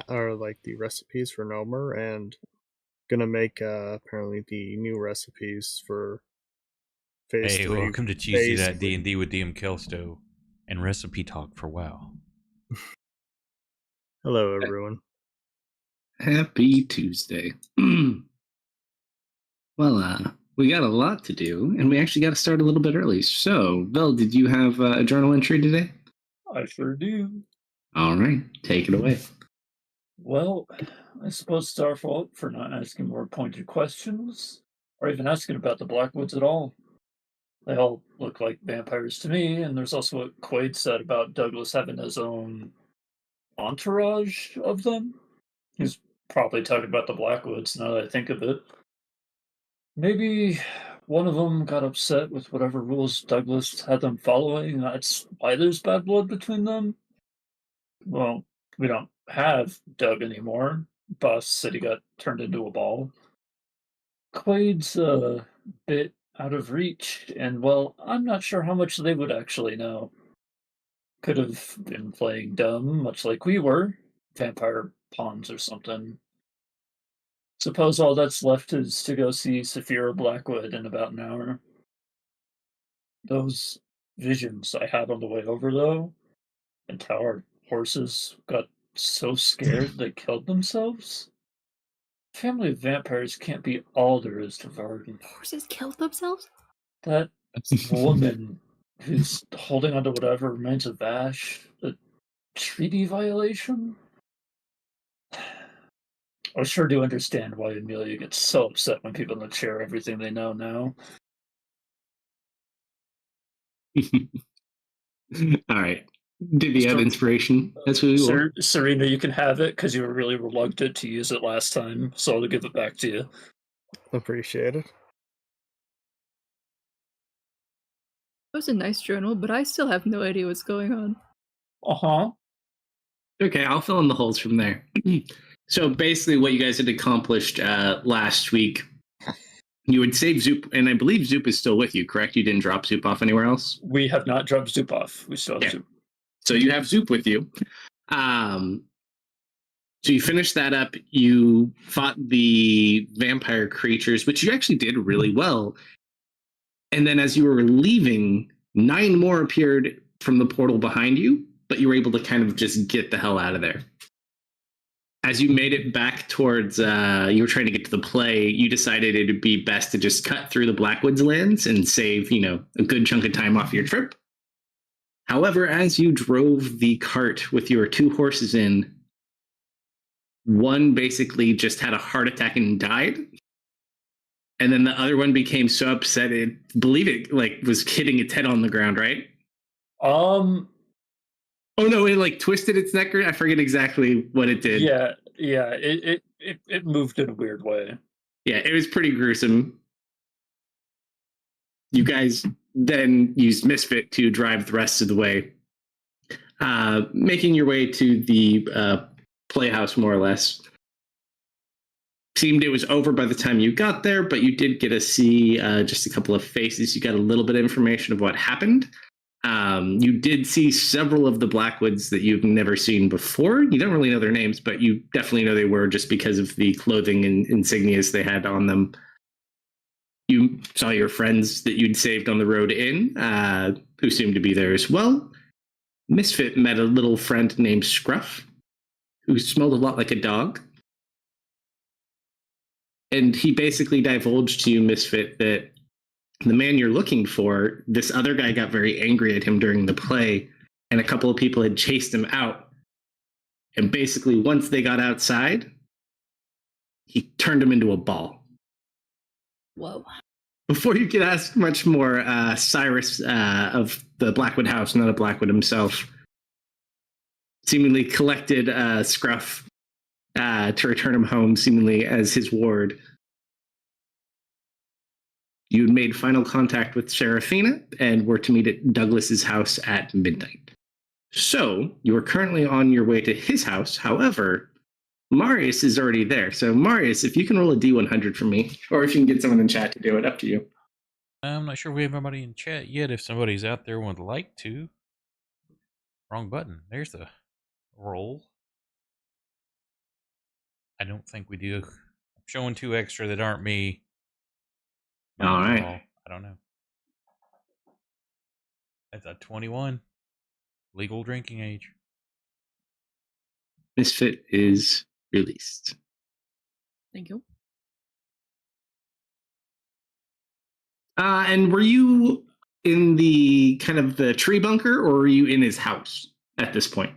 or like the recipes for Nomer, and gonna make apparently the new recipes for phase Hey, three. welcome to Cheesy That Basically, D&D with DM Kalsto and Recipe Talk for WoW. hello everyone. Happy Tuesday. We got a lot to do, and we actually got to start a little bit early. So, Vel, did you have a journal entry today? I sure do. All right, take it away. Well, I suppose it's our fault for not asking more pointed questions, or even asking about the Blackwoods at all. They all look like vampires to me, and there's also what Quaid said about Douglas having his own entourage of them. He's probably talking about the Blackwoods now that I think of it. Maybe one of them got upset with whatever rules Douglas had them following. That's why there's bad blood between them. Well, we don't have Doug anymore. Boss said he got turned into a ball. Quaid's a bit out of reach, and well, I'm not sure how much they would actually know. Could have been playing dumb, much like we were, vampire pawns or something. Suppose all that's left is to go see Saphira Blackwood in about an hour. Those visions I had on the way over, though, and how our horses got so scared they killed themselves. Family of vampires can't be all there is to Varden. Horses killed themselves? That woman who's holding onto whatever remains of Vash, a treaty violation? I sure do understand why Amelia gets so upset when people in the chair everything they know now. All right. Did you have inspiration? That's what we want. Serena, you can have it because you were really reluctant to use it last time, so I'll give it back to you. Appreciate it. That was a nice journal, but I still have no idea what's going on. Uh-huh. Okay, I'll fill in the holes from there. So basically what you guys had accomplished last week, you would save Zoop, and I believe Zoop is still with you, correct? You didn't drop Zoop off anywhere else? We have not dropped Zoop off. We still have Zoop. So you have Zoop with you. So you finished that up. You fought the vampire creatures, which you actually did really well. And then as you were leaving, 9 more appeared from the portal behind you, but you were able to kind of just get the hell out of there. As you made it back towards, you were trying to get to the play, you decided it would be best to just cut through the Blackwoods lands and save, a good chunk of time off your trip. However, as you drove the cart with your 2 horses in, one basically just had a heart attack and died. And then the other one became so upset, believe it was hitting its head on the ground, right? Oh no, it twisted its neck. I forget exactly what it did. Yeah. It moved in a weird way. Yeah, it was pretty gruesome. You guys then used Misfit to drive the rest of the way, making your way to the playhouse, more or less. Seemed it was over by the time you got there, but you did get to see just a couple of faces. You got a little bit of information of what happened. You did see several of the Blackwoods that you've never seen before. You don't really know their names, but you definitely know they were just because of the clothing and insignias they had on them. You saw your friends that you'd saved on the road in, who seemed to be there as well. Misfit met a little friend named Scruff, who smelled a lot like a dog. And he basically divulged to you, Misfit, that the man you're looking for, this other guy got very angry at him during the play, and a couple of people had chased him out. And basically, once they got outside, he turned him into a ball. Whoa. Before you could ask much more, Cyrus of the Blackwood House, not a Blackwood himself, seemingly collected Scruff to return him home, seemingly as his ward. You had made final contact with Seraphina and were to meet at Douglas's house at midnight. So you are currently on your way to his house. However, Marius is already there. So Marius, if you can roll a D100 for me, or if you can get someone in chat to do it, up to you. I'm not sure we have anybody in chat yet. If somebody's out there would like to. Wrong button. There's the roll. I don't think we do. I'm showing 2 extra that aren't me. Might All as right. well. I don't know. That's a 21. Legal drinking age. Misfit is released. Thank you. And were you in the kind of the tree bunker, or were you in his house at this point?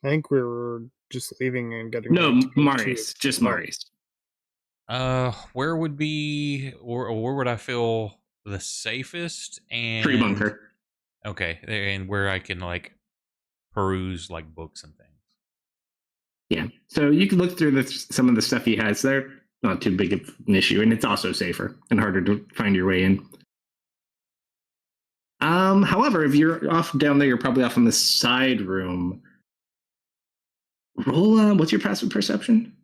I think we were just leaving and getting No, ready to go Marius, just oh, Marius. Where would be, or where would I feel the safest? Tree And bunker. okay, and where I can like peruse like books and things. Yeah. So you can look through some of the stuff he has there. Not too big of an issue, and it's also safer and harder to find your way in. However, if you're off down there, you're probably off in the side room. Roll. What's your passive perception?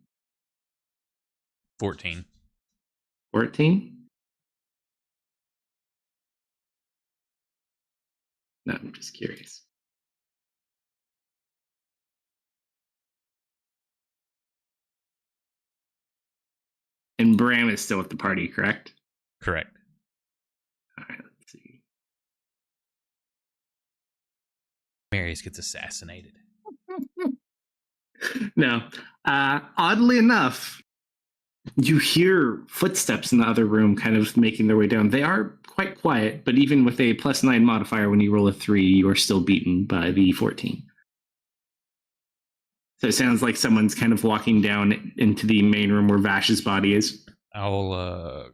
14. 14. No, I'm just curious. And Bram is still at the party, correct? Correct. All right, let's see. Marius gets assassinated. No. Oddly enough, you hear footsteps in the other room kind of making their way down. They are quite quiet, but even with a +9 modifier, when you roll a 3, you are still beaten by the 14. So it sounds like someone's kind of walking down into the main room where Vash's body is. I'll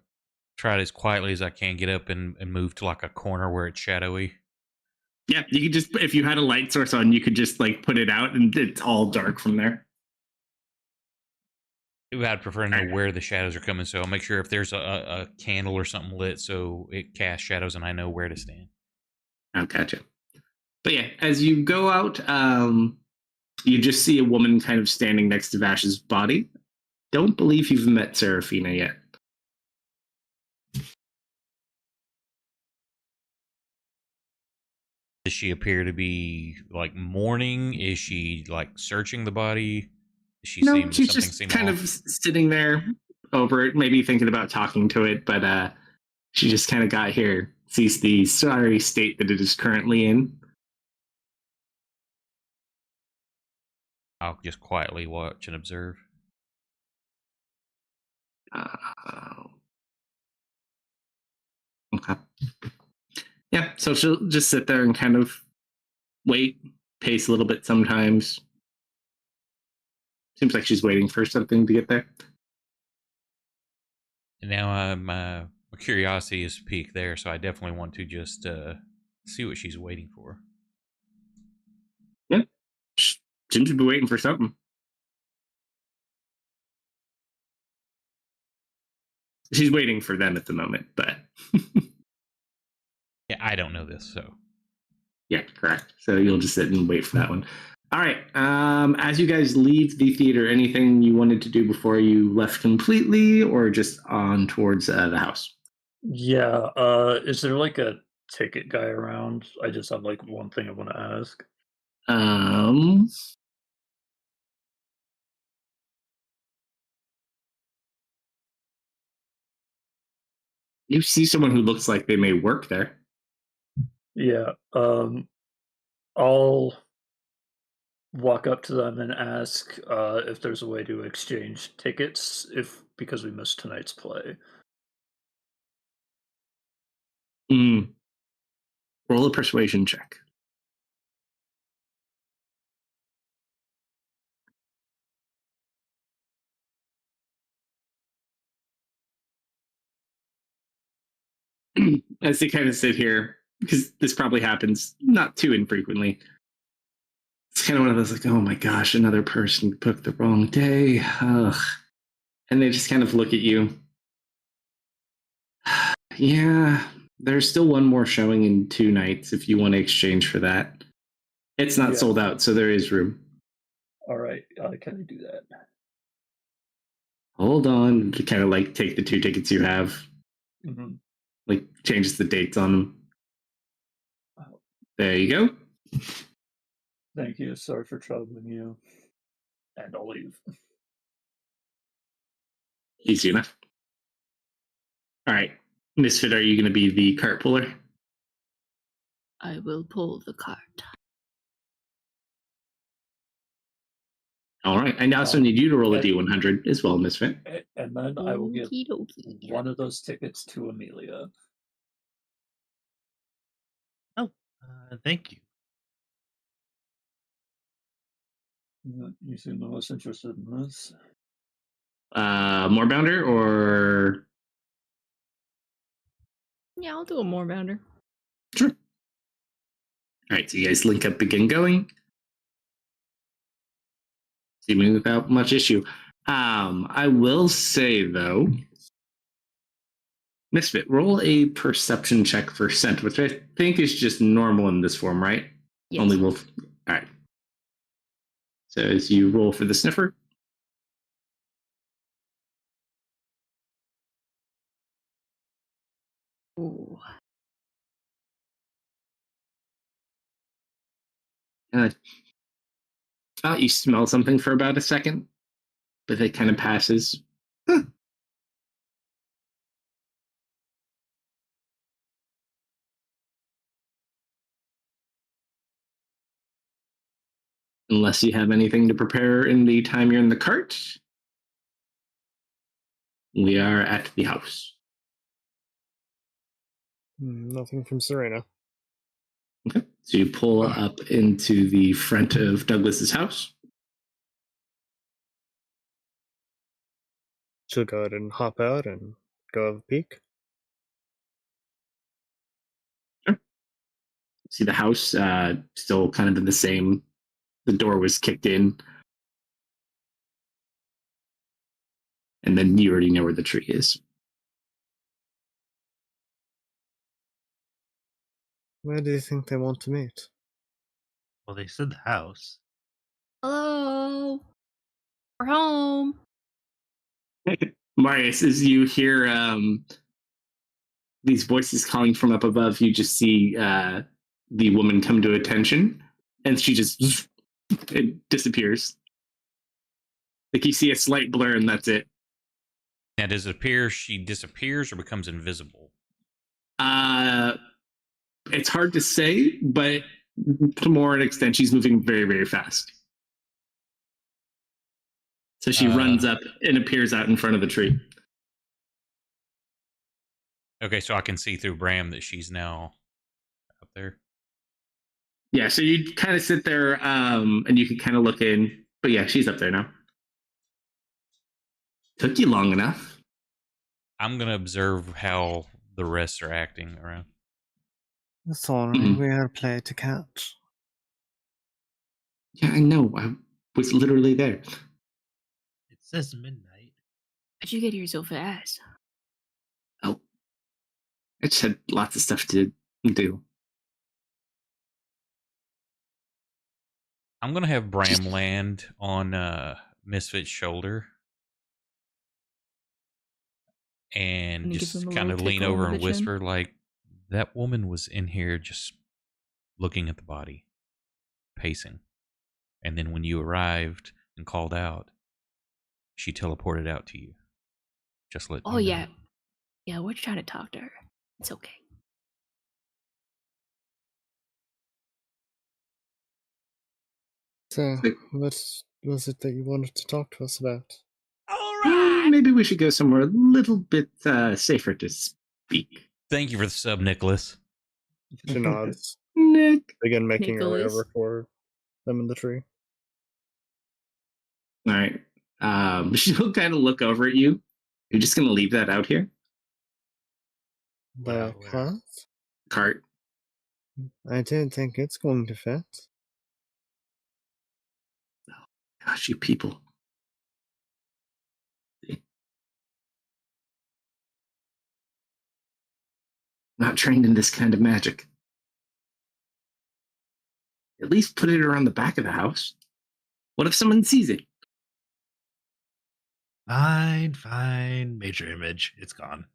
try it as quietly as I can, get up and move to like a corner where it's shadowy. Yeah, you could just, if you had a light source on, you could just like put it out and it's all dark from there. I'd prefer to know where the shadows are coming, so I'll make sure if there's a candle or something lit so it casts shadows and I know where to stand. I'll catch it. But yeah, as you go out, you just see a woman kind of standing next to Vash's body. Don't believe you've met Serafina yet. Does she appear to be like mourning? Is she like searching the body? Does she No, seem she's something just seem kind off? of sitting there over it, maybe thinking about talking to it, but she just kind of got here, sees the sorry state that it is currently in. I'll just quietly watch and observe. Okay. Yeah, so she'll just sit there and kind of wait, pace a little bit sometimes. Seems like she's waiting for something to get there. And now my curiosity is piqued there, so I definitely want to just see what she's waiting for. Yeah, she seems to be waiting for something. She's waiting for them at the moment, but Yeah, I don't know this, so yeah, correct. So you'll just sit and wait for that one. All right. As you guys leave the theater, anything you wanted to do before you left completely, or just on towards the house? Yeah. Is there like a ticket guy around? I just have like one thing I want to ask. Um, you see someone who looks like they may work there. Yeah. I'll walk up to them and ask if there's a way to exchange tickets because we missed tonight's play. Roll a persuasion check. As they kind of sit here, because this probably happens not too infrequently. It's kind of one of those like, oh my gosh, another person booked the wrong day. Ugh. And they just kind of look at you. Yeah, there's still one more showing in 2 nights if you want to exchange for that. It's not Yeah. sold out, so there is room. All right. Can I do that? Hold on. To kind of like take the 2 tickets you have, Mm-hmm. like changes the dates on them. Oh, There you go. thank you. Sorry for troubling you. And I'll leave. Easy enough. All right. Misfit, are you going to be the cart puller? I will pull the cart. All right. I also need you to roll a D100 as well, Misfit. And then I will give Okie dokie. one of those tickets to Amelia. Thank you. You seem the most interested in this. Moorbounder or... Yeah, I'll do a more bounder. Sure. All right, so you guys link up, begin going. Seeming without much issue. I will say, though, Misfit, roll a perception check for scent, which I think is just normal in this form, right? Yes. Only wolf. All right. So as you roll for the sniffer. Ooh. Thought you smell something for about a second, but it kind of passes. Huh. Unless you have anything to prepare in the time you're in the cart, we are at the house. Nothing from Serena. Okay. So you pull up into the front of Douglas's house. She'll go ahead and hop out and go have a peek. Sure. See the house still kind of in the same. The door was kicked in. And then you already know where the tree is. Where do you think they want to meet? Well, they said the house. Hello. We're home. Marius, as you hear these voices calling from up above, you just see the woman come to attention, and she just it disappears. Like you see a slight blur, and that's it. Now, does it appear she disappears or becomes invisible? It's hard to say, but to more an extent, she's moving very, very fast. So she runs up and appears out in front of the tree. Okay, so I can see through Bram that she's now up there. Yeah, so you kind of sit there and you can kind of look in. But yeah, she's up there now. Took you long enough. I'm going to observe how the rest are acting around. Sorry, we had a play to catch. Yeah, I know. I was literally there. It says midnight. How'd you get here so fast? Oh, I just had lots of stuff to do. I'm going to have Bram land on Misfit's shoulder and give just him a kind of little lean tickle over on and the chin? whisper, like, that woman was in here just looking at the body, pacing. And then when you arrived and called out, she teleported out to you. Just let Oh, you know. yeah. Yeah, we're trying to talk to her. It's okay. So, what was it that you wanted to talk to us about? Maybe we should go somewhere a little bit safer to speak. Thank you for the sub, Nicholas. She nods. Nick. Begin making her way Nicholas. over toward them in the tree. All right. She'll kind of look over at you. You're just going to leave that out here? The Where? what? Cart. I didn't think it's going to fit. Gosh, you people. Not trained in this kind of magic. At least put it around the back of the house. What if someone sees it? Fine. Major image. It's gone.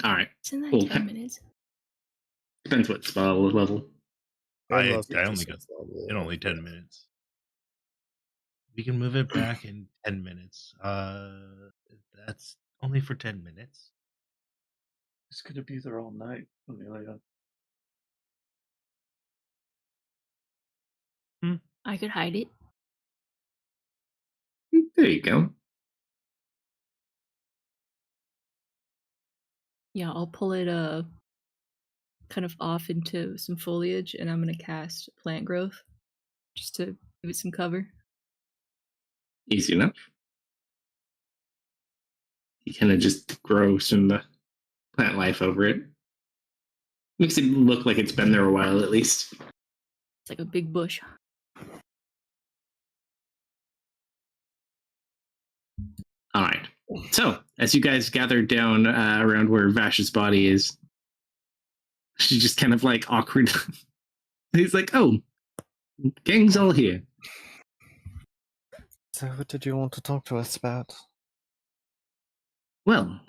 All right. Isn't that Cool. 10 minutes? Depends what spell level. I Unless it's only just got level in only of 10 it. minutes. We can move it back in 10 minutes. That's only for 10 minutes. It's gonna be there all night, Amelia. I could hide it. There you go. Yeah, I'll pull it kind of off into some foliage, and I'm gonna cast plant growth just to give it some cover. Easy enough. You kind of just grow some plant life over it. Makes it look like it's been there a while at least. It's like a big bush. All right. So, as you guys gather down around where Vash's body is, she just kind of like awkward. He's like, "Oh, gang's all here." So, what did you want to talk to us about? Well,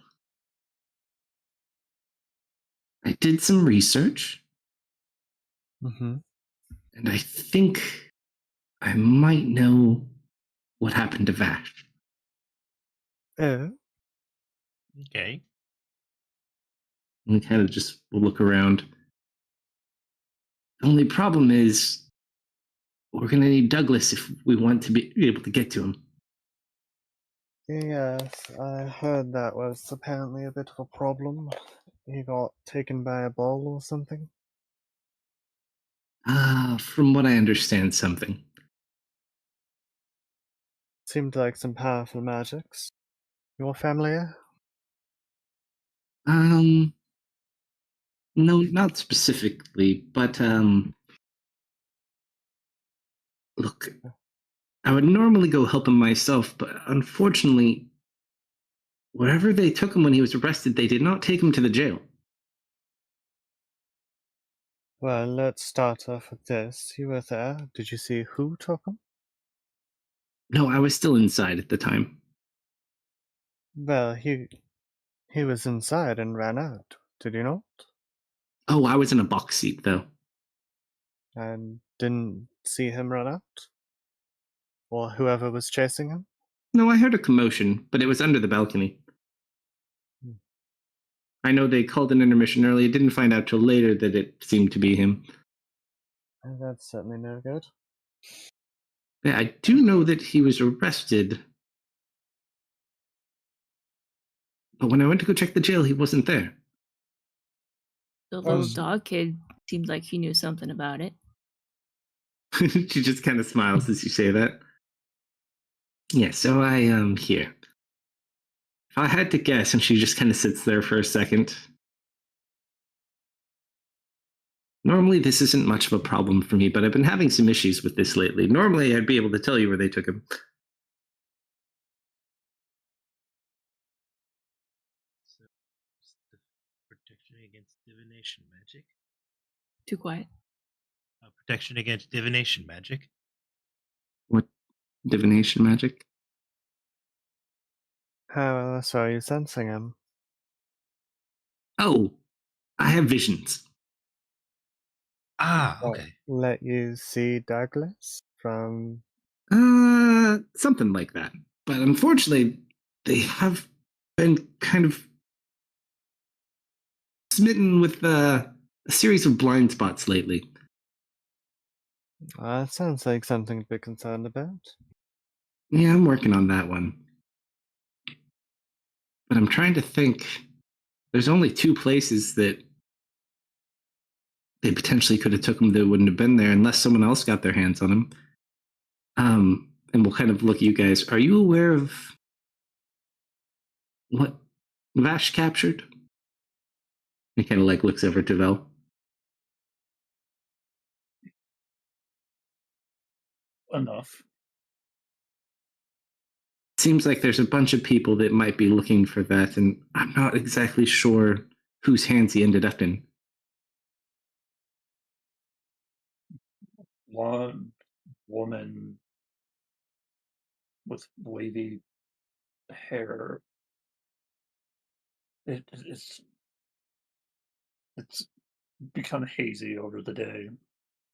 I did some research, Mm-hmm. and I think I might know what happened to Vash. Oh, Okay. We kind of just will look around. The only problem is we're going to need Douglas if we want to be able to get to him. yes, I heard that was apparently a bit of a problem. He got taken by a ball or something. From what I understand, something. Seemed like some powerful magics. Your familiar? No, not specifically, but look, I would normally go help him myself, but unfortunately, wherever they took him when he was arrested, they did not take him to the jail. Well, let's start off with this. You were there. Did you see who took him? No, I was still inside at the time. Well, he was inside and ran out. Did you not? Oh, I was in a box seat though. And didn't see him run out? Or whoever was chasing him? No, I heard a commotion, but it was under the balcony. Hmm. I know they called an intermission early. Didn't find out till later that it seemed to be him. That's certainly no good. Yeah, I do know that he was arrested, but when I went to go check the jail, he wasn't there. The little Was- dog kid seemed like he knew something about it. She just kind of smiles as you say that. Yeah, so I am here. If I had to guess, and she just kind of sits there for a second. Normally, this isn't much of a problem for me, but I've been having some issues with this lately. Normally, I'd be able to tell you where they took him. So, it's the protection against divination magic. Too quiet. Protection against divination magic. What divination magic? How else are you sensing him? Oh, I have visions. Ah, What, okay. let you see Douglas from... Something like that. But unfortunately, they have been kind of smitten with a series of blind spots lately. It sounds like something to be concerned about. Yeah, I'm working on that one. But I'm trying to think. There's only two places that they potentially could have took him that wouldn't have been there unless someone else got their hands on him. And we'll kind of look at you guys. Are you aware of what Vash captured? He kind of like looks over to Vel. Enough. Seems like there's a bunch of people that might be looking for that, and I'm not exactly sure whose hands he ended up in. One woman with wavy hair. It's become hazy over the day,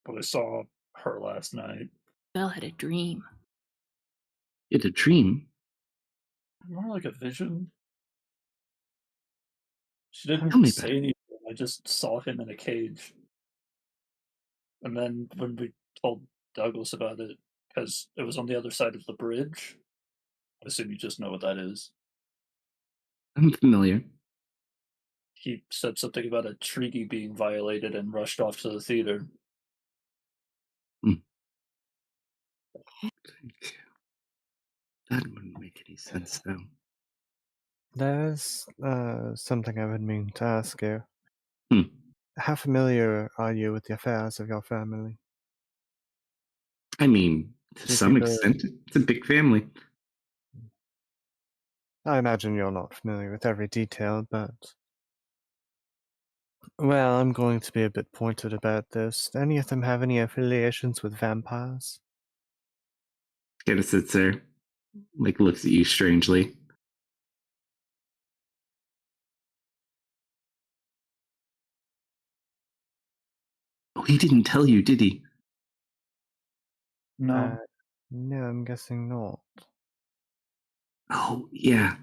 but I saw her last night. Belle had a dream. It's a dream. More like a vision. She Tell didn't me say about it. anything. I just saw him in a cage. And then when we told Douglas about it, because it was on the other side of the bridge, I assume you just know what that is. I'm familiar. He said something about a treaty being violated and rushed off to the theater. Hmm. That wouldn't make any sense, though. There's something I would mean to ask you. Hmm. How familiar are you with the affairs of your family? I mean, to Do some people? extent, it's a big family. I imagine you're not familiar with every detail, but well, I'm going to be a bit pointed about this. Do any of them have any affiliations with vampires? Kind of sits there, like looks at you strangely. Oh, he didn't tell you, did he? Uh, No. no, I'm guessing not. Oh, yeah.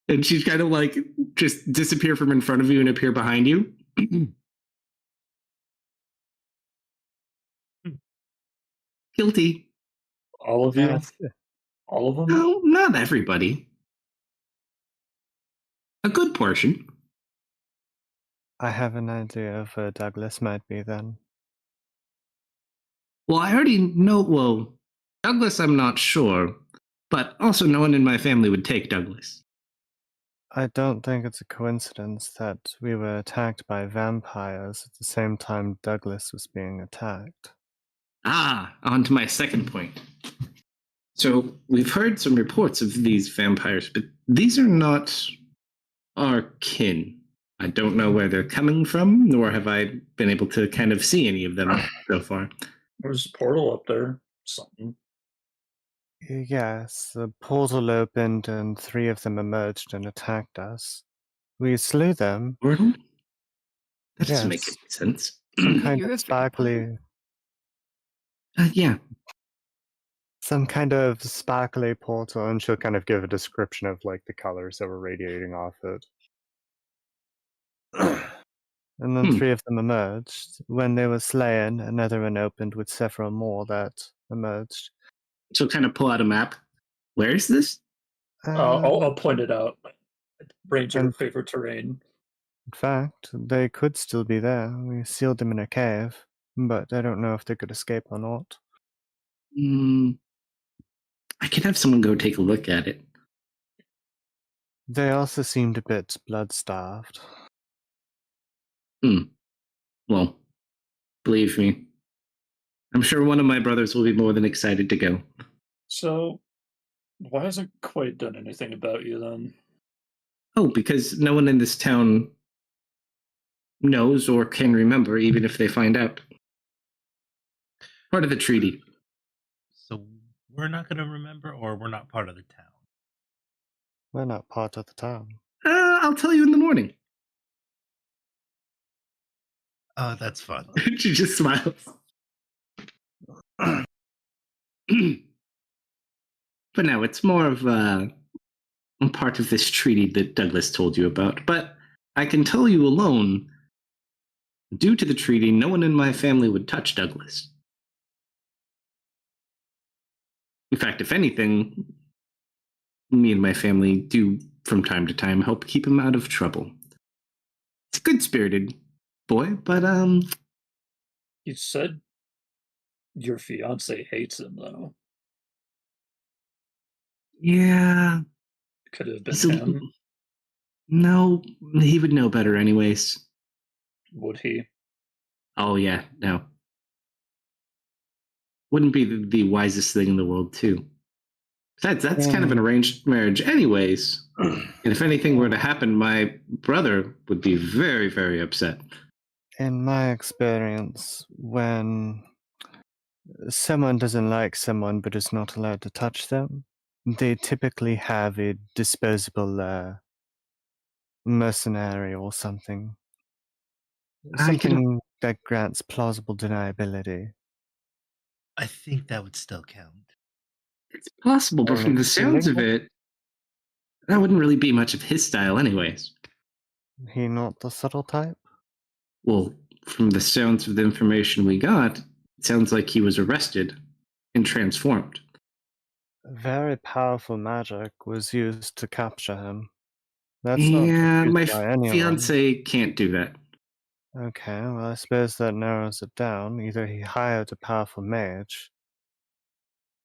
And she's kind of like just disappear from in front of you and appear behind you. Guilty. All of you? Yes, All of them? No, not everybody. A good portion. I have an idea of where Douglas might be then. Well, I already know. Well, Douglas, I'm not sure. But also, no one in my family would take Douglas. I don't think it's a coincidence that we were attacked by vampires at the same time Douglas was being attacked. Ah, on to my second point. So, we've heard some reports of these vampires, but these are not our kin. I don't know where they're coming from, nor have I been able to kind of see any of them so far. There's a portal up there. Something. Yes, the portal opened and 3 of them emerged and attacked us. We slew them. Portal? That doesn't make Yes, any sense. some kind You're of a vampire? sparkly, Yeah. some kind of sparkly portal, and she'll kind of give a description of like the colors that were radiating off it. And then Hmm. 3 of them emerged. When they were slain, another one opened with several more that emerged. So, kind of pull out a map. Where is this? I'll point it out. Ranger And favorite terrain. in fact, they could still be there. We sealed them in a cave, but I don't know if they could escape or not. Hmm. I could have someone go take a look at it. They also seemed a bit blood-starved. Well, believe me, I'm sure one of my brothers will be more than excited to go. So, why hasn't Quaid done anything about you then? Oh, because no one in this town knows or can remember, even if they find out. Part of the treaty. So we're not going to remember, or we're not part of the town. We're not part of the town. I'll tell you in the morning. Oh, that's fun. She just smiles. But no, it's more of a part of this treaty that Douglas told you about. But I can tell you alone, due to the treaty, no one in my family would touch Douglas. In fact, if anything, me and my family do from time to time help keep him out of trouble. It's a good-spirited boy, but You said your fiance hates him, though. yeah, Could it have been he's a, him? no, he would know better anyways. Would he? Oh yeah, no. Wouldn't be the wisest thing in the world, too. That's kind of an arranged marriage anyways. And if anything were to happen, my brother would be very, very upset. In my experience, when someone doesn't like someone but is not allowed to touch them, they typically have a disposable mercenary or something. I could Something that grants plausible deniability. I think that would still count. It's possible, but from Only the sounds of feeling it, that wouldn't really be much of his style, anyways. he not the subtle type? Well, from the sounds of the information we got, it sounds like he was arrested and transformed. Very powerful magic was used to capture him. That's not Yeah, refused my by anyone. fiance can't do that. Okay, well, I suppose that narrows it down. Either he hired a powerful mage.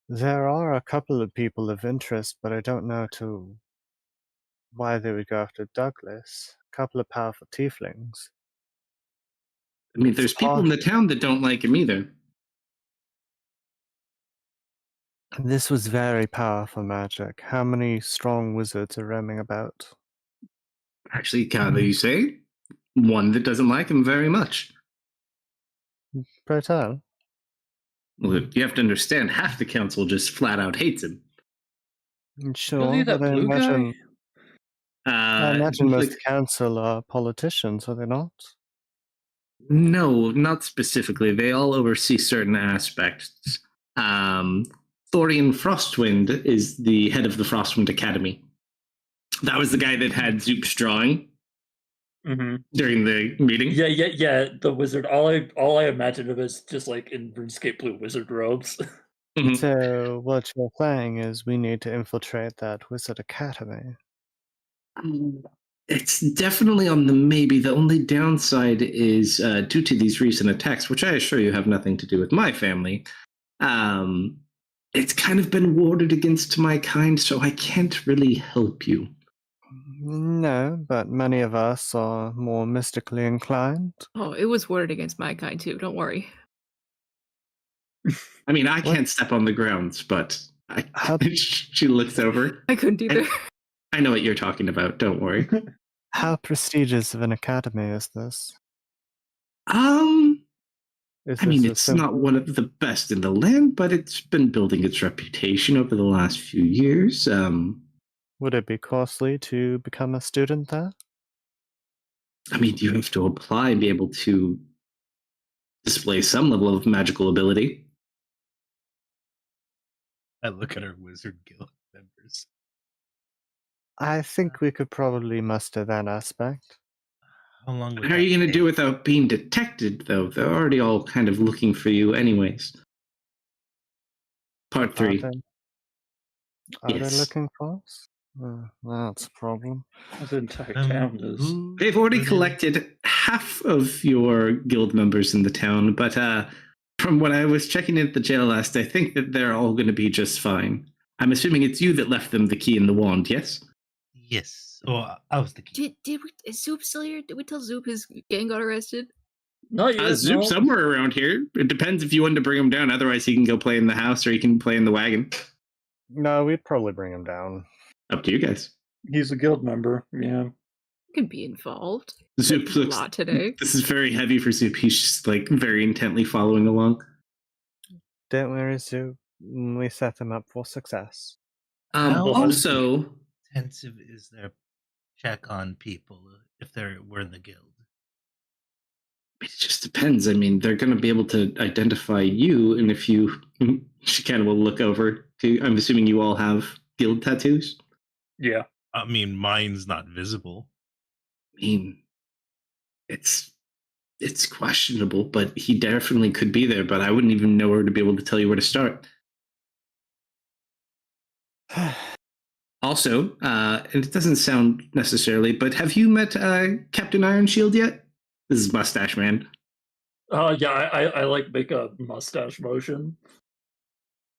There are a couple of people of interest, but I don't know why they would go after Douglas. A couple of powerful tieflings. I mean, It's there's people in the town that don't like him either. This was very powerful magic. How many strong wizards are roaming about? Actually, can you say? One that doesn't like him very much. Pray tell. Well, you have to understand, half the council just flat out hates him. Sure, Really, that but I blue imagine, guy? I imagine most Like, council are politicians, are they not? no, not specifically. They all oversee certain aspects. Um, Thorian Frostwind is the head of the Frostwind Academy. That was the guy that had Zoop's drawing during the meeting. Yeah. The wizard. All I imagine of is just like in RuneScape blue wizard robes. Mhm. So what you're saying is we need to infiltrate that wizard academy. It's definitely on the maybe. The only downside is due to these recent attacks, which I assure you have nothing to do with my family. It's kind of been warded against my kind, so I can't really help you. No, but many of us are more mystically inclined. Oh, it was worded against my kind too. Don't worry. I mean, I What? can't step on the grounds, but How- she looks over. I couldn't either. I know what you're talking about. Don't worry. How prestigious of an academy is this? Is I mean, this a it's not simple? one of the best in the land, but it's been building its reputation over the last few years. Would it be costly to become a student there? I mean, you have to apply and be able to display some level of magical ability. I look at our wizard guild members. I think we could probably muster that aspect. How long would How are that you going to do take? without being detected, though? They're already all kind of looking for you, anyways. Part Are 3. they, are they Yes. looking for us? That's a problem. The entire town is. Who They've already would collected half of your guild members in the town, but from what I was checking in at the jail last, I think that they're all going to be just fine. I'm assuming it's you that left them the key and the wand, yes? Yes. Oh, I was the key. Is Zoop still here? Did we tell Zoop his gang got arrested? Not yet. Zoop no. somewhere around here. It depends if you wanted to bring him down. Otherwise, he can go play in the house or he can play in the wagon. No, we'd probably bring him down. Up to you guys. He's a guild member. Yeah. Could be involved. Zoop A looks. lot today. This is very heavy for Zoop. He's just like very intently following along. Don't worry, Zoop. We set him up for success. How Also, intensive is their check on people if we're in the guild? it just depends. I mean, they're going to be able to identify you, and if you, she kind of will look over. I'm assuming you all have guild tattoos. Yeah. I mean, mine's not visible. I mean, it's questionable, but he definitely could be there. But I wouldn't even know where to be able to tell you where to start. Also, and it doesn't sound necessarily, but have you met Captain Ironshield yet? This is Mustache Man. Yeah. I like make a mustache motion.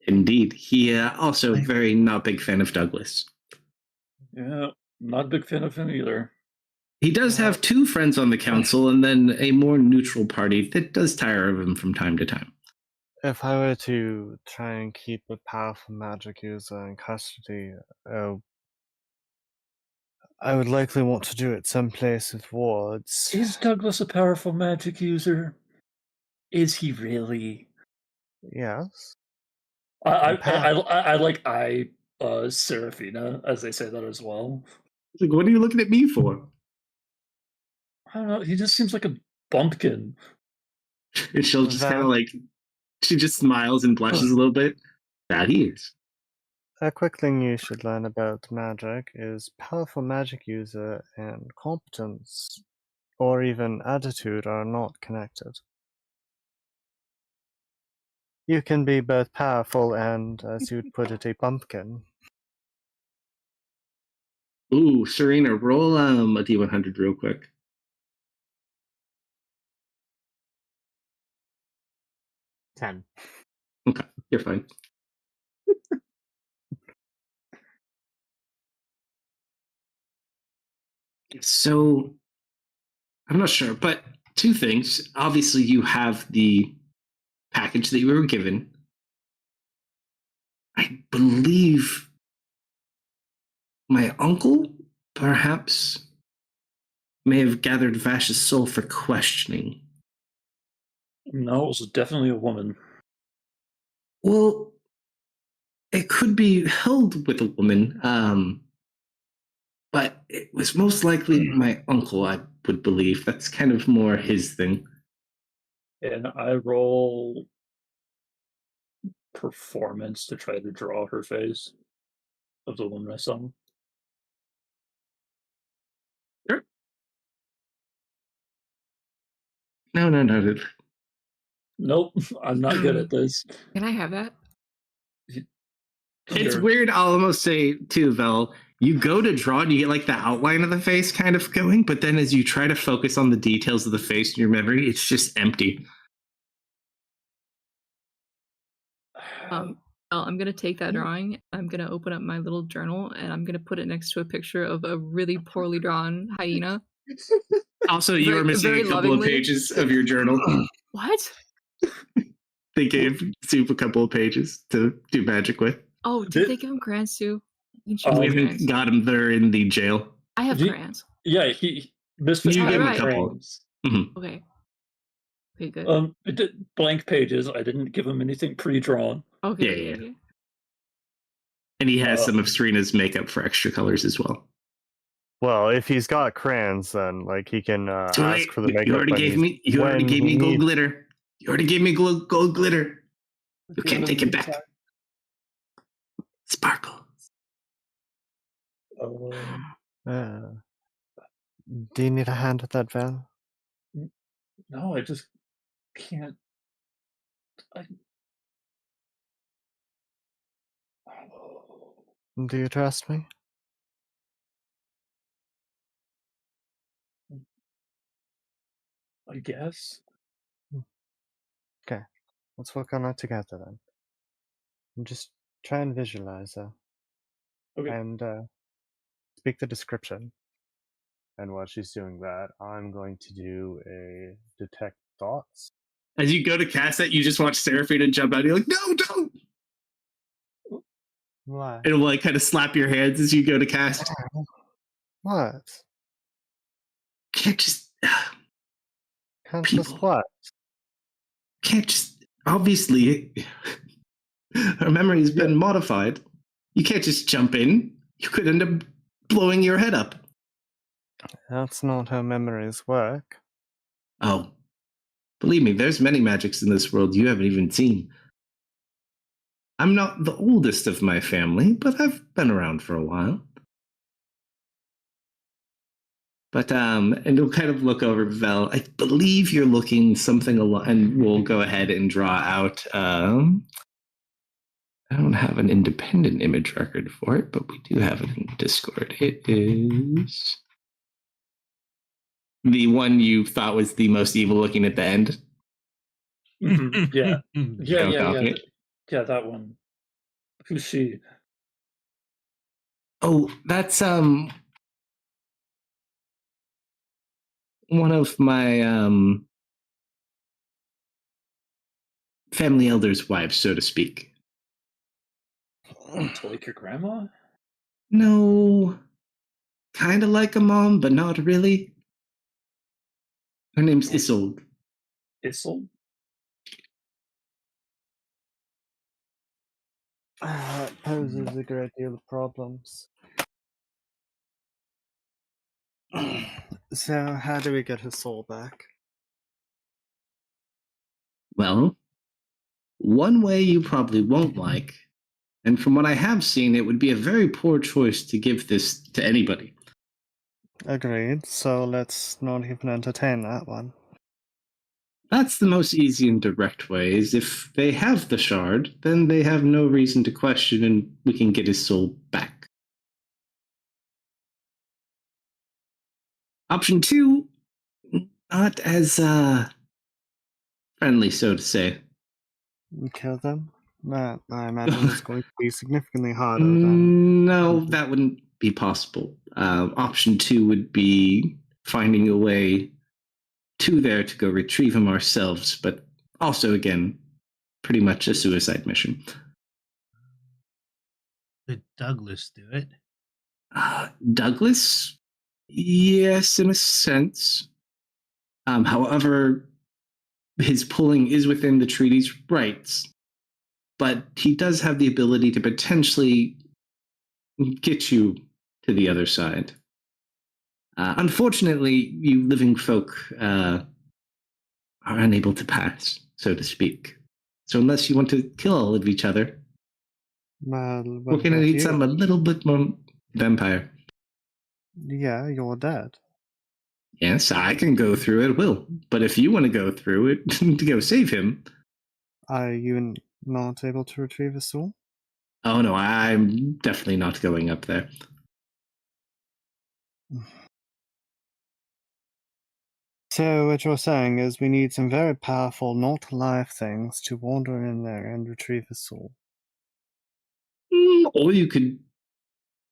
Indeed, he also I- very not big fan of Douglas. Yeah. Not a big fan of him either. He does have 2 friends on the council, and then a more neutral party that does tire of him from time to time. If I were to try and keep a powerful magic user in custody, I would likely want to do it someplace with wards. Is Douglas a powerful magic user? Is he really? Yes. I like Serafina, as they say that as well. Like, what are you looking at me for? I don't know. He just seems like a bumpkin. And she'll just kind of like, she just smiles and blushes a little bit. That he is. A quick thing you should learn about magic is powerful magic user and competence, or even attitude, are not connected. You can be both powerful and, as you'd put it, a pumpkin. Ooh, Serena, roll a D100 real quick. $10. Okay, you're fine. So, I'm not sure, but two things. Obviously, you have the package that you were given. I believe my uncle, perhaps, may have gathered Vash's soul for questioning. No, it was definitely a woman. Well, it could be held with a woman, but it was most likely my uncle, I would believe. That's kind of more his thing. And I roll performance to try to draw her face of the woman I saw. Sure. No. Nope, I'm not good at this. Can I have that? It's Sure. weird. I'll almost say too, Vel. You go to draw and you get like the outline of the face kind of going, but then as you try to focus on the details of the face in your memory, it's just empty. Well, I'm gonna take that drawing. I'm gonna open up my little journal and I'm gonna put it next to a picture of a really poorly drawn hyena. Also, you Very- were missing very a couple lovingly. of pages of your journal. What? They gave Soup a couple of pages to do magic with. Oh, did they give him crayons too? You should Oh, We give him haven't crayons. got him there in the jail. I have Did- crayons. Yeah, he Misfit You give had him a couple. crayons. Okay. Okay, good. It did blank pages. I didn't give him anything pre-drawn. Okay. yeah. Okay. And he has some of Serena's makeup for extra colors as well. Well, if he's got crayons, then like he can Too ask late. for the makeup. You already when gave he's- me. You already when gave me he gold needs- glitter. You already gave me gold glitter. You can't take it back. Sparkle. Do you need a hand with that, Val? No, I just can't. Do you trust me? I guess. Okay, let's work on it together then. And just try and visualize her. Okay. And speak the description. And while she's doing that, I'm going to do a detect thoughts. As you go to cast that, you just watch Seraphina jump out. You're like, no, don't. What? It'll like kind of slap your hands as you go to cast. What? Can't just. Can't People. just what? Can't just. Obviously, her memory's been modified. You can't just jump in. You could end up blowing your head up. That's not how memories work. Oh. Believe me, there's many magics in this world you haven't even seen. I'm not the oldest of my family, but I've been around for a while. But and you'll kind of look over Vel. I believe you're looking something along, and we'll go ahead and draw out. I don't have an independent image record for it, but we do have it in Discord. It is the one you thought was the most evil looking at the end. Mhm, Yeah. Okay. Yeah, that one. Who's she? Oh, that's one of my family elders' wives, so to speak. To like your grandma? No, kind of like a mom, but not really. Her name's Isolde. Issel? That poses a great deal of problems. So, how do we get his soul back? Well, one way you probably won't like And from what I have seen, it would be a very poor choice to give this to anybody. Agreed, so let's not even entertain that one. That's the most easy and direct way, is if they have the shard, then they have no reason to question and we can get his soul back. Option 2, not as friendly, so to say. Kill them? That, I imagine, is going to be significantly harder than... No, that wouldn't be possible. Option 2 would be finding a way to there to go retrieve him ourselves, but also, again, pretty much a suicide mission. Did Douglas do it? Douglas? Yes, in a sense. However, his pulling is within the treaty's rights, but he does have the ability to potentially get you to the other side. Unfortunately, you living folk are unable to pass, so to speak. So unless you want to kill all of each other, Well, we're what going to about need you? something a little bit more vampire. Yeah, you're dead. Yes, I can go through it, will. But if you want to go through it to go save him, Are you not able to retrieve a soul? oh no, I'm definitely not going up there. So what you're saying is we need some very powerful, not alive things to wander in there and retrieve a soul. Or you could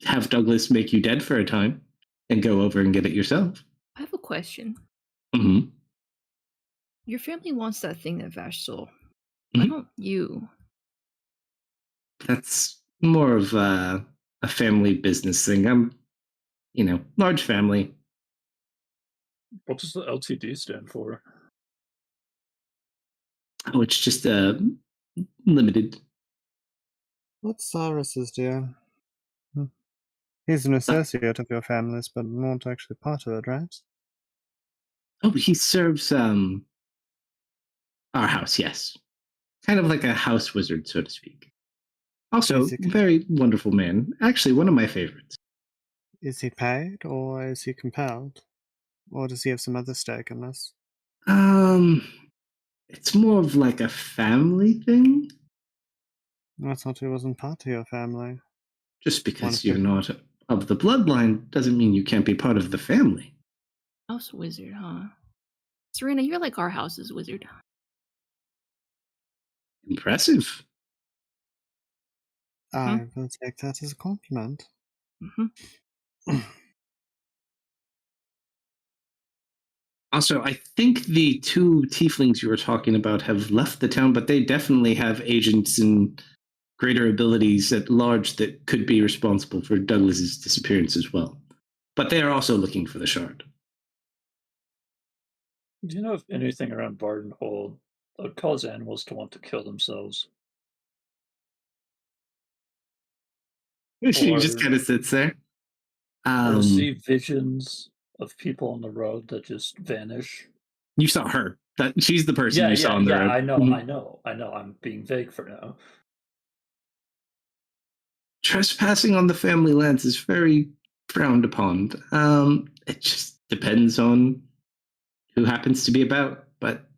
have Douglas make you dead for a time and go over and get it yourself. I have a question. Hmm. Your family wants that thing that Vash stole. Why Mhm. don't you? That's more of a family business thing. I'm, large family. What does the LTD stand for? Oh, it's just limited. What's Cyrus's deal? He's an associate of your family's, but not actually part of it, right? Oh, he serves our house, yes. Kind of like a house wizard, so to speak. Also, Is he- very wonderful man. Actually, one of my favorites. Is he paid, or is he compelled? Or does he have some other stake in this? It's more of like a family thing. I thought he wasn't part of your family. Just because Wonderful. you're not of the bloodline doesn't mean you can't be part of the family. House wizard, huh? Serena, you're like our house's wizard. Impressive. I will take that as a compliment. Mm-hmm. Also, I think the two tieflings you were talking about have left the town, but they definitely have agents and greater abilities at large that could be responsible for Douglas's disappearance as well. But they are also looking for the shard. Do you know if anything around Bardenhold that would cause animals to want to kill themselves? She Or, just kind of sits there. or see visions of people on the road that just vanish? You saw her. That she's the person Yeah, you saw yeah, on the yeah. road. I know, Mhm. I know. I'm being vague for now. Trespassing on the family lands is very frowned upon. It just depends on who happens to be about, but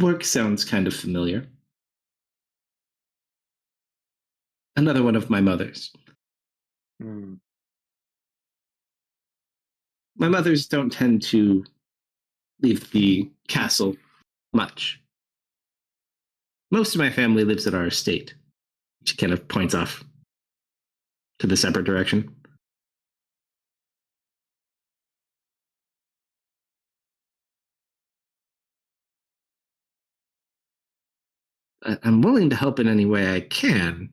work sounds kind of familiar. Another one of my mother's. Hmm. My mothers don't tend to leave the castle much. Most of my family lives at our estate. She kind of points off to the separate direction. I'm willing to help in any way I can,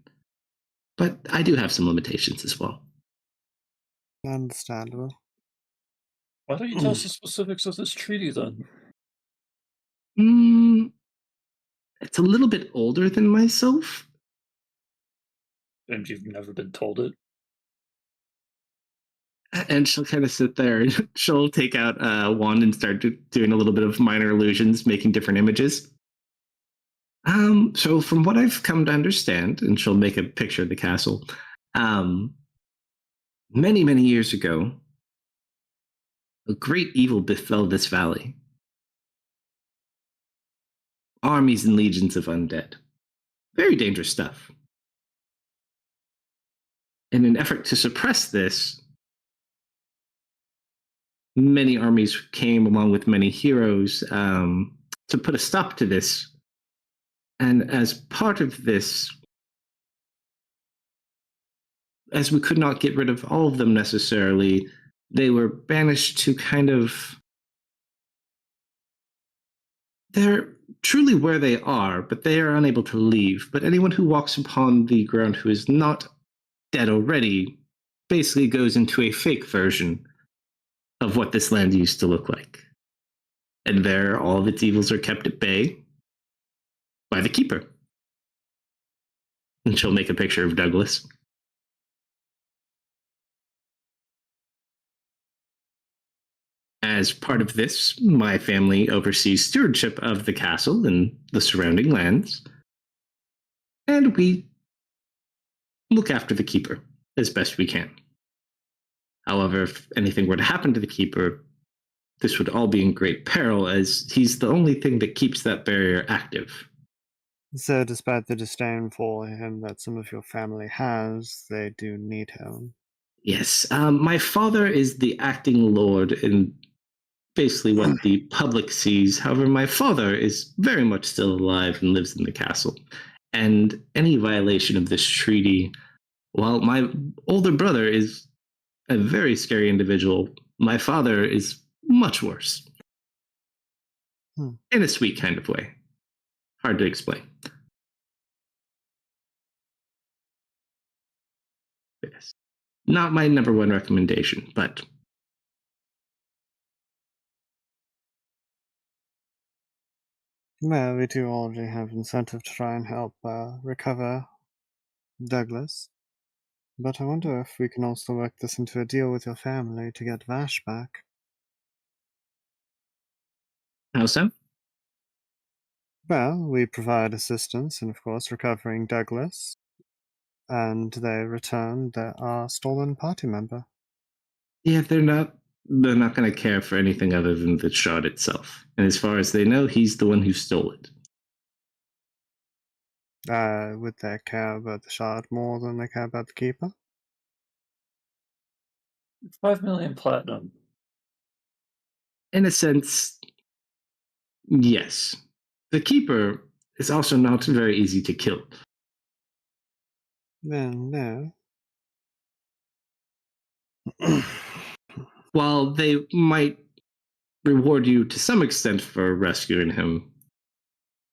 but I do have some limitations as well. Understandable. Why don't you tell us the specifics of this treaty then? It's a little bit older than myself. And you've never been told it? And she'll kind of sit there and she'll take out a wand and start doing a little bit of minor illusions, making different images. So from what I've come to understand, and she'll make a picture of the castle, um, many, many years ago, a great evil befell this valley. Armies and legions of undead. Very dangerous stuff. In an effort to suppress this, many armies came along with many heroes to put a stop to this. And as part of this, as we could not get rid of all of them necessarily, they were banished to kind of. They're truly where they are, but they are unable to leave. But anyone who walks upon the ground who is not dead already basically goes into a fake version of what this land used to look like. And there, all of its evils are kept at bay by the keeper. And she'll make a picture of Douglas. As part of this, my family oversees stewardship of the castle and the surrounding lands. And we look after the keeper as best we can. However, if anything were to happen to the keeper, this would all be in great peril, as he's the only thing that keeps that barrier active. So, despite the disdain for him that some of your family has, they do need him. Yes, my father is the acting lord in basically what the public sees. However, my father is very much still alive and lives in the castle. And any violation of this treaty, while my older brother is a very scary individual, my father is much worse. In a sweet kind of way. Hard to explain. Yes. Not my number one recommendation, but Well, we do already have incentive to try and help recover Douglas. But I wonder if we can also work this into a deal with your family to get Vash back. how so? Well, we provide assistance in, of course, recovering Douglas, and they return our stolen party member. Yeah, they're not going to care for anything other than the shard itself. And as far as they know, he's the one who stole it. Would they care about the shard more than they care about the keeper? 5 million platinum. In a sense, yes. The keeper is also not very easy to kill. Then no. While they might reward you to some extent for rescuing him,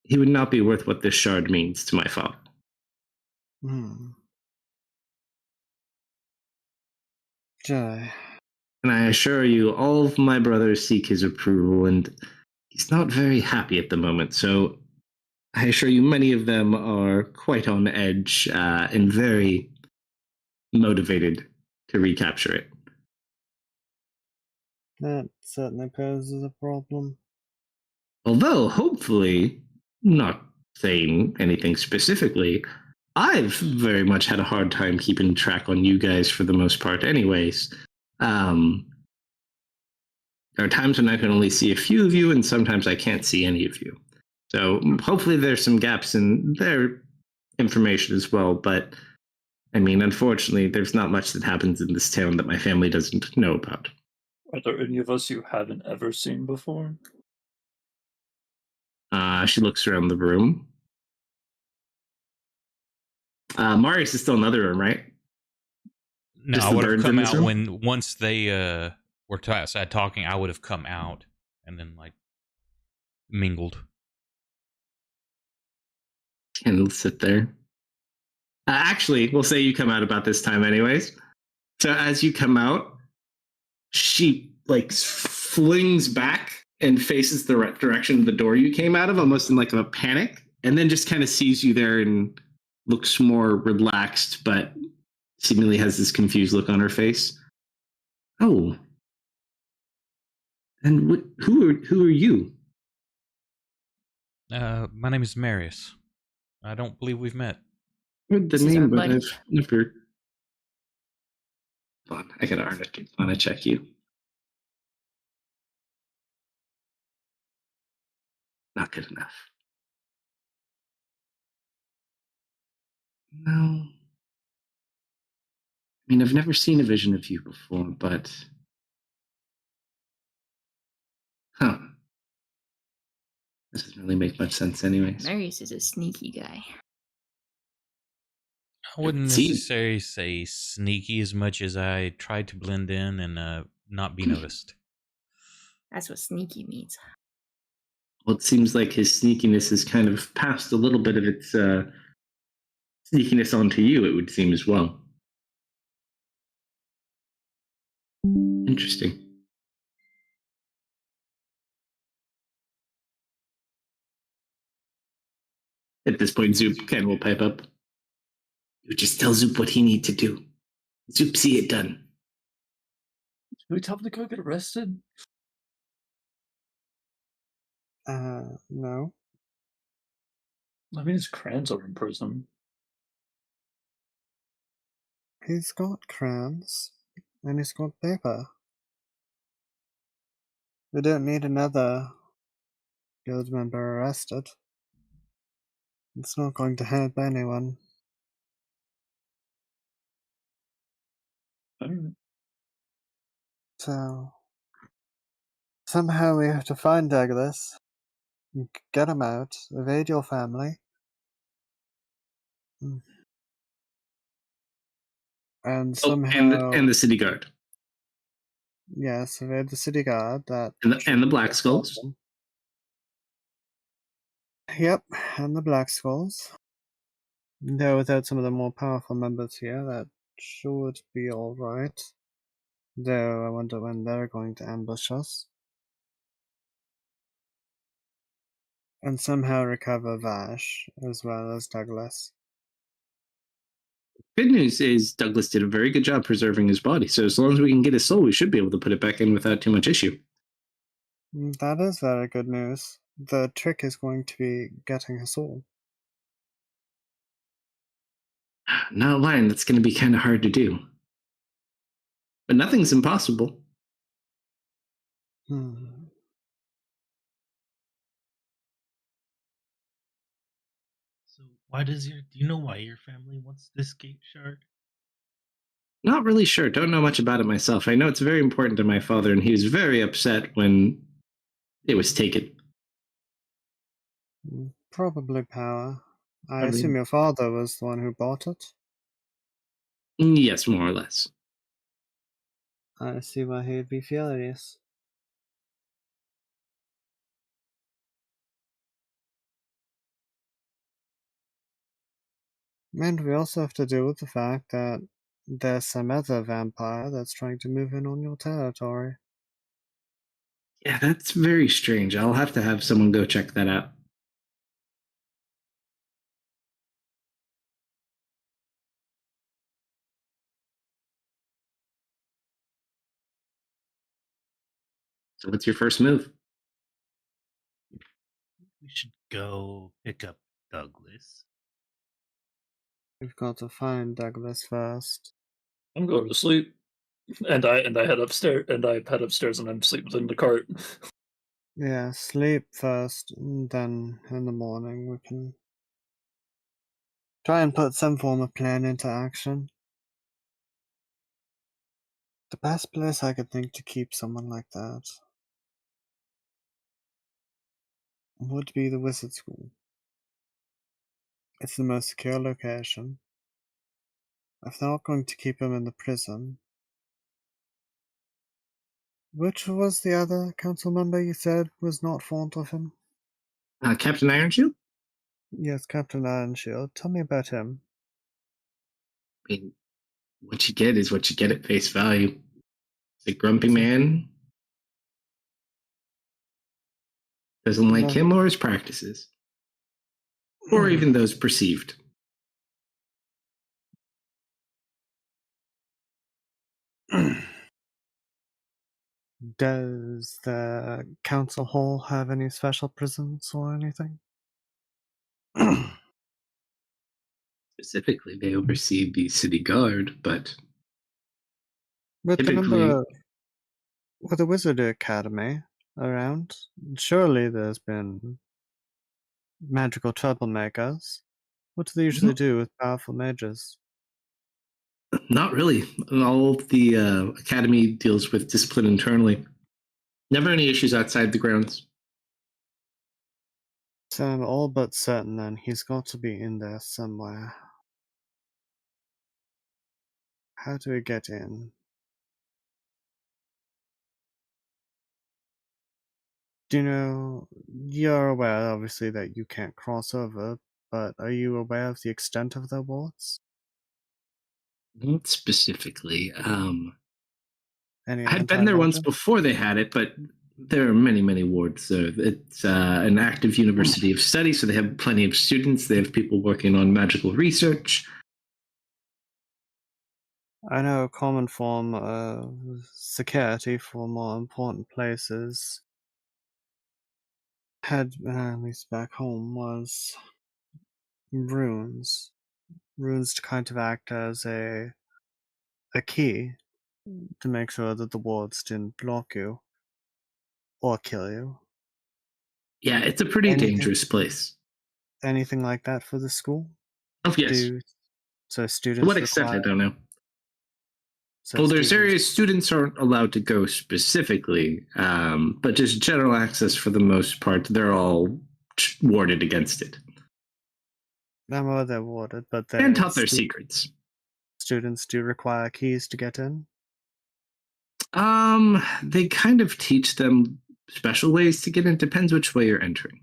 he would not be worth what this shard means to my father. Jai. And I assure you, all of my brothers seek his approval, and he's not very happy at the moment. So I assure you, many of them are quite on edge and very motivated to recapture it. That certainly poses a problem. Although, hopefully, not saying anything specifically, I've very much had a hard time keeping track on you guys for the most part, anyways. There are times when I can only see a few of you, and sometimes I can't see any of you. So hopefully there's some gaps in their information as well. But I mean, unfortunately, there's not much that happens in this town that my family doesn't know about. Are there any of us you haven't ever seen before? She looks around the room. Marius is still in the other room, right? No, Just I the would have birds come in this out room? once they were outside talking. I would have come out and then like mingled. And sit there. Actually, we'll say you come out about this time, anyways. So as you come out, she like flings back and faces the direction of the door you came out of, almost in like a panic, and then just kind of sees you there and looks more relaxed, but seemingly has this confused look on her face. Oh, and who are you? My name is Marius. I don't believe we've met. Heard the This is our name, but buddy. I've never. Hold on, I gotta want to check you. Not good enough. No. I mean, I've never seen a vision of you before, but. Huh. This doesn't really make much sense, anyways. Marius is a sneaky guy. I wouldn't See. necessarily say sneaky as much as I tried to blend in and not be noticed. That's what sneaky means. Well, it seems like his sneakiness has kind of passed a little bit of its sneakiness onto you, it would seem, as well. Interesting. At this point, Zoop kind of will pipe up. You just tell Zoop what he need to do. Zoop see it done. Should we tell him to go get arrested? No. I mean, his crayons are in prison. He's got crayons, and he's got paper. We don't need another guild member arrested. It's not going to help anyone. I don't know. So, somehow we have to find Douglas, get him out, evade your family, and somehow, and the city guard. yes, evade the city guard. That And the Black Skulls. Yep, and the Black Skulls. Though without some of the more powerful members here, that should be alright. Though I wonder when they're going to ambush us. And somehow recover Vash, as well as Douglas. Good news is Douglas did a very good job preserving his body, so as long as we can get his soul, we should be able to put it back in without too much issue. That is very good news. The trick is going to be getting his soul. Not lying, that's going to be kind of hard to do. But nothing's impossible. So why do you know why your family wants this gate shard? Not really sure. Don't know much about it myself. I know it's very important to my father, and he was very upset when it was taken. Probably power. I Probably. assume your father was the one who bought it? Yes, more or less. I see why he'd be furious. And we also have to deal with the fact that there's some other vampire that's trying to move in on your territory. Yeah, that's very strange. I'll have to have someone go check that out. So what's your first move? We should go pick up Douglas. We've got to find Douglas first. I'm going to sleep, and I head upstairs, and I'm sleeping in the cart. Yeah, sleep first, and then in the morning we can try and put some form of plan into action. The best place I could think to keep someone like that would be the wizard school. It's the most secure location. If they're not going to keep him in the prison. Which was the other council member you said was not fond of him? Captain Ironshield? Yes, Captain Ironshield. Tell me about him. I mean, what you get is what you get at face value. It's a grumpy man. Doesn't like him or his practices. Or even those perceived. Does the council hall have any special prisons or anything? Specifically, they oversee the city guard, but With the typically, number of, with the Wizard Academy around, surely there's been magical troublemakers. What do they usually do with powerful mages? not really. All of the academy deals with discipline internally. Never any issues outside the grounds. So I'm all but certain then he's got to be in there somewhere. How do we get in? Do you know, you're aware obviously that you can't cross over, but are you aware of the extent of their wards? Not specifically. Any I had been there once anti-magic? before they had it, but there are many, many wards. So it's an active university of study, so they have plenty of students. They have people working on magical research. I know a common form of security for more important places had, at least back home, was runes. Runes to kind of act as a key to make sure that the wards didn't block you or kill you. Yeah, it's a pretty Anything, dangerous place. anything like that for the school? Oh, yes. Do so To students what extent, require I don't know. so Well, there's students areas students aren't allowed to go specifically, but just general access for the most part. They're all warded against it I know they're warded, but and their taught their secrets. students do require keys to get in. They kind of teach them special ways to get in. Depends which way you're entering.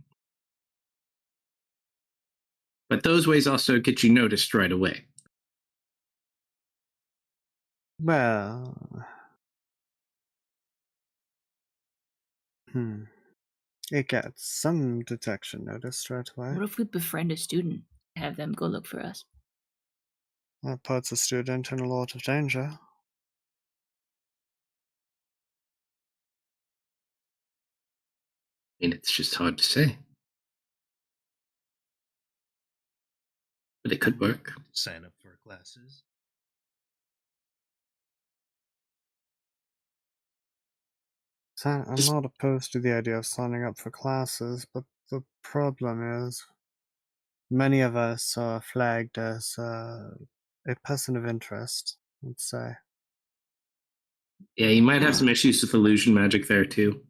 But those ways also get you noticed right away. Well, it gets some detection notice right away. What if we befriend a student? Have them go look for us? That puts a student in a lot of danger. I mean, it's just hard to say. But it could work. Sign up for classes. So I'm not opposed to the idea of signing up for classes, but the problem is many of us are flagged as a person of interest, let's say. Yeah, you might have some issues with illusion magic there too.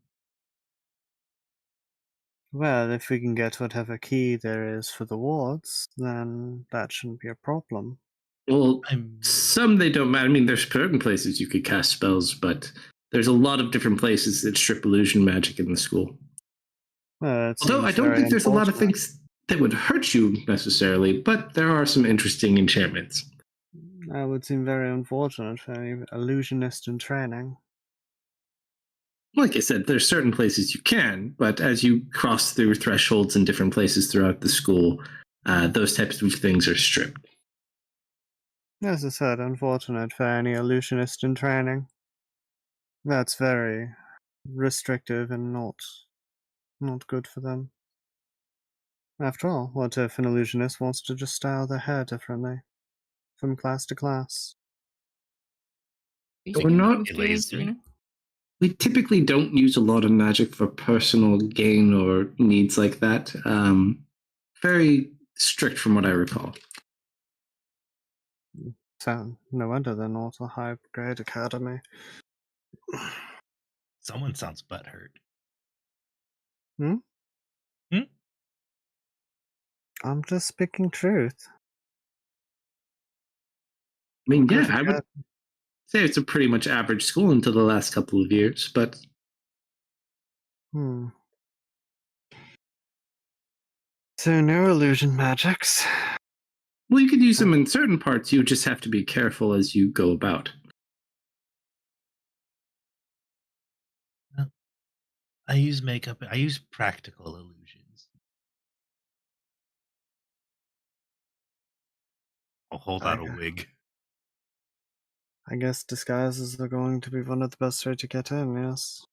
Well, if we can get whatever key there is for the wards, then that shouldn't be a problem. Well, I'm some they don't matter. I mean, there's certain places you could cast spells, but there's a lot of different places that strip illusion magic in the school. Well, it Although I seems don't very think there's a lot of unfortunate. things that would hurt you necessarily, but there are some interesting enchantments. That would seem very unfortunate for any illusionist in training. Like I said, there's certain places you can, but as you cross through thresholds in different places throughout the school, those types of things are stripped. As I said, unfortunate for any illusionist in training. That's very restrictive and not good for them. After all, what if an illusionist wants to just style their hair differently from class to class? Are you Or speaking not from experience, lazy. Serena? We typically don't use a lot of magic for personal gain or needs like that. Very strict from what I recall. So no wonder they're not a high grade academy. Someone sounds butthurt. I'm just speaking truth. I mean, Good yeah, I would God. say it's a pretty much average school until the last couple of years, but Hmm. So no illusion magics. well, you could use them in certain parts. You just have to be careful as you go about. I use makeup. I use practical illusions. I'll hold out a Okay. wig. I guess disguises are going to be one of the best way to get in, yes.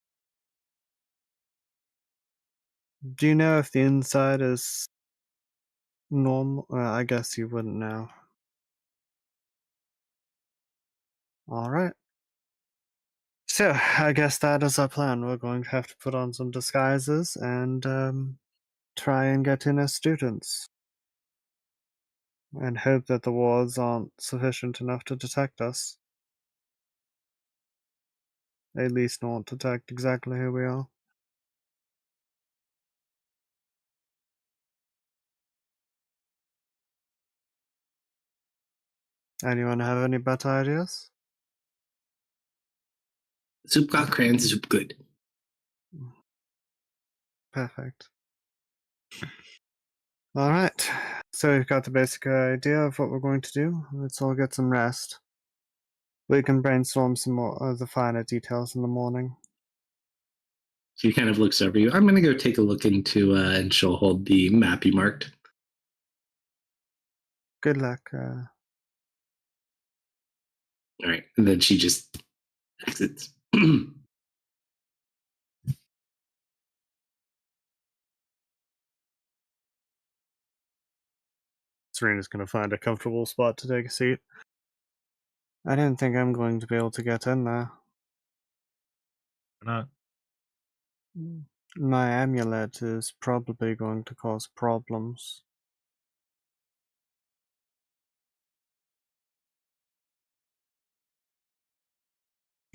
Do you know if the inside is normal? Well, I guess you wouldn't know. All right. So I guess that is our plan. We're going to have to put on some disguises and try and get in as students, and hope that the wards aren't sufficient enough to detect us. At least not detect exactly who we are. Anyone have any better ideas? Soup got crayons, soup good. Perfect. All right. So we've got the basic idea of what we're going to do. Let's all get some rest. We can brainstorm some more of the finer details in the morning. She kind of looks over you. I'm going to go take a look into, and she'll hold the map you marked. Good luck. All right. And then she just exits. Serena's going to find a comfortable spot to take a seat. I don't think I'm going to be able to get in there. Why not? My amulet is probably going to cause problems.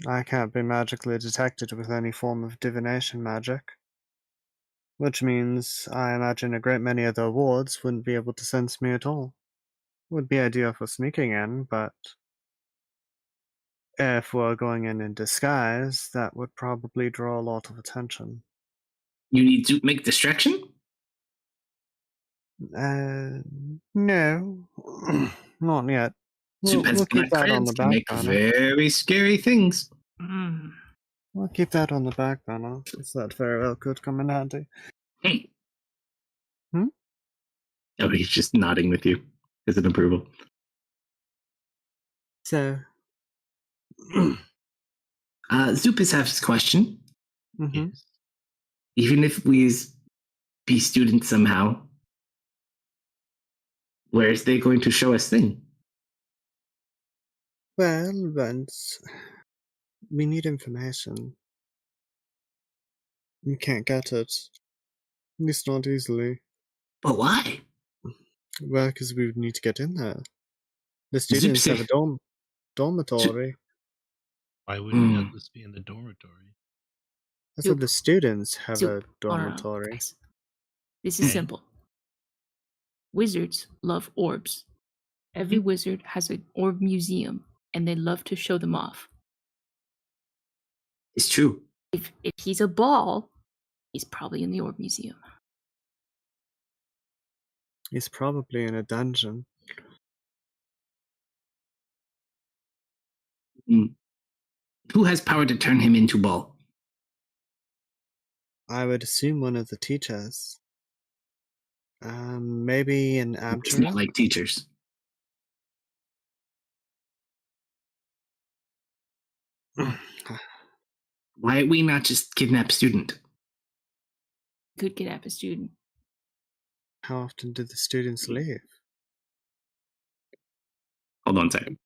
I can't be magically detected with any form of divination magic. Which means I imagine a great many of the wards wouldn't be able to sense me at all. Would be ideal for sneaking in, but if we're going in disguise, that would probably draw a lot of attention. You need to make distraction? No. Not yet. Soup has We'll keep black that on crayons the can back make burner. very scary things. Mm. We'll keep that on the back burner, since that very well could come in handy. Hey. Hmm? Oh, he's just nodding with you as an approval. So, Zupus has a question. mhm. Yes. Even if we be students somehow, where is they going to show us thing? Well, Vince, we need information. We can't get it. At least not easily. But why? Well, because we would need to get in there. The Zup students have a say, dormitory. Why wouldn't we Mm. just be in the dormitory? I said the Soup. students have a Soup. Oh, no, no, dormitory. guys. This is Okay. simple. Wizards love orbs. Every wizard has an orb museum, and they love to show them off. It's true. If he's a ball, he's probably in the orb museum. He's probably in a dungeon. Mm. Who has power to turn him into ball? I would assume one of the teachers. Maybe an It's not abjurer? like teachers. Why we not just kidnap student? Could kidnap a student. How often do the students leave? Hold on a second.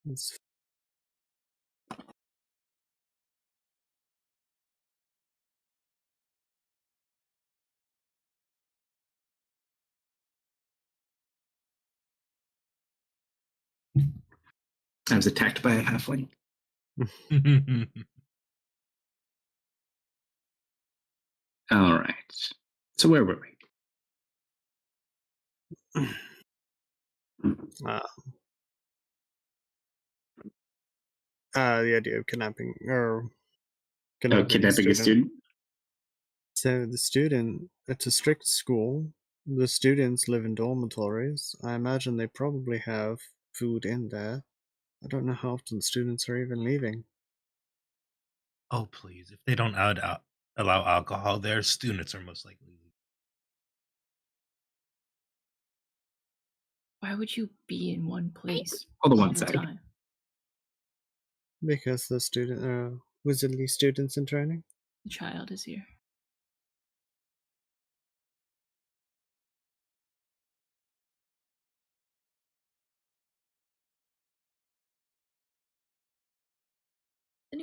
It's I was attacked by a halfling. All right. So where were we? the idea of kidnapping or Oh, kidnapping a kidnapping a student. student? So the student, it's a strict school. The students live in dormitories. I imagine they probably have food in there. I don't know how often students are even leaving. Oh, please. If they don't allow alcohol, their students are most likely. Why would you be in one place Hold on all one the second. time? Because the student, wizardly students in training? The child is here.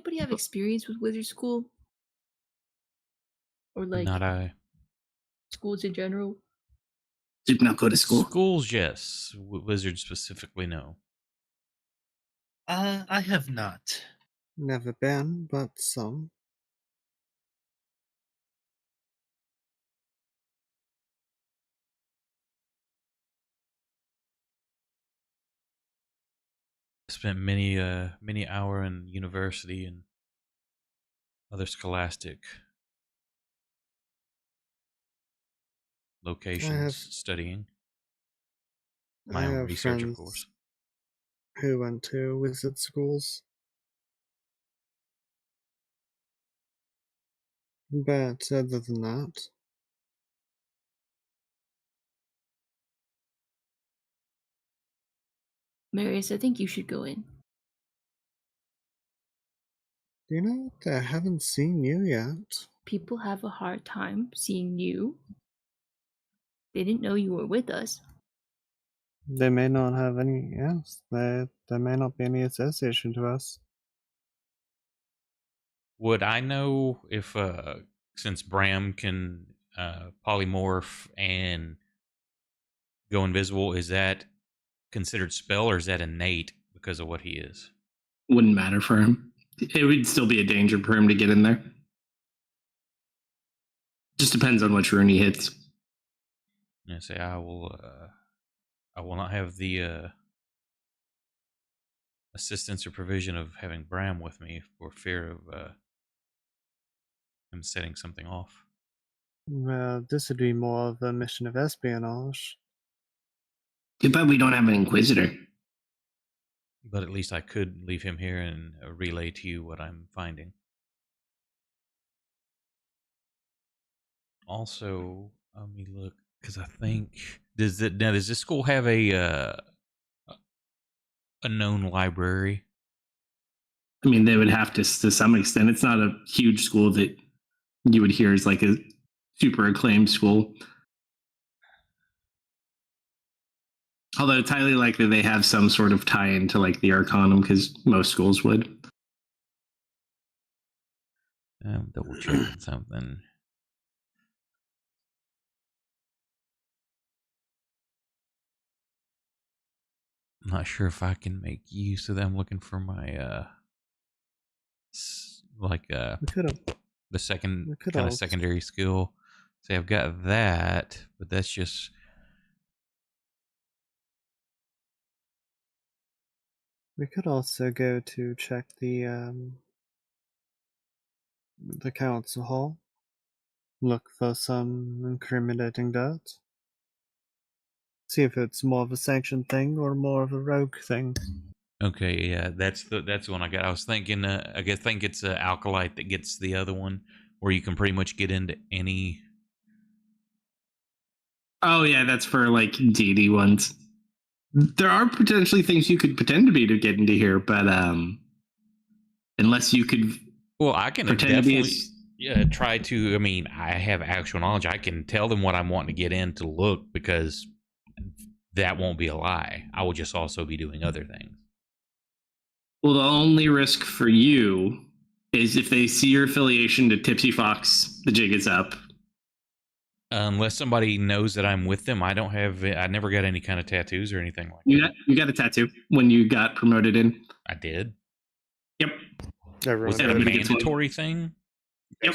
anybody have experience with wizard school? Or like Not I. schools in general? Did not go to school. Schools, yes. Wizards specifically, no. I have not. Never been, but some. Spent many hour in university and other scholastic locations studying. I My own have research, of friends course. who went to wizard schools. But other than that, Marius, I think you should go in. you know, I haven't seen you yet. People have a hard time seeing you. They didn't know you were with us. They may not have any, yes, there may not be any association to us. Would I know if, since Bram can polymorph and go invisible, is that considered spell or is that innate because of what he is? Wouldn't matter for him. It would still be a danger for him to get in there. Just depends on which rune he hits. And I say, I will not have the assistance or provision of having Bram with me for fear of him setting something off. Well, this would be more of a mission of espionage. Too bad we don't have an Inquisitor. But at least I could leave him here and relay to you what I'm finding. Also, let me look because I think does this school have a known library? I mean, they would have to some extent. It's not a huge school that you would hear is like a super acclaimed school. Although it's highly likely they have some sort of tie-in to like the Arcanum, because most schools would. I'm double checking something. I'm not sure if I can make use of that. I'm looking for my We could have. the second We could kind of also- secondary skill. See, I've got that, but that's just We could also go to check the council hall. Look for some incriminating dirt. See if it's more of a sanctioned thing or more of a rogue thing. okay. Yeah, that's the one I got. I was thinking. Think it's Alkalite that gets the other one, where you can pretty much get into any. Oh yeah, that's for like deity ones. There are potentially things you could pretend to be to get into here, but unless you could Well, I can pretend to be definitely try to. I mean, I have actual knowledge. I can tell them what I'm wanting to get in to look because that won't be a lie. I will just also be doing other things. Well, the only risk for you is if they see your affiliation to Tipsy Fox, the jig is up. Unless somebody knows that I'm with them, I don't have. I never got any kind of tattoos or anything like that. You got a tattoo when you got promoted in. I did. Yep. Everyone Was that a Everybody gets one. mandatory thing? Yep.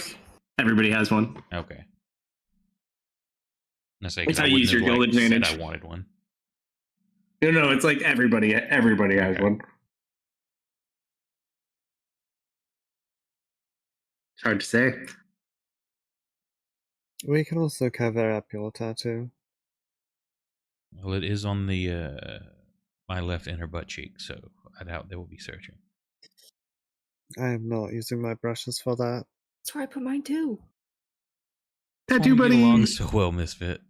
Everybody has one. Okay. I say, It's 'cause I how you use wouldn't your have, guild said advantage. I wanted one. No, it's like everybody has Okay. one. It's hard to say. We can also cover up your tattoo. Well, it is on the my left inner butt cheek, so I doubt they will be searching. I am not using my brushes for that. That's where I put mine too. Tattoo Why we get along buddy. so well, Misfit.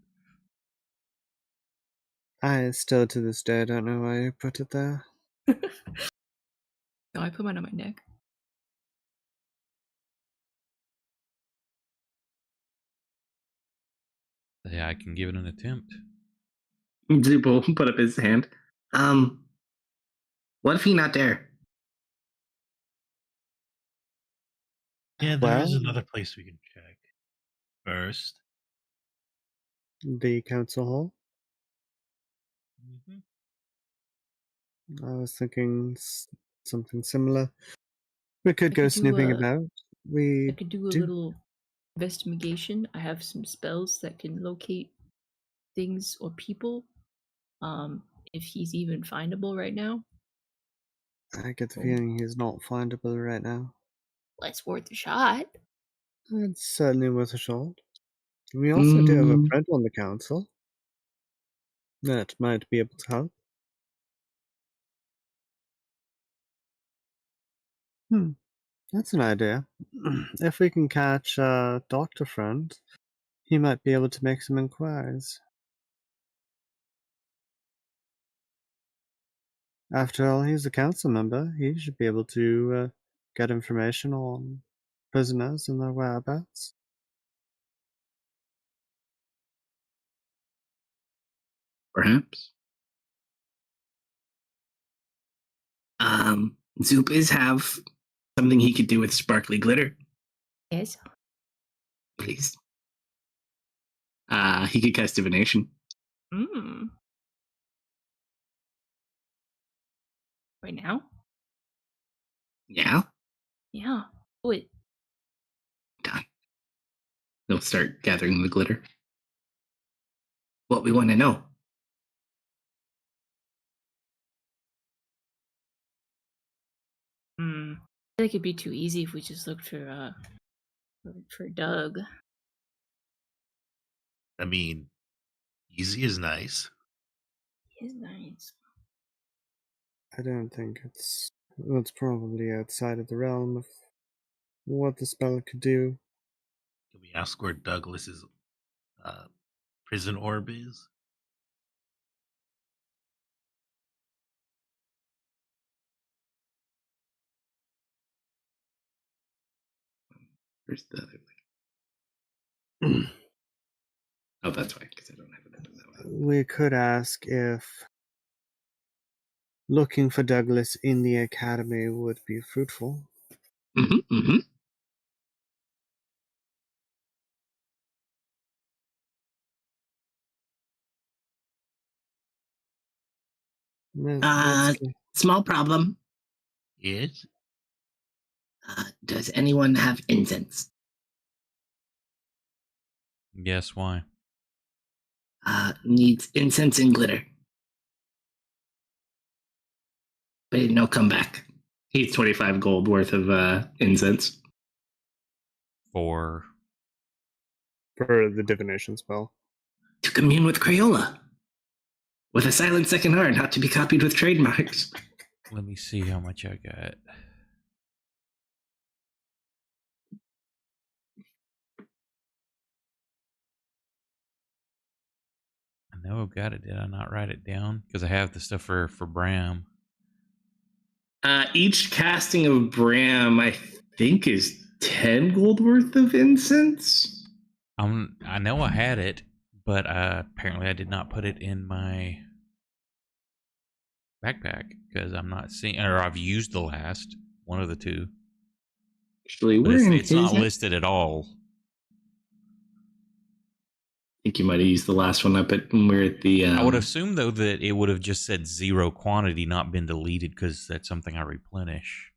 I still to this day don't know why you put it there. No, I put mine on my neck. Yeah, I can give it an attempt. Zupo put up his hand. What if he not there? Yeah, there is Well- another place we can check first. The council hall. Mm-hmm. I was thinking something similar. We could I go could do snooping a- about. I We could do a little investigation. I have some spells that can locate things or people. If he's even findable right now. I get the feeling he's not findable right now. Well, it's worth a shot. It's certainly worth a shot. We also do have a Mm. friend on the council that might be able to help. That's an idea. If we can catch Dr. Friend, he might be able to make some inquiries. After all, he's a council member. He should be able to get information on prisoners and their whereabouts. Perhaps. Zupas have something he could do with sparkly glitter, Yes. please. He could cast divination. Mm. Right now? Yeah. Yeah. Wait. Done. They'll start gathering the glitter. What we want to know. I feel like it'd be too easy if we just looked for Doug. I mean, easy is nice. He's nice. I don't think it's probably outside of the realm of what the spell could do. Can we ask where Douglas's prison orb is? Where's the other way? Oh, that's why, because I don't have it open that way. We could ask if looking for Douglas in the academy would be fruitful. Mm-hmm, mm-hmm. Let's Small problem. Yes. Does anyone have incense? Yes, why? Needs incense and glitter. Wait, no, come back. He's 25 gold worth of incense. For the divination spell. To commune with Crayola. With a silent second heart, not to be copied with trademarks. let me see how much I got. I know I've got it. Did I not write it down? Because I have the stuff for Bram. Each casting of Bram, I think, is 10 gold worth of incense. I know I had it, but apparently I did not put it in my backpack because I'm not seeing, or I've used the last one of the two. Actually, But we're in it's not his- listed at all. I think you might have used the last one up at when we're at the. I would assume though that it would have just said 0 quantity, not been deleted, because that's something I replenish.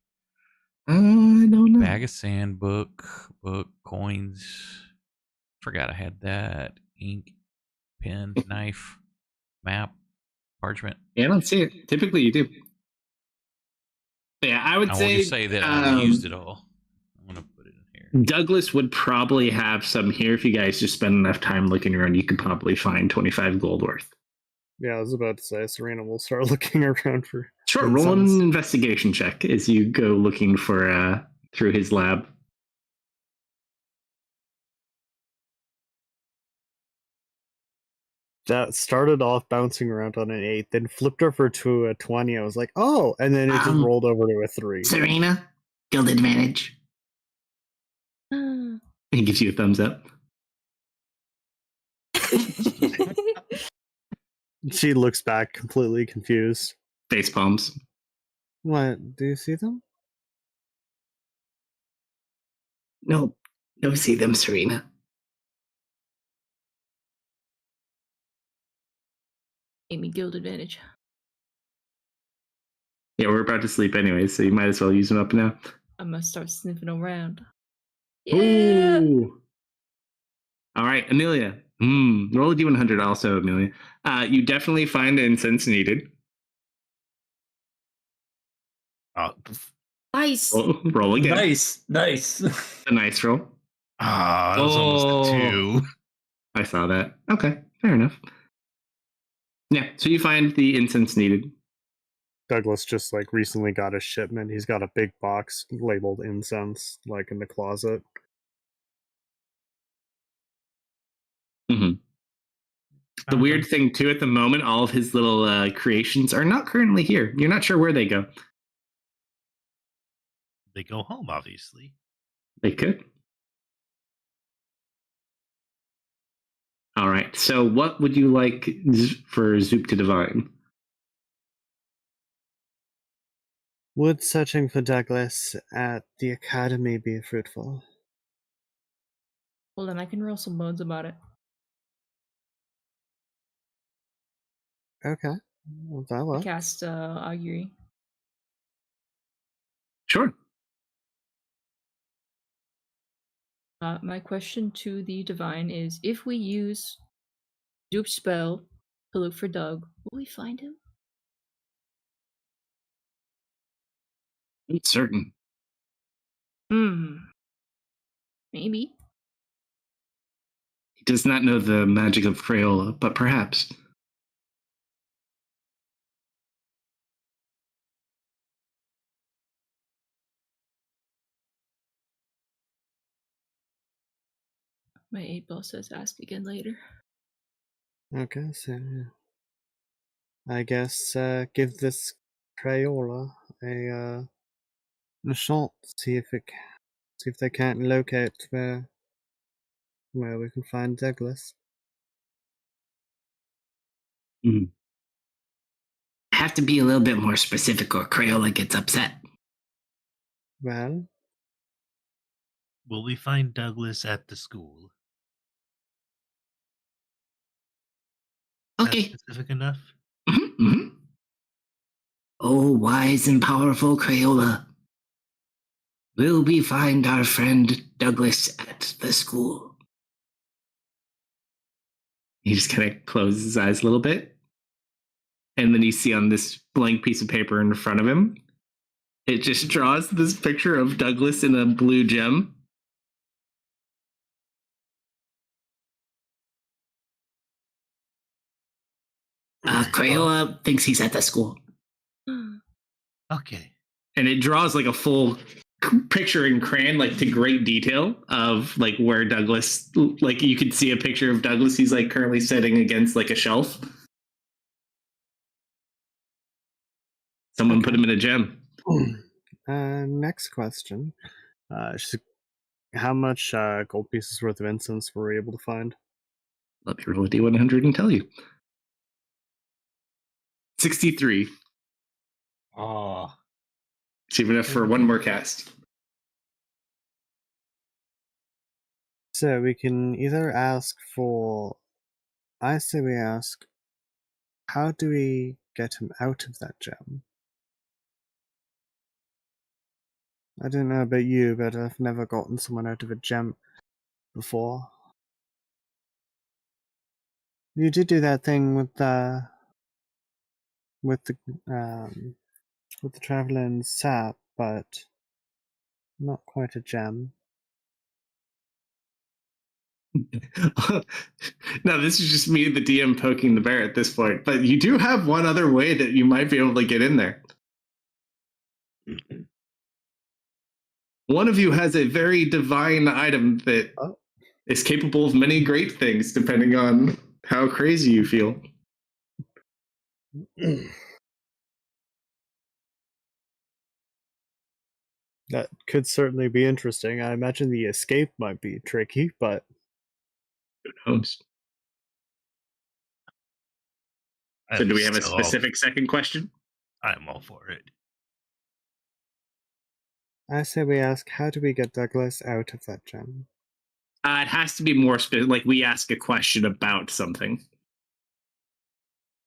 I don't know. Bag of sand, book, coins. Forgot I had that. Ink, pen, knife, map, parchment. Yeah, I don't see it. Typically, you do. But yeah, I would I will say. just say that I used it all. I'm gonna put it in here. Douglas would probably have some here. If you guys just spend enough time looking around, you could probably find 25 gold worth. Yeah, I was about to say, Serena will start looking around for. Sure, roll incense. an investigation check as you go looking for through his lab. That started off bouncing around on an 8, then flipped over to a 20. I was like, oh, and then it just rolled over to a 3. Serena, guild advantage. Ah. He gives you a thumbs up. She looks back completely confused. Face palms. What? Do you see them? No, see them, Serena. Gave me guild advantage. Yeah, we're about to sleep anyway, so you might as well use them up now. I'm gonna start sniffing around. Yeah. Ooh. All right, Amelia. Roll a d100 also, Amelia. You definitely find incense needed. Nice. Roll again. Nice. A nice roll. That was almost a 2. I saw that. Okay, fair enough. Yeah, so you find the incense needed. Douglas just like recently got a shipment. He's got a big box labeled incense, like in the closet. Mm-hmm. The weird thing too, at the moment, all of his little creations are not currently here. You're not sure where they go. They go home, obviously. They could. All right. So, what would you like for Zoop to divine? Would searching for Douglas at the academy be fruitful? Well, then I can roll some bones about it. Okay, well, that I works. cast augury. Sure. My question to the divine is: if we use Zoop's spell to look for Doug, will we find him? Not certain. Maybe. He does not know the magic of Crayola, but perhaps. My 8-ball says ask again later. Okay, so I guess give this Crayola a shot. See if they can't locate where we can find Douglas. Have to be a little bit more specific, or Crayola gets upset. Well, Will we find Douglas at the school? Is Okay. that specific enough? Mm-hmm. Oh, wise and powerful Crayola. Will we find our friend Douglas at the school? He just kind of closes his eyes a little bit. And then you see on this blank piece of paper in front of him, it just draws this picture of Douglas in a blue gem. Crayola thinks he's at the school. Okay. And it draws like a full picture in crayon, like to great detail of like where Douglas, like you could see a picture of Douglas. He's like currently sitting against like a shelf. Someone put him in a gem. Next question. How much gold pieces worth of incense were we able to find? Let me roll a d100 and tell you. 63. Oh. It's even enough for one more cast. So we can either ask for. I say we ask, how do we get him out of that gem? I don't know about you, but I've never gotten someone out of a gem before. You did do that thing with the traveling sap, but not quite a gem. Now, this is just me, the DM, poking the bear at this point, but you do have one other way that you might be able to get in there. One of you has a very divine item that is capable of many great things, depending on how crazy you feel. That could certainly be interesting. I imagine the escape might be tricky, but who knows? So do we have a specific second question? I'm all for it. I say we ask, how do we get Douglas out of that gem? It has to be more specific. Like we ask a question about something.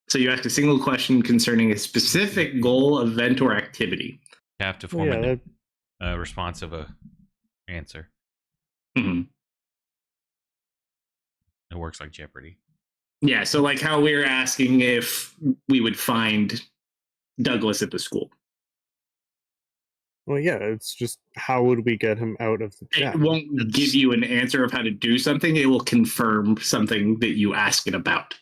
So you ask a single question concerning a specific goal, event, or activity. You have to Well, form yeah, a responsive answer. Mm-hmm. It works like Jeopardy. Yeah, so like how we were asking if we would find Douglas at the school. well, yeah, it's just how would we get him out of the It gem? won't give you an answer of how to do something. It will confirm something that you ask it about.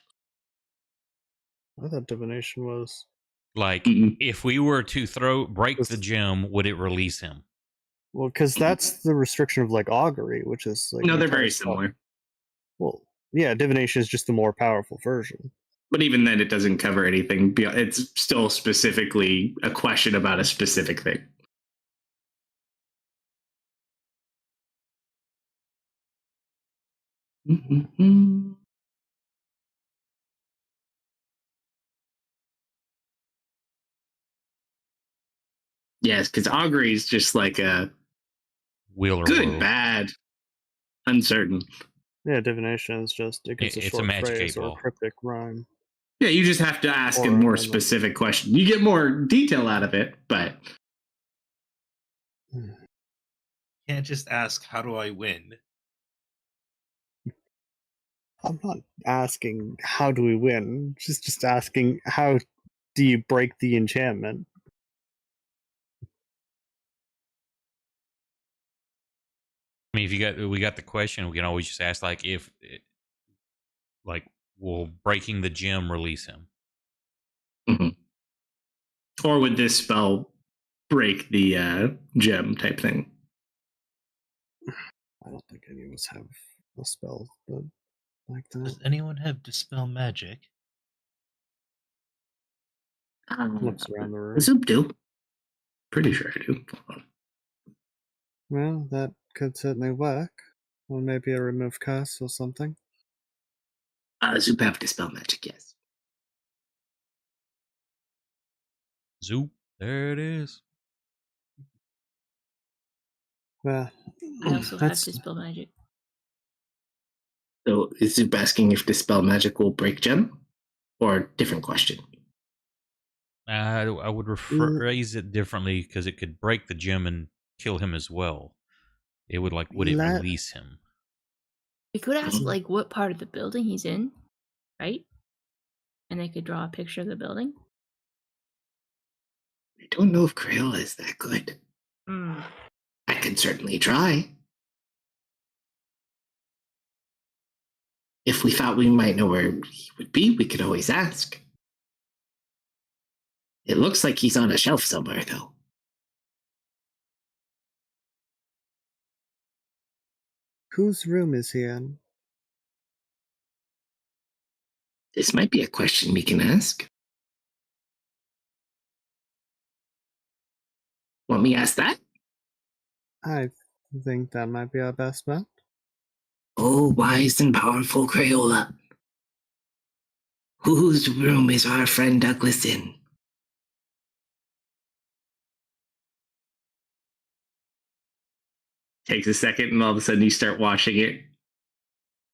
I thought divination was. Like, Mhm. if we were to break the gem, would it release him? Well, because that's the restriction of like augury, which is like. No, an they're entire very spell. similar. Well, yeah, divination is just the more powerful version. But even then, it doesn't cover anything. It's still specifically a question about a specific thing. Mm-hmm. Yes, because augury is just like a Wheel or good, woe. bad, uncertain. Yeah, divination is just it gives a It's a short magic phrase 8 or a ball. cryptic rhyme. Yeah, you just have to ask a Or, more um, specific question. You get more detail out of it, but Can't just ask, how do I win? I'm not asking how do we win. Just asking how do you break the enchantment? I mean, if we got the question, we can always just ask like, will breaking the gem release him? Mhm. Or would this spell break the gem type thing? I don't think any of us have a spell but like that. Does anyone have Dispel Magic? Looks around the room. Zoop do. Pretty sure I do. Hold on. Well, that could certainly work. Or maybe a remove curse or something. Zoop have dispel magic, yes. Zoop. There it is. Well, I also have that's Dispel Magic. So is Zoop asking if dispel magic will break gem? Or different question? I would rephrase it differently because it could break the gem and kill him as well. It would would it Let- release him? We could ask Mhm. like what part of the building he's in, right? And they could draw a picture of the building. I don't know if Crayola is that good. Hmm. I can certainly try. If we thought we might know where he would be, we could always ask. It looks like he's on a shelf somewhere, though. whose room is he in? This might be a question we can ask. Want me to ask that? I think that might be our best bet. Oh, wise and powerful Crayola. Whose room is our friend Douglas in? Takes a second, and all of a sudden you start watching it.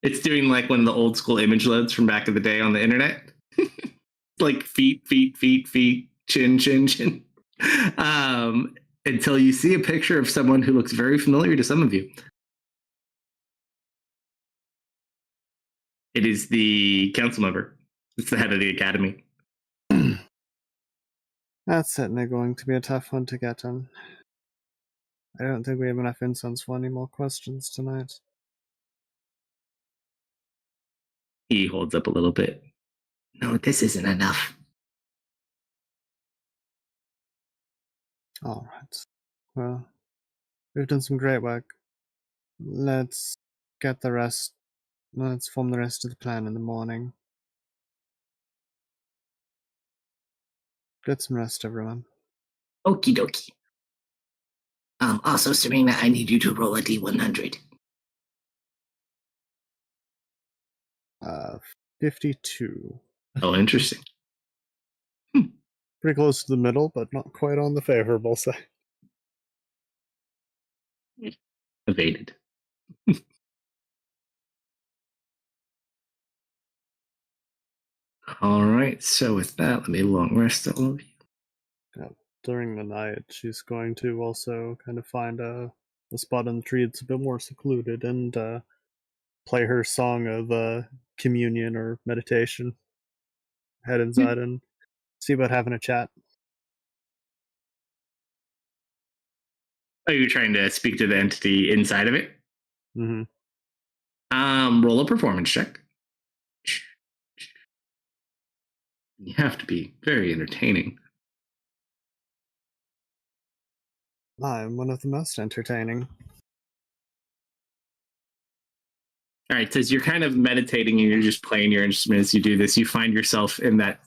It's doing like one of the old school image loads from back in the day on the internet. Like feet, feet, feet, feet, chin, chin, chin. Until you see a picture of someone who looks very familiar to some of you. It is the council member. It's the head of the academy. That's certainly going to be a tough one to get on. I don't think we have enough incense for any more questions tonight. He holds up a little bit. No, this isn't enough. All right. Well, we've done some great work. Let's get the rest. Let's form the rest of the plan in the morning. Get some rest, everyone. Okie dokie. Also, Serena, I need you to roll a D100. 52. Oh, interesting. Pretty close to the middle, but not quite on the favorable side. evaded. All right, so with that, let me long rest all of you. During the night, she's going to also kind of find a spot in the tree that's a bit more secluded and play her song of communion or meditation. Head inside and see about having a chat. Are you trying to speak to the entity inside of it? Mm-hmm. Roll a performance check. You have to be very entertaining. I'm one of the most entertaining. All right, so as you're kind of meditating and you're just playing your instrument as you do this, you find yourself in that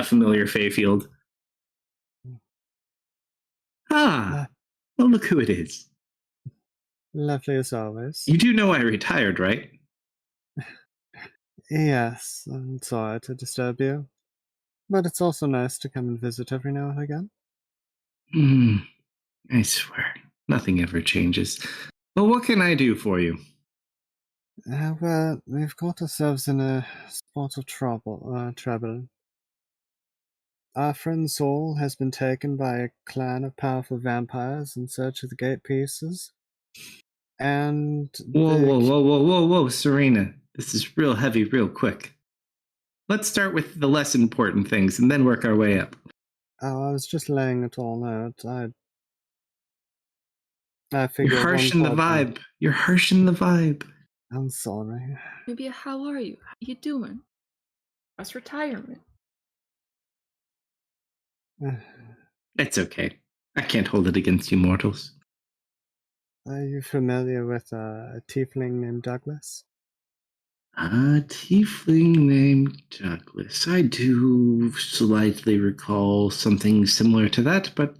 familiar Fey field. Ah, well, look who it is. Lovely as always. You do know I retired, right? Yes, I'm sorry to disturb you. But it's also nice to come and visit every now and again. I swear, nothing ever changes. Well, what can I do for you? Well, we've got ourselves in a spot of trouble. Our friend Saul has been taken by a clan of powerful vampires in search of the gate pieces. And Whoa, Serena. This is real heavy, real quick. Let's start with the less important things and then work our way up. Oh, I was just laying it all out. I figure You're harshing the one part. vibe. You're harshing the vibe. I'm sorry. Maybe how are you? How you doing? How's retirement? It's okay. I can't hold it against you mortals. Are you familiar with a tiefling named Douglas? A tiefling named Douglas. I do slightly recall something similar to that, but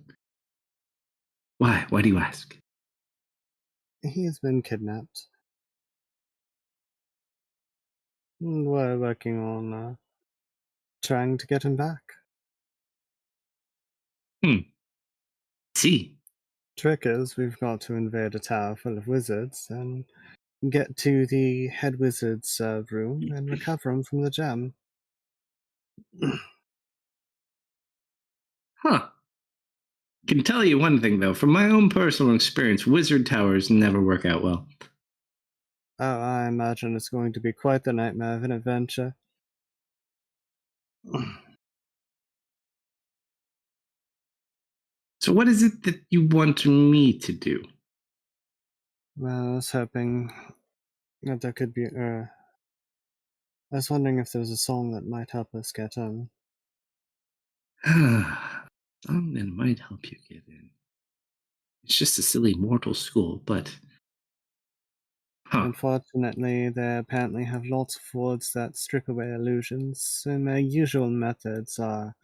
why? Why do you ask? He has been kidnapped. And we're working on trying to get him back. See. Trick is, we've got to invade a tower full of wizards and get to the head wizard's room and recover him from the gem. Huh. Can tell you one thing, though. From my own personal experience, wizard towers never work out well. Oh, I imagine it's going to be quite the nightmare of an adventure. So what is it that you want me to do? Well, I was hoping that there could be... I was wondering if there was a song that might help us get in. Song that might help you get in. It's just a silly mortal school, but... Unfortunately, they apparently have lots of words that strip away illusions, and their usual methods are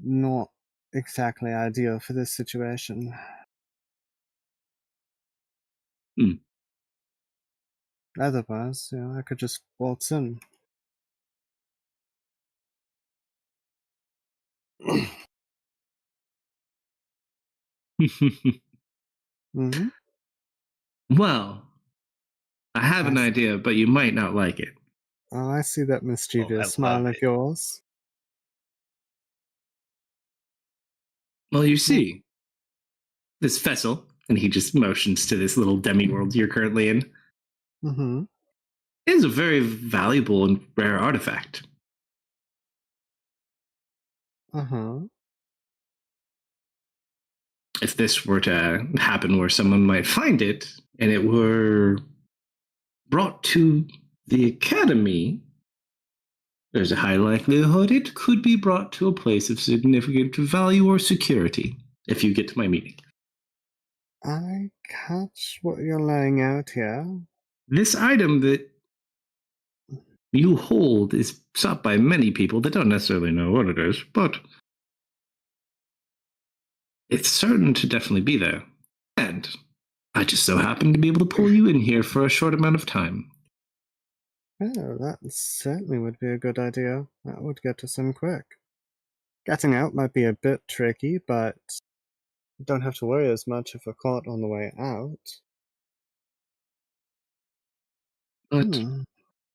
not exactly ideal for this situation. Otherwise, I could just waltz in. Mm-hmm. Well, I have an idea, but you might not like it. Oh, I see that mischievous smile of yours. Well, you see, this vessel, and he just motions to this little demi-world you're currently in, Mm-hmm. is a very valuable and rare artifact. Uh-huh. If this were to happen where someone might find it, and it were brought to the academy, there's a high likelihood it could be brought to a place of significant value or security if you get to my meeting. I catch what you're laying out here. This item that you hold is sought by many people that don't necessarily know what it is, but it's certain to definitely be there. And I just so happen to be able to pull you in here for a short amount of time. Oh, that certainly would be a good idea. That would get us in quick. Getting out might be a bit tricky, but don't have to worry as much if we're caught on the way out. But Hmm.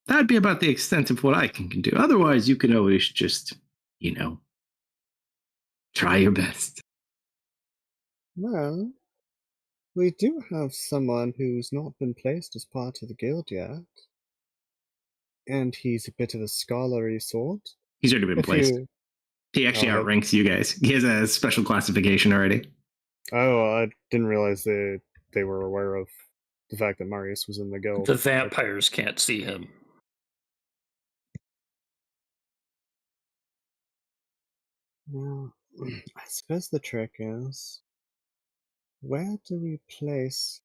that'd be about the extent of what I can do. Otherwise, you can always just, try your best. Well, we do have someone who's not been placed as part of the guild yet. And he's a bit of a scholarly sort. He's already been If placed. you... He actually Oh, outranks you guys. He has a special classification already. Oh, I didn't realize they were aware of the fact that Marius was in the guild. The vampires can't see him. Well, I suppose the trick is, where do we place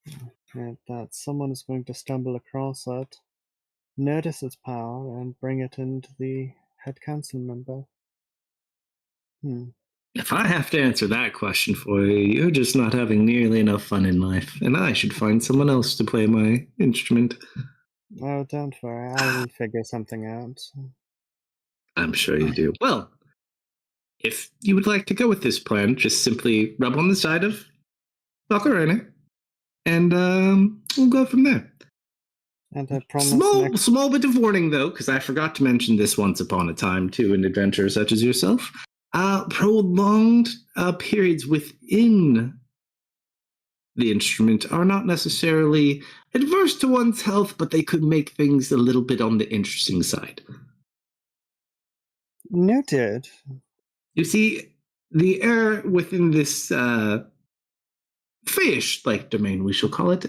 it that someone is going to stumble across it, notice its power, and bring it into the head council member? If I have to answer that question for you, you're just not having nearly enough fun in life, and I should find someone else to play my instrument. Oh, don't worry, I will figure something out. I'm sure you do. Well, if you would like to go with this plan, just simply rub on the side of Valkarene, and we'll go from there. And I promise Small bit of warning though, because I forgot to mention this once upon a time to an adventurer such as yourself. Prolonged periods within the instrument are not necessarily adverse to one's health, but they could make things a little bit on the interesting side. Noted. You see, the air within this fish-like domain, we shall call it,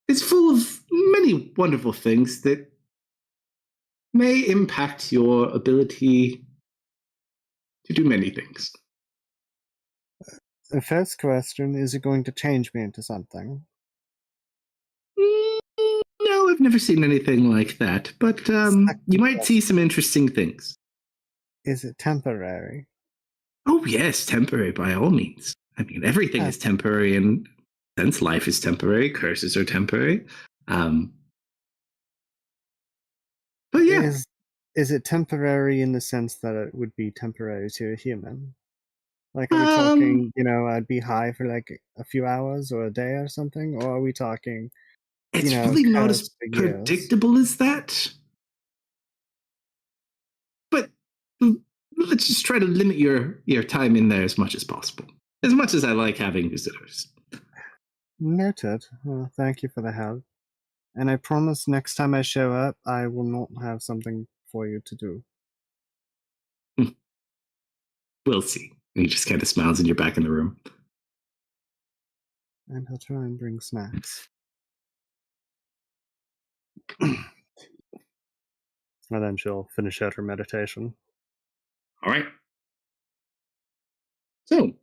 is full of many wonderful things that may impact your ability to do many things. The first question, is it going to change me into something? No, I've never seen anything like that, but you might see some interesting things. Is it temporary? Oh, yes, temporary by all means. I mean, everything is temporary, and since life is temporary, curses are temporary. But yeah. Is it temporary in the sense that it would be temporary to a human? Like, are we talking, I'd be high for like a few hours or a day or something? Or are we talking, it's really not as predictable as that. But let's just try to limit your time in there as much as possible. As much as I like having visitors. Noted. Well, thank you for the help. And I promise next time I show up, I will not have something for you to do. We'll see. And he just kind of smiles and you're back in the room. And I'll try and bring snacks. And then she'll finish out her meditation. All right. So,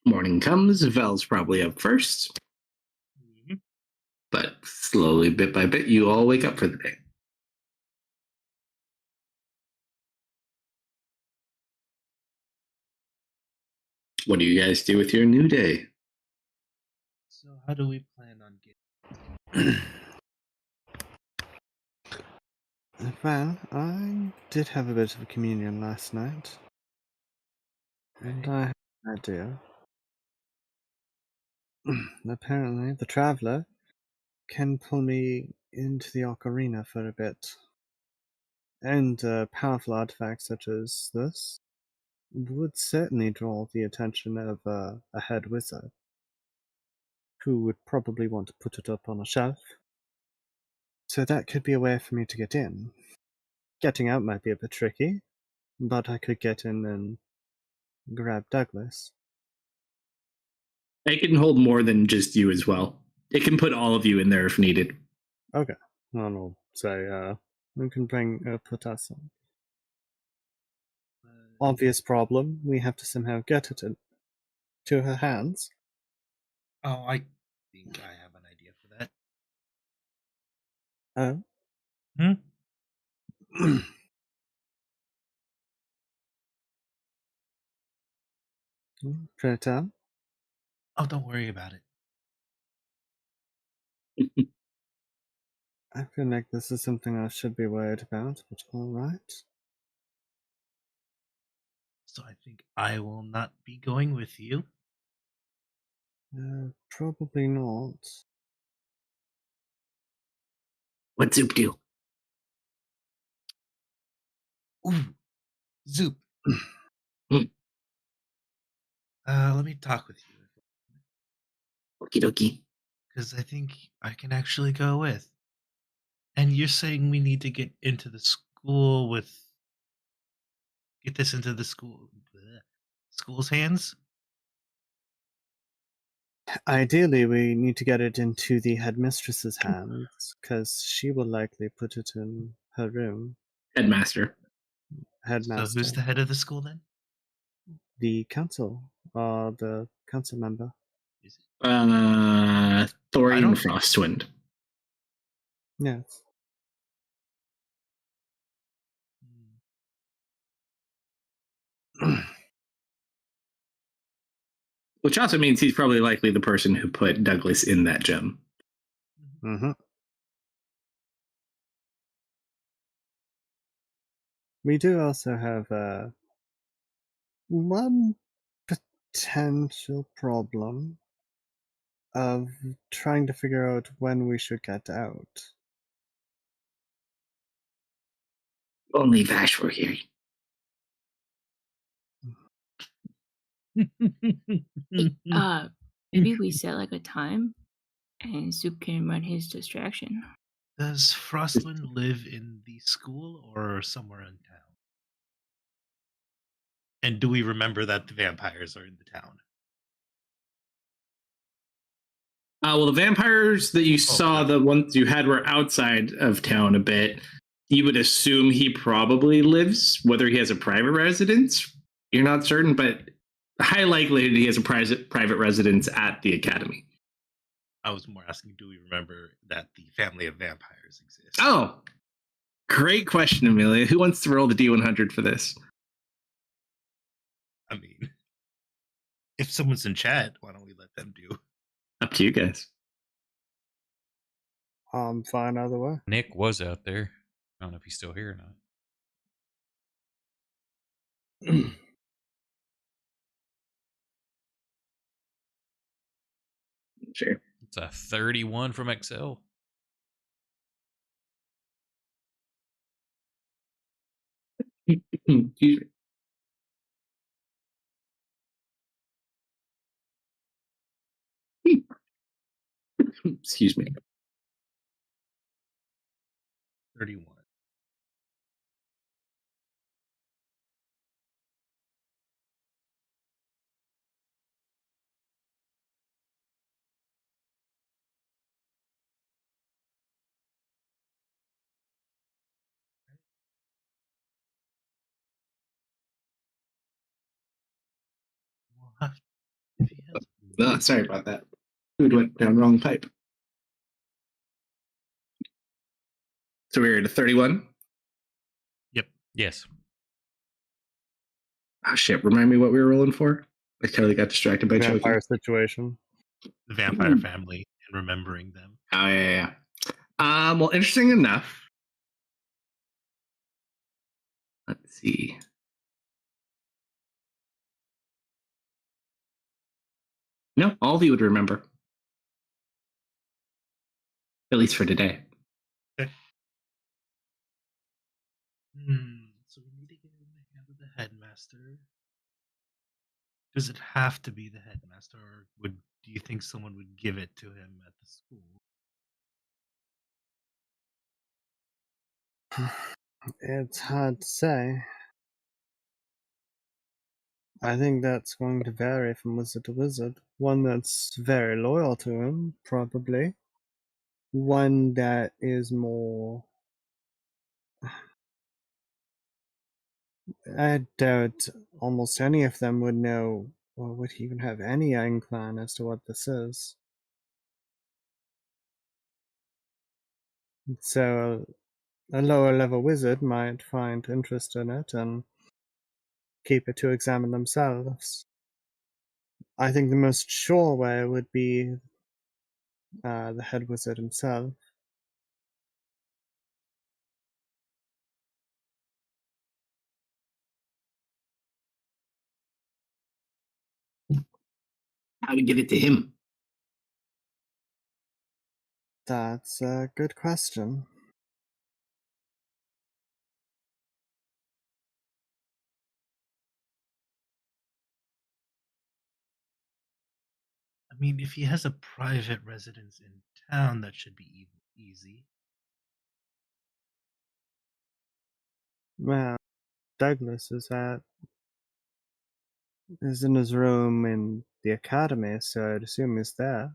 morning comes. Vel's probably up first. Mm-hmm. But slowly, bit by bit, you all wake up for the day. What do you guys do with your new day? So how do we plan on getting... Well, I did have a bit of a communion last night. And I have an idea. Apparently, the Traveler can pull me into the ocarina for a bit. And powerful artifacts such as this would certainly draw the attention of a head wizard, who would probably want to put it up on a shelf. So that could be a way for me to get in. Getting out might be a bit tricky, but I could get in and grab Douglas. It can hold more than just you as well. It can put all of you in there if needed. Okay. And I'll say, we can put us on. Obvious problem, we have to somehow get it to her hands. Oh, I think I have an idea for that. Oh? Pray tell. Oh, don't worry about it. I feel like this is something I should be worried about, but alright. So I think I will not be going with you. Probably not. What's Zoop do? Ooh, Zoop. Hmm. Let me talk with you Okie dokie. because I think I can actually go with. And you're saying we need to get into the school get this into the school's hands? Ideally, we need to get it into the headmistress's hands, because she will likely put it in her room. Headmaster. So Headmaster. who's the head of the school then? The council, or the council member. Is it? Thorian don't- Frostwind. Yes. Hmm. Which also means he's probably likely the person who put Douglas in that gem. Mm-hmm. We do also have one potential problem of trying to figure out when we should get out. Only Vash were here. Maybe we set like a time, and Zoop can run his distraction. Does Frostwind live in the school or somewhere in town? And do we remember that the vampires are in the town? Well, the vampires that you saw, no. the ones you had were outside of town a bit. You would assume he probably lives, whether he has a private residence, you're not certain, but high likelihood he has a private residence at the academy. I was more asking, do we remember that the family of vampires exists? Oh, great question, Amelia. Who wants to roll the D100 for this? I mean, if someone's in chat, why don't we let them do? Up to you guys. I'm fine either way. Nick was out there. I don't know if he's still here or not. Sure. It's a 31 from Excel. Excuse me. 31. We'll have, if he has Oh, sorry about that. Food went down wrong pipe. So we're at a 31. Yes. Oh shit! Remind me what we were rolling for. I totally got distracted by choking. Vampire situation. the vampire family and remembering them. Oh yeah. Well, interesting enough. Let's see. No, all of you would remember. At least for today. So we need to get in the hand of the headmaster. Does it have to be the headmaster, or do you think someone would give it to him at the school? It's hard to say. I think that's going to vary from wizard to wizard. One that's very loyal to him, probably. One that is more... I doubt almost any of them would know, or would even have any inkling as to what this is. So a lower level wizard might find interest in it and keep it to examine themselves. I think the most sure way would be the head wizard himself. How we get it to him? That's a good question. mean, if he has a private residence in town, that should be easy. Well, Douglas is in his room in the academy, so I'd assume he's there.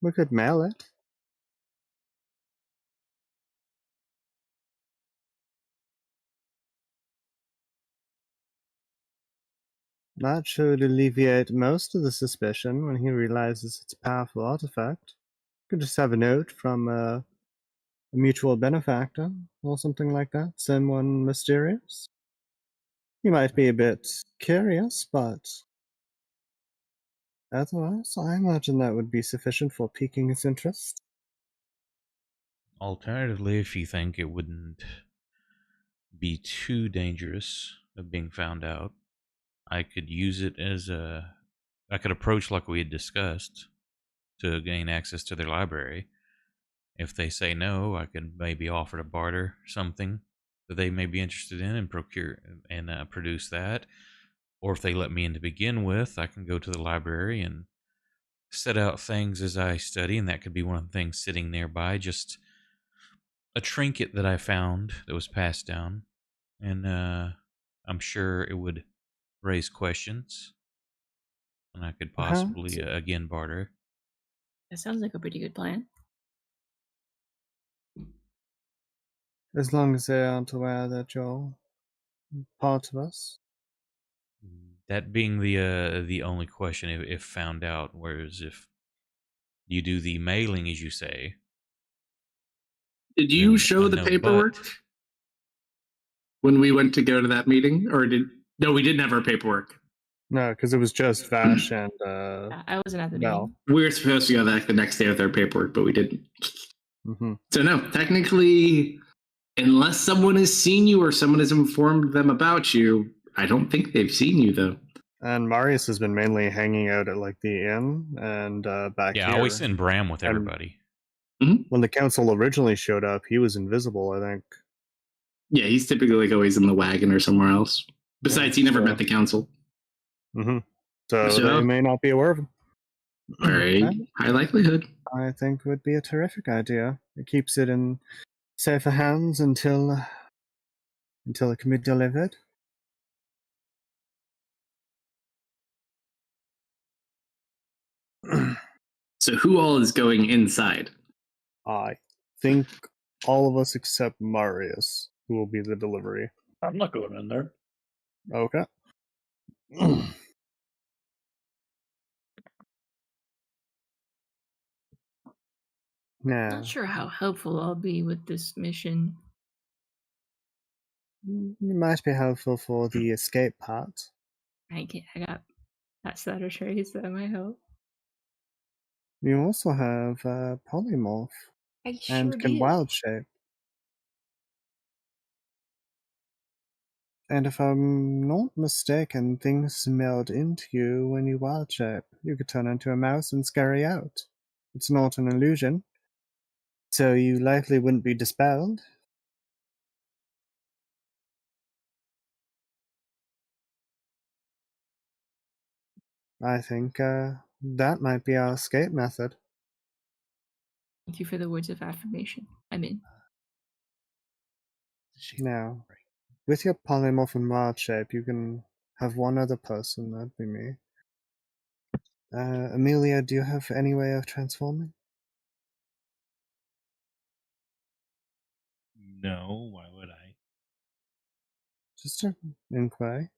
We could mail it. That should alleviate most of the suspicion when he realizes it's a powerful artifact. Could just have a note from a mutual benefactor or something like that. Someone mysterious. He might be a bit curious, but otherwise, I imagine that would be sufficient for piquing his interest. Alternatively, if you think it wouldn't be too dangerous of being found out, I could use it as a. I could approach like we had discussed to gain access to their library. If they say no, I could maybe offer to barter something that they may be interested in and procure and produce that. Or if they let me in to begin with, I can go to the library and set out things as I study, and that could be one of the things sitting nearby, just a trinket that I found that was passed down. And I'm sure it would raise questions, and I could Perhaps, possibly again barter. That sounds like a pretty good plan. as long as they aren't aware that you're part of us. That being the only question, if found out. Whereas if you do the mailing, as you say, Did you then show the no. paperwork But when we went to go to that meeting, or did? No, we didn't have our paperwork. No, because it was just Vash and I wasn't at the Bell. meeting. We were supposed to go back the next day with our paperwork, but we didn't. Mm-hmm. So no, technically, unless someone has seen you or someone has informed them about you, I don't think they've seen you though. And Marius has been mainly hanging out at like the inn and back yeah, here. I always send Bram with And- everybody. When the council originally showed up, he was invisible, I think. Yeah, he's typically like always in the wagon or somewhere else. Besides, he never so- met the council. Mm-hmm. So So- they may not be aware of him. Very And high likelihood. I think would be a terrific idea. It keeps it in safer hands until it can be delivered. So who all is going inside? I think all of us except Marius, who will be the delivery. I'm not going in there. Okay. Now, Not sure how helpful I'll be with this mission. it might be helpful for the escape part. I got that set of trays that might help. You also have polymorph I and can wild shape. And if I'm not mistaken, things meld into you when you wild shape. You could turn into a mouse and scurry out. It's not an illusion, so you likely wouldn't be dispelled. I think that might be our escape method. Thank you for the words of affirmation. I'm in. Now, with your polymorph and wild shape, you can have one other person. That'd be me. Amelia, do you have any way of transforming? No, why would I? Just an inquiry.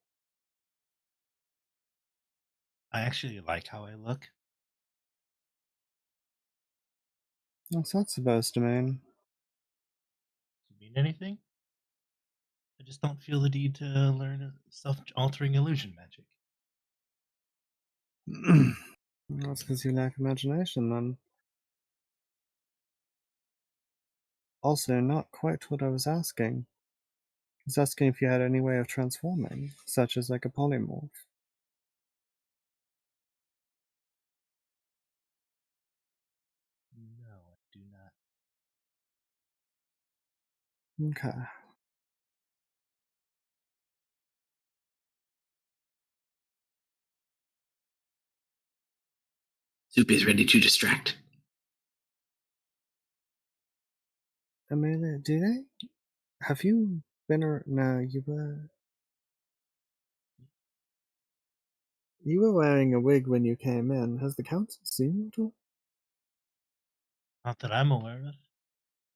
I actually like how I look. What's that supposed to mean? Does it mean anything? I just don't feel the need to learn self-altering illusion magic. That's because you lack imagination, then. Also, not quite what I was asking. I was asking if you had any way of transforming, such as like a polymorph. No, I do not. Okay. Soup is ready to distract. Amelia, have you been no, you were wearing a wig when you came in. Has the council seen you at all? Not that I'm aware of.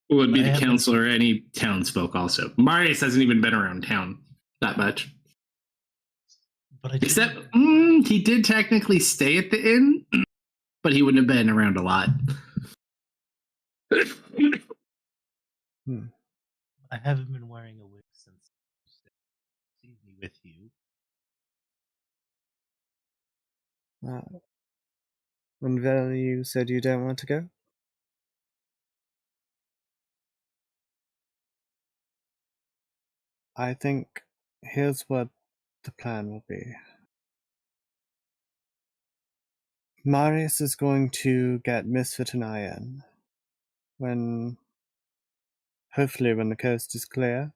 It would be I the haven't- council or any townsfolk also. Marius hasn't even been around town that much. But I Except didn't- he did technically stay at the inn, but he wouldn't have been around a lot. I haven't been wearing a wig since you see me with you. When Vel, you said you don't want to go? I think here's what the plan will be. Marius is going to get Misfit and I in. Hopefully when the coast is clear,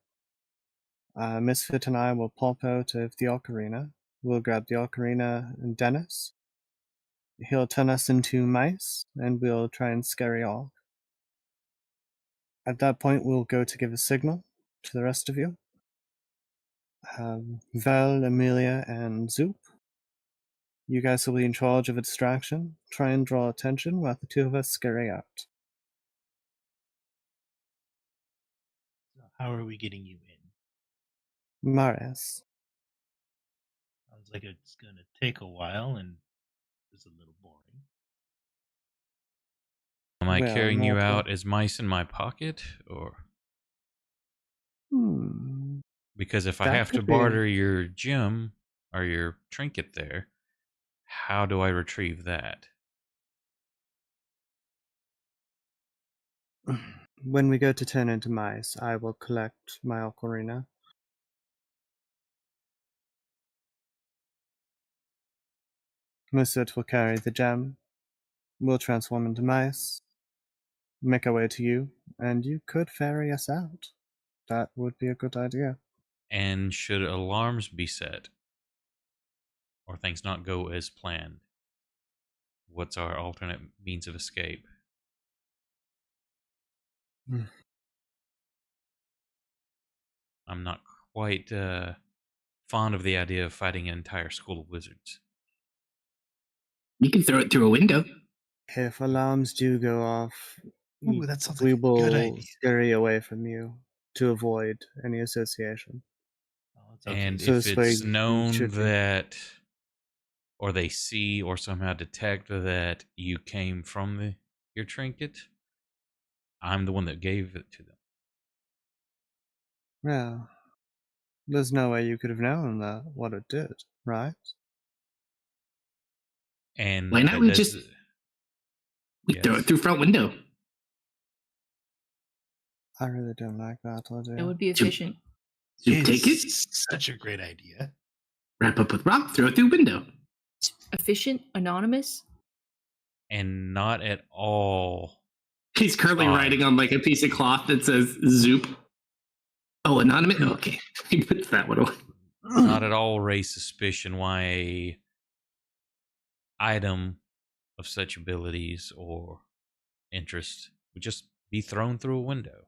Misfit and I will pop out of the ocarina. We'll grab the ocarina and Dennis. He'll turn us into mice, and we'll try and scurry off. At that point, we'll go to give a signal to the rest of you. Vel, Amelia, and Zoop. You guys will be in charge of a distraction. Try and draw attention while the two of us scurry out. So how are we getting you in? Marius. Sounds like it's gonna take a while and it's a little boring. Am I Well, carrying you not out well. as mice in my pocket, or because if I That have to could be- barter your gem or your trinket there, how do I retrieve that? When we go to turn into mice, I will collect my ocarina. Misfit will carry the gem. We'll transform into mice, make our way to you, and you could ferry us out. That would be a good idea. And should alarms be set, or things not go as planned, what's our alternate means of escape? I'm not quite fond of the idea of fighting an entire school of wizards. You can throw it through a window. If alarms do go off, Ooh, that sounds we like a good will idea. scurry away from you to avoid any association. Oh, it's okay. And So if this way it's you known should be- that, or they see or somehow detect that you came from your trinket, I'm the one that gave it to them. Well, there's no way you could have known that what it did, right? And Why not? We just throw it through front window. I really don't like that idea. It would be efficient. You take it, Such a great idea. wrap up with rock, throw it through window. Efficient, anonymous. and not at all. He's currently Odd. writing on like a piece of cloth that says Zoop. Oh, anonymous. Okay, he puts that one away. Not at all raise suspicion why a item of such abilities or interest would just be thrown through a window.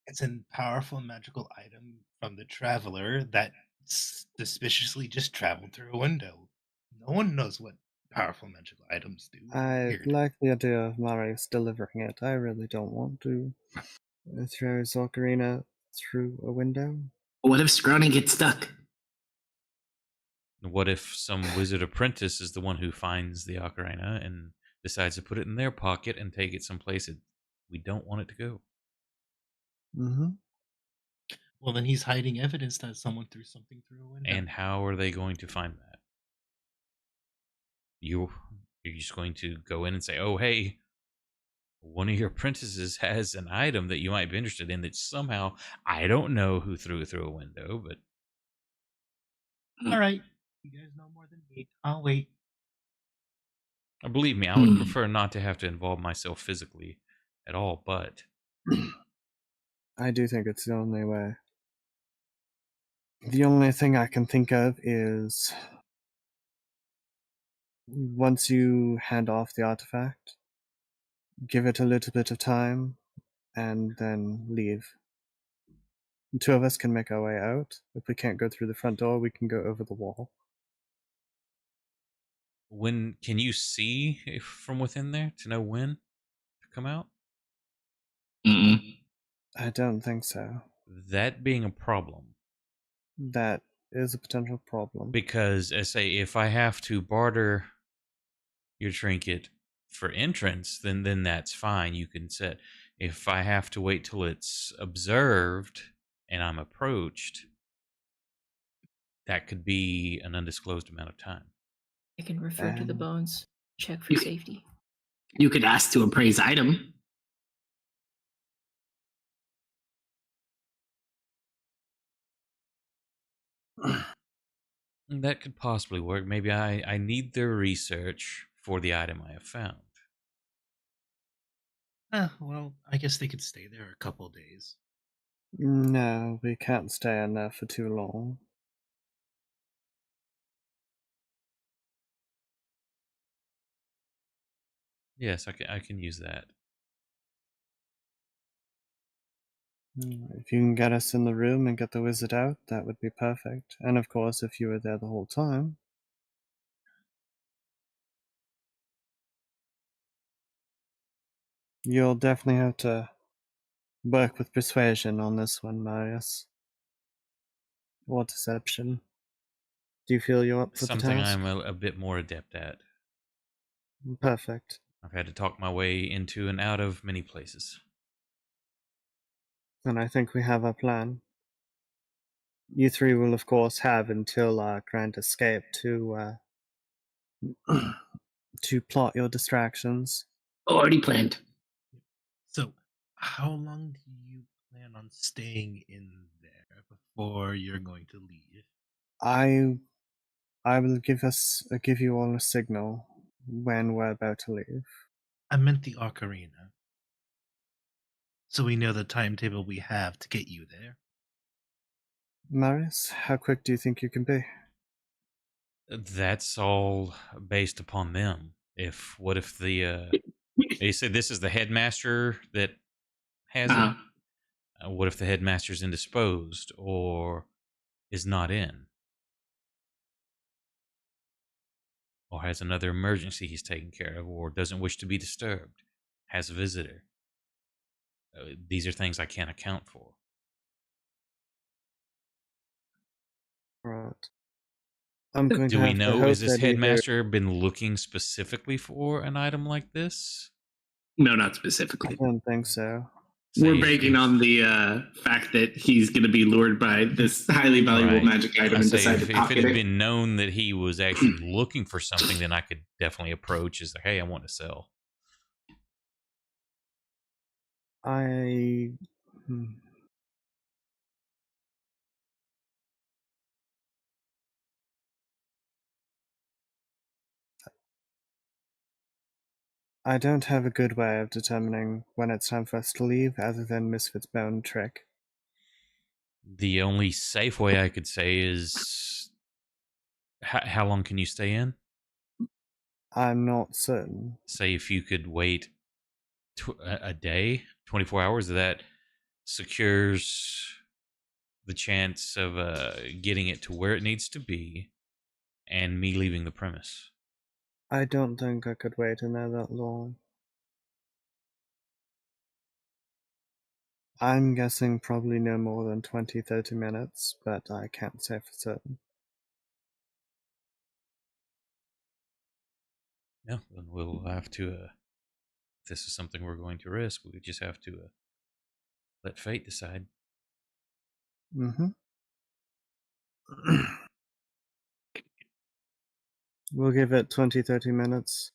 It's a powerful magical item from the traveler that suspiciously just traveled through a window. No one knows what powerful magical items do. I Weird. like the idea of Marius delivering it. I really don't want to throw his ocarina through a window. What if Scrawny gets stuck? What if some wizard apprentice is the one who finds the ocarina and decides to put it in their pocket and take it someplace that we don't want it to go? Mm-hmm. Well, then he's hiding evidence that someone threw something through a window. And how are they going to find that? You're just going to go in and say, oh, hey, one of your apprentices has an item that you might be interested in that somehow, I don't know who threw it through a window, but All right, you guys know more than me. I'll wait. believe me, I would prefer not to have to involve myself physically at all, but I do think it's the only way. The only thing I can think of is Once you hand off the artifact, give it a little bit of time, and then leave. The two of us can make our way out. If we can't go through the front door, we can go over the wall. When can you see from within there to know when to come out? Mm-mm. I don't think so. That being a problem, That is a potential problem. because if I have to barter your trinket for entrance, then that's fine. You can set. If I have to wait till it's observed and I'm approached, that could be an undisclosed amount of time. I can refer to the bones, check for You- safety. You could ask to appraise item. That could possibly work. Maybe I need their research for the item I have found. Well, I guess they could stay there a couple days. No, we can't stay in there for too long. Yes, I can use that. If you can get us in the room and get the wizard out, that would be perfect. And of course, if you were there the whole time. You'll definitely have to work with persuasion on this one, Marius. Or deception. Do you feel you're up for the Something task? I'm a bit more adept at. Perfect. I've had to talk my way into and out of many places. Then I think we have our plan. You three will, of course, have until our grand escape to to plot your distractions. Already planned. So, how long do you plan on staying in there before you're going to leave? I will give you all a signal when we're about to leave. I meant the ocarina. So we know the timetable we have to get you there. Marius, how quick do you think you can be? That's all based upon them. What if the they said this is the headmaster that has it? What if the headmaster's indisposed or is not in? Or has another emergency he's taking care of, or doesn't wish to be disturbed, has a visitor. These are things I can't account for. Right. I'm going Do to we have to know, hope is this that either... headmaster been looking specifically for an item like this? No, not I specifically. don't think so. We're banking on the fact that he's going to be lured by this highly valuable Right. magic item I and say decide to if it pocket had it. been known that he was actually looking for something, then I could definitely approach as like, hey, I want to sell. I don't have a good way of determining when it's time for us to leave other than Misfit's bone trick. The only safe way I could say is how long can you stay in? I'm not certain. Say if you could wait a day, 24 hours, that secures the chance of getting it to where it needs to be and me leaving the premise. I don't think I could wait in there that long. I'm guessing probably no more than 20-30 minutes, but I can't say for certain. No, then we'll have to, if this is something we're going to risk, we just have to let fate decide. Mm-hmm. We'll give it 20-30 minutes.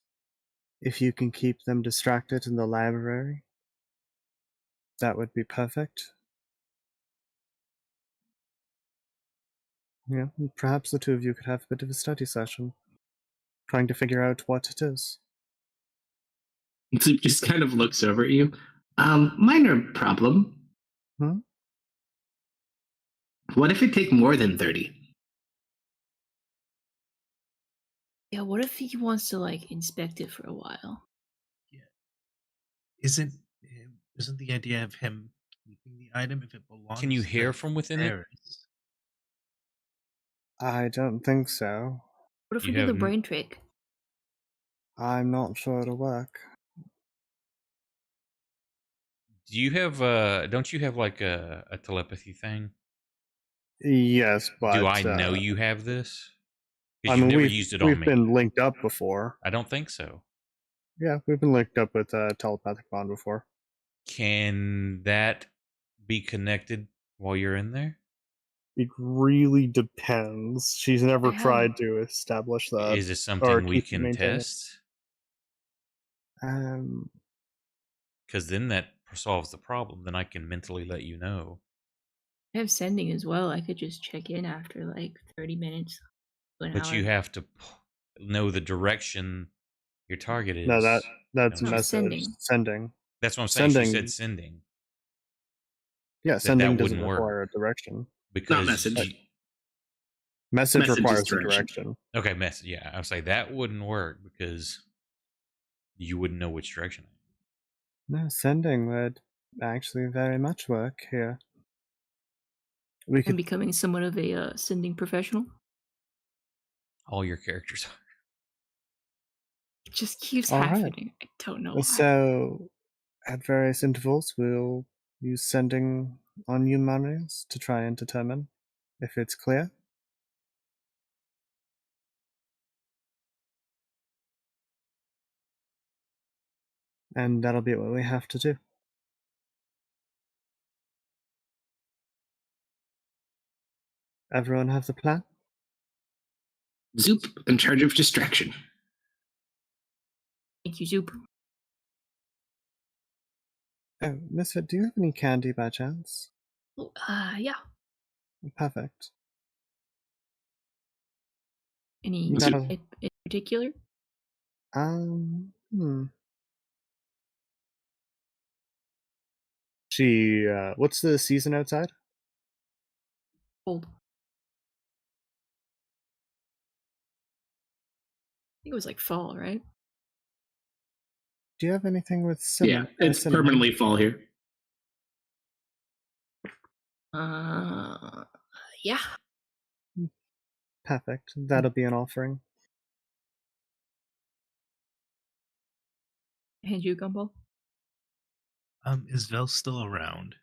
If you can keep them distracted in the library, that would be perfect. Yeah, perhaps the two of you could have a bit of a study session, trying to figure out what it is. So he just kind of looks over at you. Minor problem. Hmm? What if it take more than 30? Yeah, what if he wants to like inspect it for a while? Isn't the idea of him keeping the item if it belongs Can you hear to from within it? Paris? I don't think so. What if You we do the have brain trick? I'm not sure it'll work. Do you have don't you have like a telepathy thing? Yes, Do but I know you have this? I Because you've mean never used it on we've me. been linked up before. I don't think so. Yeah, we've been linked up with a telepathic bond before. Can that be connected while you're in there? It really depends. She's never I have- tried to establish that Is it or something we keep can maintain it. test? Um, Because then that solves the problem. Then I can mentally let you know. I have sending as well. I could just check in after like 30 minutes. An But hour. you have to know the direction your target is. no, that's No, No, message sending. That's what I'm saying. She Sending. said sending. Yeah, That sending doesn't wouldn't require work a direction. because message. Message Message is requires a direction. direction. Okay, message. Yeah, I would say that wouldn't work because you wouldn't know which direction. No, sending would actually very much work here. We I'm could becoming somewhat of a sending professional. All your characters are. It just keeps All right. happening. I don't know why. So, at various intervals, we'll use sending on you memories to try and determine if it's clear. And that'll be what we have to do. Everyone have the plan? Zoop in charge of distraction. Thank you, Zoop. Oh, Misfit, do you have any candy by chance? Oh, yeah. Perfect. Any That'll- type in particular? Hmm. What's the season outside? Cold. I think it was like fall, right? Do you have anything with Yeah, it's cinnamon? permanently fall here. Yeah. Perfect. That'll be an offering. Hand you a gumball. Is Vel still around?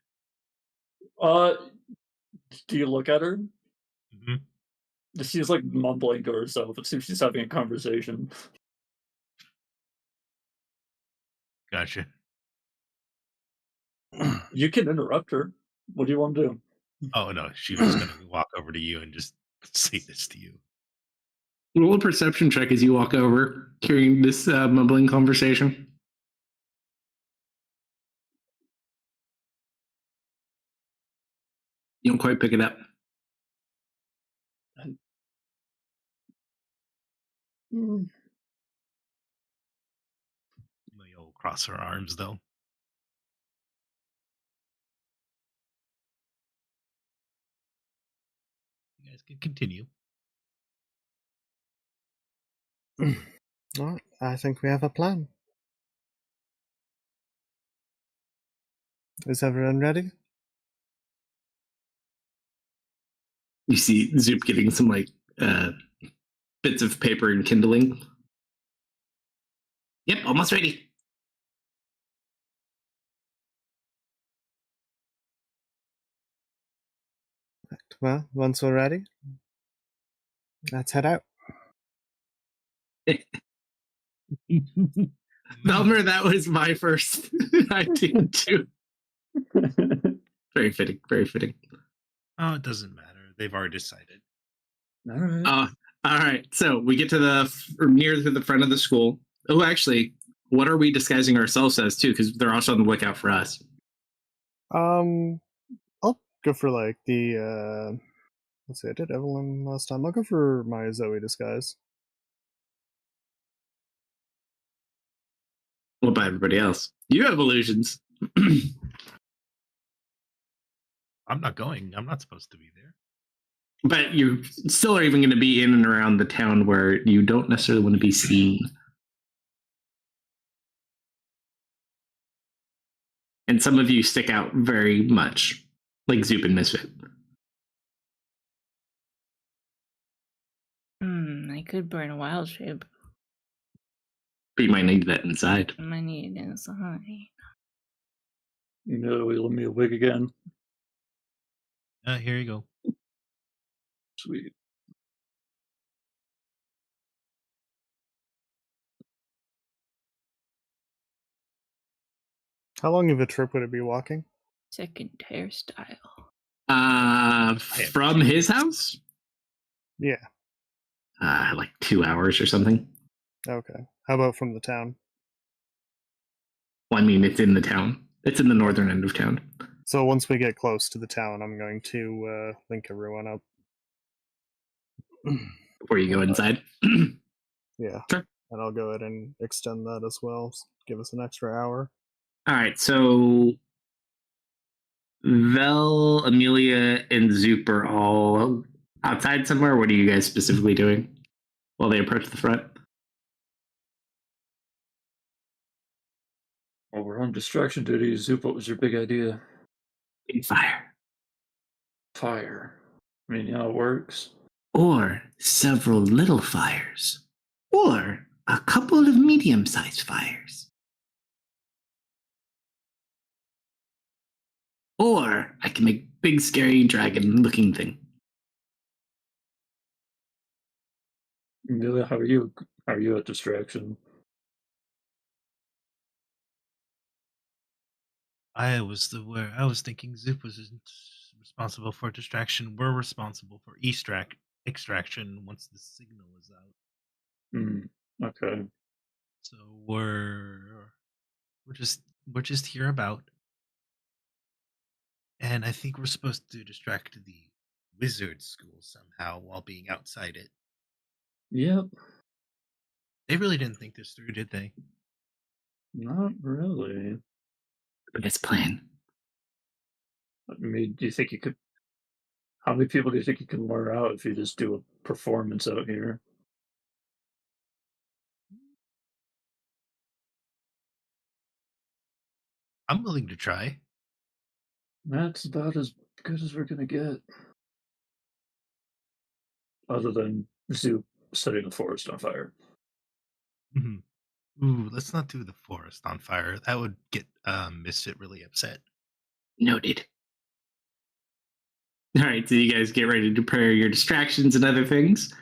Do you look at her? Mm-hmm. She's like mumbling to herself. It seems she's having a conversation. Gotcha. You can interrupt her. What do you want to do? Oh no, she was gonna walk over to you and just say this to you. Roll a perception check as you walk over, hearing this mumbling conversation. You don't quite pick it up. You'll cross her arms though. You guys can continue. Alright, I think we have a plan. Is everyone ready? You see Zoop getting some like bits of paper and kindling. Yep, almost ready. Well, once we're ready, let's head out. Velmer, that was my first idea too. Very fitting, very fitting. Oh, it doesn't matter. They've already decided. All right. All right, so we get to near to the front of the school. Oh, actually, what are we disguising ourselves as too? Because they're also on the lookout for us. I'll go for like the let's see, I did Evelyn last time. I'll go for my Zoe disguise. What about everybody else? You have illusions. I'm not going. I'm not supposed to be there. But you still are even going to be in and around the town where you don't necessarily want to be seen. And some of you stick out very much, like Zoop and Misfit. I could burn a wild shape. But you might need that inside. I might need it inside. You know, we let me a wig again. Here you go. Sweet. How long of a trip would it be walking? Second hairstyle. From his house? Yeah. Like 2 hours or something. Okay. How about from the town? Well, I mean, it's in the town. It's in the northern end of town. So once we get close to the town, I'm going to link everyone up. Before you go inside. Yeah. Sure. And I'll go ahead and extend that as well. Give us an extra hour. All right, so Vel, Amelia, and Zoop are all outside somewhere. What are you guys specifically doing while they approach the front? Well, we're on distraction duty. Zoop, what was your big idea? Fire. Fire. I mean, you know how it works. Or several little fires. Or a couple of medium-sized fires. Or I can make big, scary dragon-looking thing. Amelia, how are you? How are you at distraction? I was thinking Zoop was responsible for distraction. We're responsible for extraction once the signal is out. Okay. So we're just here about, and I think we're supposed to distract the wizard school somehow while being outside it. Yep. They really didn't think this through, did they? Not really. Best plan. I mean, do you think you could? How many people do you think you can lure out if you just do a performance out here? I'm willing to try. That's about as good as we're gonna get. Other than Zoop setting the forest on fire. Ooh, let's not do the forest on fire. That would get Misfit really upset. Noted. All right, so you guys get ready to prepare your distractions and other things.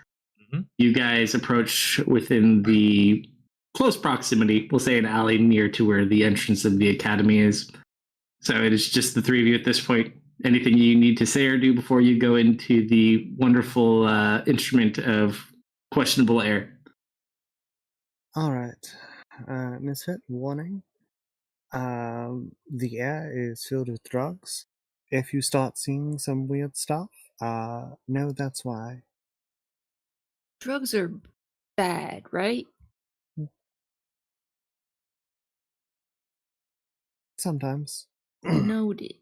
You guys approach within the close proximity, we'll say an alley near to where the entrance of the academy is. So it is just the three of you at this point. Anything you need to say or do before you go into the wonderful instrument of questionable air? All right. Misfit, warning. The air is filled with drugs. If you start seeing some weird stuff, no, that's why. Drugs are bad, right? Sometimes. Noted.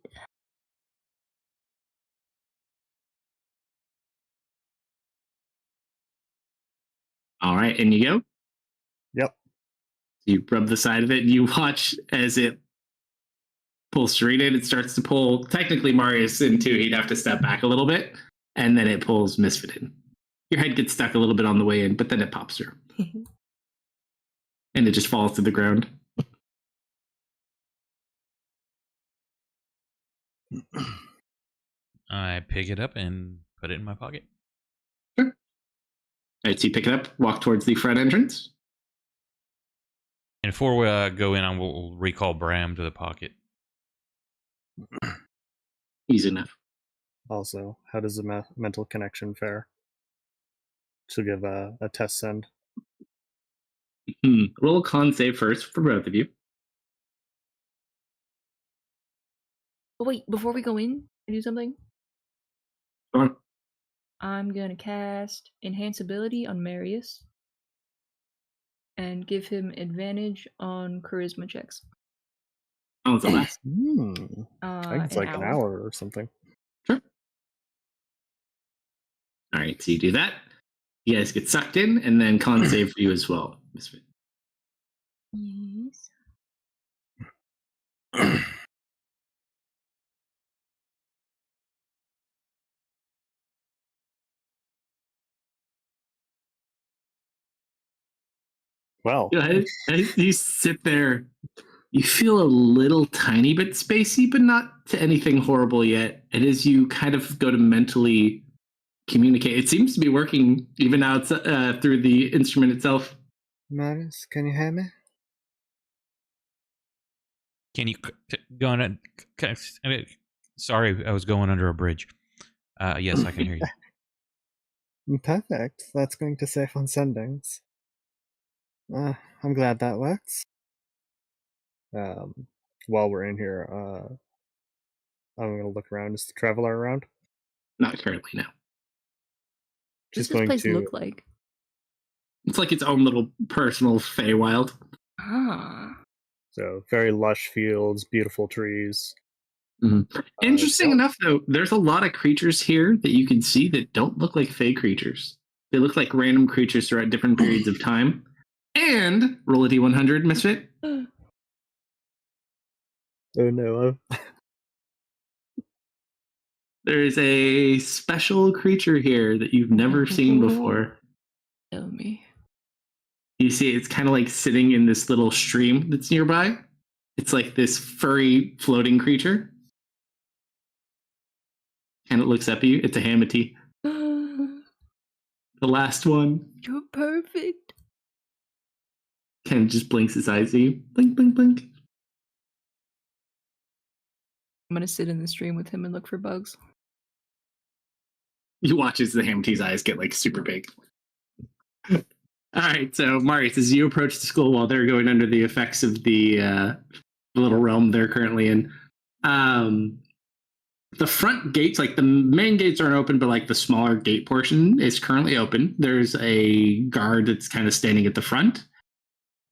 All right, and you go? Yep. You rub the side of it, and you watch as it pulls Serena, and it starts to pull, technically, Marius in too. He'd have to step back a little bit, and then it pulls Misfit in. Your head gets stuck a little bit on the way in, but then it pops through. And it just falls to the ground. I pick it up and put it in my pocket. Sure. All right, so you pick it up, walk towards the front entrance. And before we go in, I will recall Bram to the pocket. Easy enough. Also, how does the mental connection fare? She'll give a test send. Roll a con save first for both of you. Oh wait, before we go in, can I do something? Sure. I'm gonna cast Enhance Ability on Marius and give him advantage on charisma checks. How long does it last? I think it's like an hour or something. Sure. All right, so you do that. You guys get sucked in, and then con save for you as well, Misfit. Yes. Well, As you sit there, you feel a little tiny bit spacey, but not to anything horrible yet. And as you kind of go to mentally communicate, it seems to be working even out through the instrument itself. Marius, can you hear me? Can you go on? Sorry, I was going under a bridge. Yes, I can hear you. Perfect. That's going to save on sendings. I'm glad that works. While we're in here, I'm gonna look around. Is the traveler around? Not currently, no. What She's does this going place to. look like? It's like its own little personal Feywild. Ah. So very lush fields, beautiful trees. Interesting enough, though, there's a lot of creatures here that you can see that don't look like Fey creatures. They look like random creatures throughout different periods of time. And roll a d100, Misfit. Oh no! There is a special creature here that you've never seen before. Tell me. You see, it's kind of like sitting in this little stream that's nearby. It's like this furry floating creature. And it looks up at you. It's a Hamity. The last one. You're perfect. Kind of just blinks his eyes at you. Blink, blink, blink. I'm gonna sit in the stream with him and look for bugs. You watch as the Hamity's eyes get like super big. All right, so Marius, as you approach the school while they're going under the effects of the little realm they're currently in, the front gates, like the main gates aren't open, but like the smaller gate portion is currently open. There's a guard that's kind of standing at the front.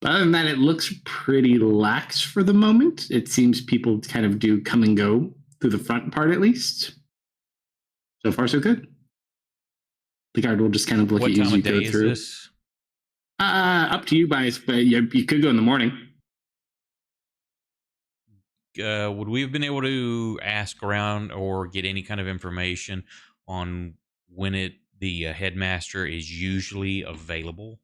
But other than that, it looks pretty lax for the moment. It seems people kind of do come and go through the front part, at least. So far, so good. The guard will just kind of look What at you as time you of go day is through. this? Up to you guys, but you could go in the morning. Would we have been able to ask around or get any kind of information on when the headmaster is usually available?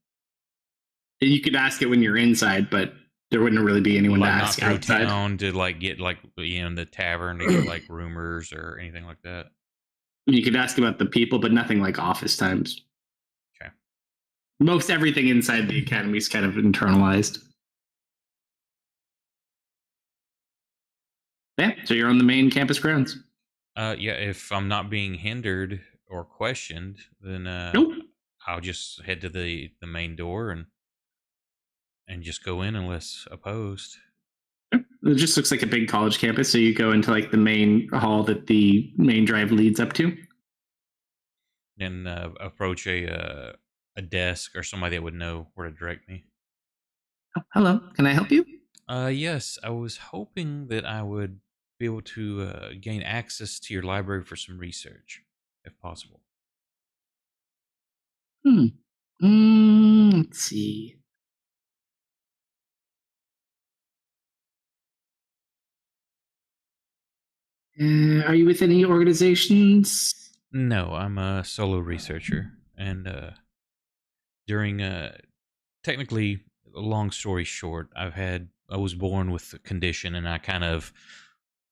You could ask it when you're inside, but there wouldn't really be anyone Like to not ask through outside. town to like get like in the tavern to get like rumors or anything like that. You could ask about the people, but nothing like office times. Okay. Most everything inside the academy is kind of internalized. Yeah, so you're on the main campus grounds. Yeah, if I'm not being hindered or questioned, then Nope. I'll just head to the main door and just go in unless opposed. It just looks like a big college campus, so you go into like the main hall that the main drive leads up to. And approach a desk or somebody that would know where to direct me. Oh, hello, can I help you? Yes, I was hoping that I would be able to gain access to your library for some research, if possible. Let's see. Are you with any organizations? No, I'm a solo researcher, and during technically, long story short, I was born with a condition, and I kind of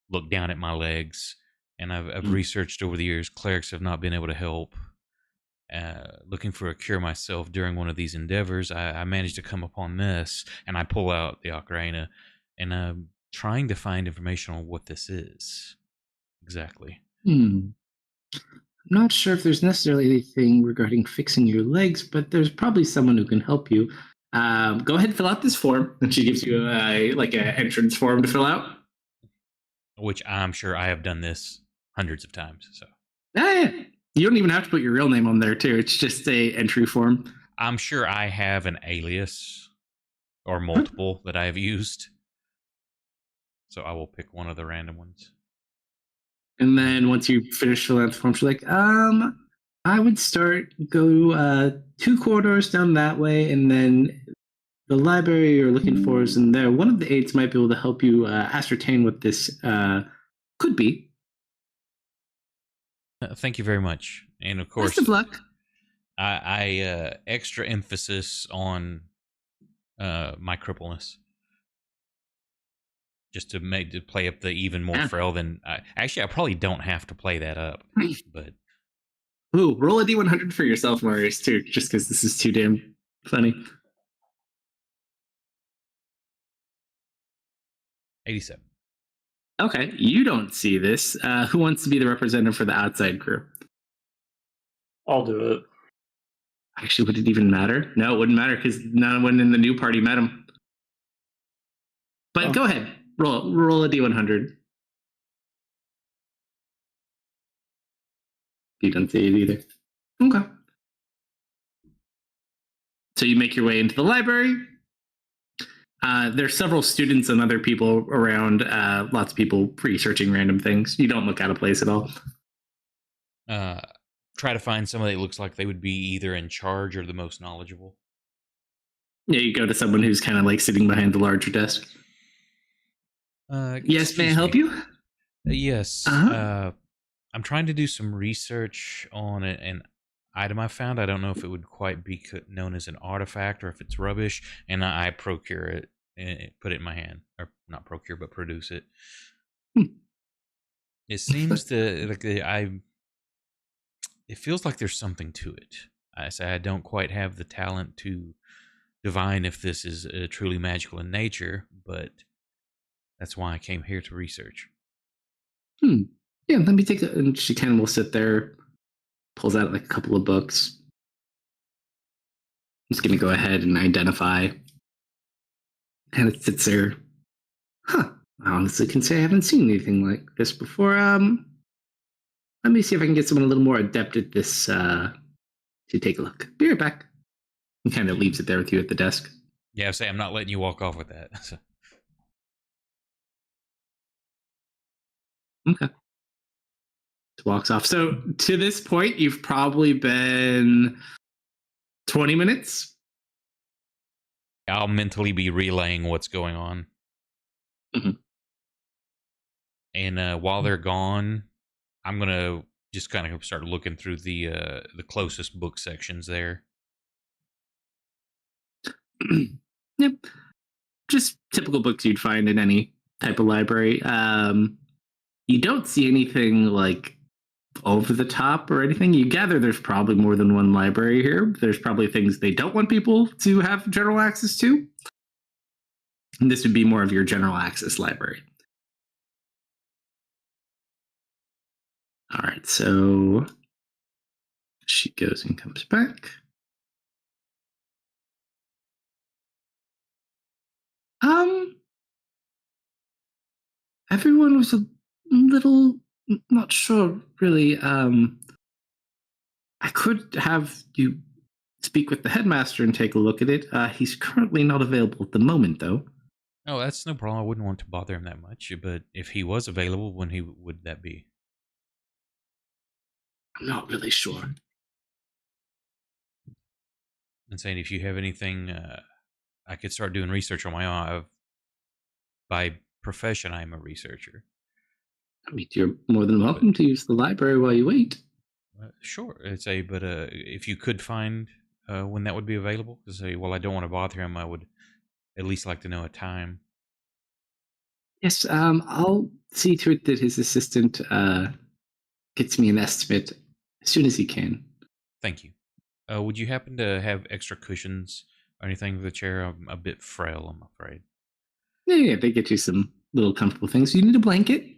look down at my legs, and I've researched over the years. Clerics have not been able to help. Looking for a cure myself during one of these endeavors, I managed to come upon this, and I pull out the ocarina, and I'm trying to find information on what this is exactly. I'm not sure if there's necessarily anything regarding fixing your legs, but there's probably someone who can help you. Go ahead and fill out this form, and she gives you like an entrance form to fill out. Which I'm sure I have done this hundreds of times. So you don't even have to put your real name on there too. It's just a entry form. I'm sure I have an alias or multiple that I have used. So I will pick one of the random ones. And then once you finish filling out the form, she's like, I would go 2 corridors down that way, and then the library you're looking for is in there. One of the aides might be able to help you ascertain what this could be. Thank you very much. And of Best course, of luck. I extra emphasis on my crippleness, just to play up the even more Yeah. frail than. Actually, I probably don't have to play that up, but Ooh, roll a d100 for yourself, Marius, too, just because this is too damn funny. 87. Okay, you don't see this. Who wants to be the representative for the outside crew? I'll do it. Actually, would it even matter? No, it wouldn't matter because no one in the new party met him. But Oh. go ahead, roll a d100. You don't see it either. Okay. So you make your way into the library. There's several students and other people around. Lots of people researching random things. You don't look out of place at all. Try to find somebody that looks like they would be either in charge or the most knowledgeable. Yeah, you go to someone who's kind of like sitting behind the larger desk. Yes, may I help you? Yes. Uh-huh. I'm trying to do some research on an item I found. I don't know if it would quite be known as an artifact or if it's rubbish, and I procure it and put it in my hand, or not procure, but produce it. It seems to like it feels like there's something to it. I say I don't quite have the talent to divine if this is truly magical in nature, but that's why I came here to research. Yeah, let me take a. And she kind of will sit there, pulls out like a couple of books. I'm just going to go ahead and identify. And it sits there. Huh. I honestly can say I haven't seen anything like this before. Let me see if I can get someone a little more adept at this to take a look. Be right back. He kind of leaves it there with you at the desk. Yeah, I say I'm not letting you walk off with that. Okay. Walks off. So to this point, you've probably been 20 minutes. I'll mentally be relaying what's going on. Mhm. And while they're gone, I'm gonna just kind of start looking through the closest book sections there. Yep. Just typical books you'd find in any type of library. You don't see anything like over the top or anything. You gather there's probably more than one library here. There's probably things they don't want people to have general access to. And this would be more of your general access library. All right, so she goes and comes back. Everyone was a little not sure really. I could have you speak with the headmaster and take a look at it. He's currently not available at the moment, though. Oh, that's no problem. I wouldn't want to bother him that much. But if he was available, when he would that be? I'm not really sure. And saying if you have anything, I could start doing research on my own. By profession, I'm a researcher. I mean, you're more than welcome to use the library while you wait. Sure, but if you could find when that would be available, to say, well, I don't want to bother him. I would at least like to know a time. Yes, I'll see to it that his assistant gets me an estimate as soon as he can. Thank you. Would you happen to have extra cushions or anything for the chair? I'm a bit frail, I'm afraid. Yeah, they get you some little comfortable things. You need a blanket?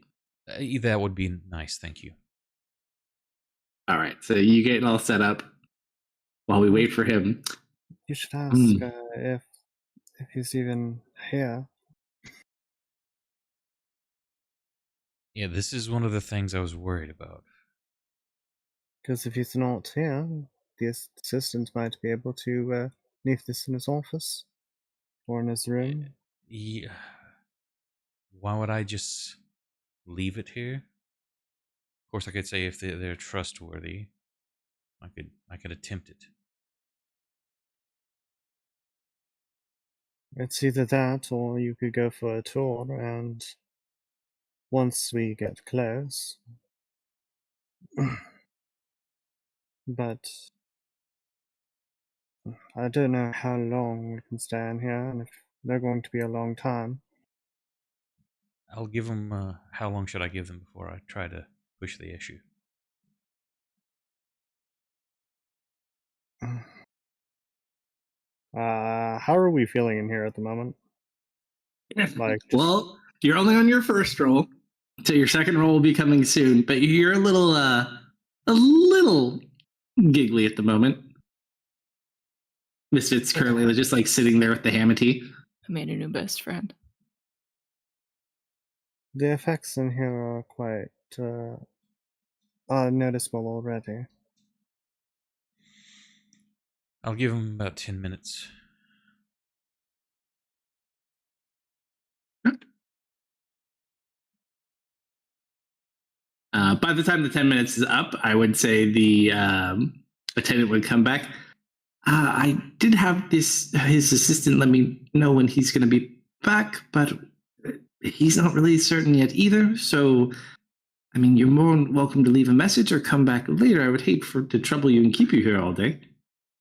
That would be nice, thank you. All right, so you get it all set up while we wait for him. You should ask if he's even here. Yeah, this is one of the things I was worried about. Because if he's not here, the assistant might be able to leave this in his office or in his room. Yeah. Why would I just leave it here? Of course, I could say if they're trustworthy. I could attempt it. It's either that or you could go for a tour, and once we get close. But I don't know how long we can stay in here, and if they're going to be a long time. I'll give them. How long should I give them before I try to push the issue? How are we feeling in here at the moment? Like, well, you're only on your first roll, so your second roll will be coming soon. But you're a little giggly at the moment. Misfit's currently just like sitting there with the ham and tea. I made a new best friend. the effects in here are quite noticeable already. I'll give them about 10 minutes. By the time the 10 minutes is up, I would say the attendant would come back. I did have his assistant let me know when he's going to be back, but he's not really certain yet either. So, I mean, you're more than welcome to leave a message or come back later. I would hate to trouble you and keep you here all day.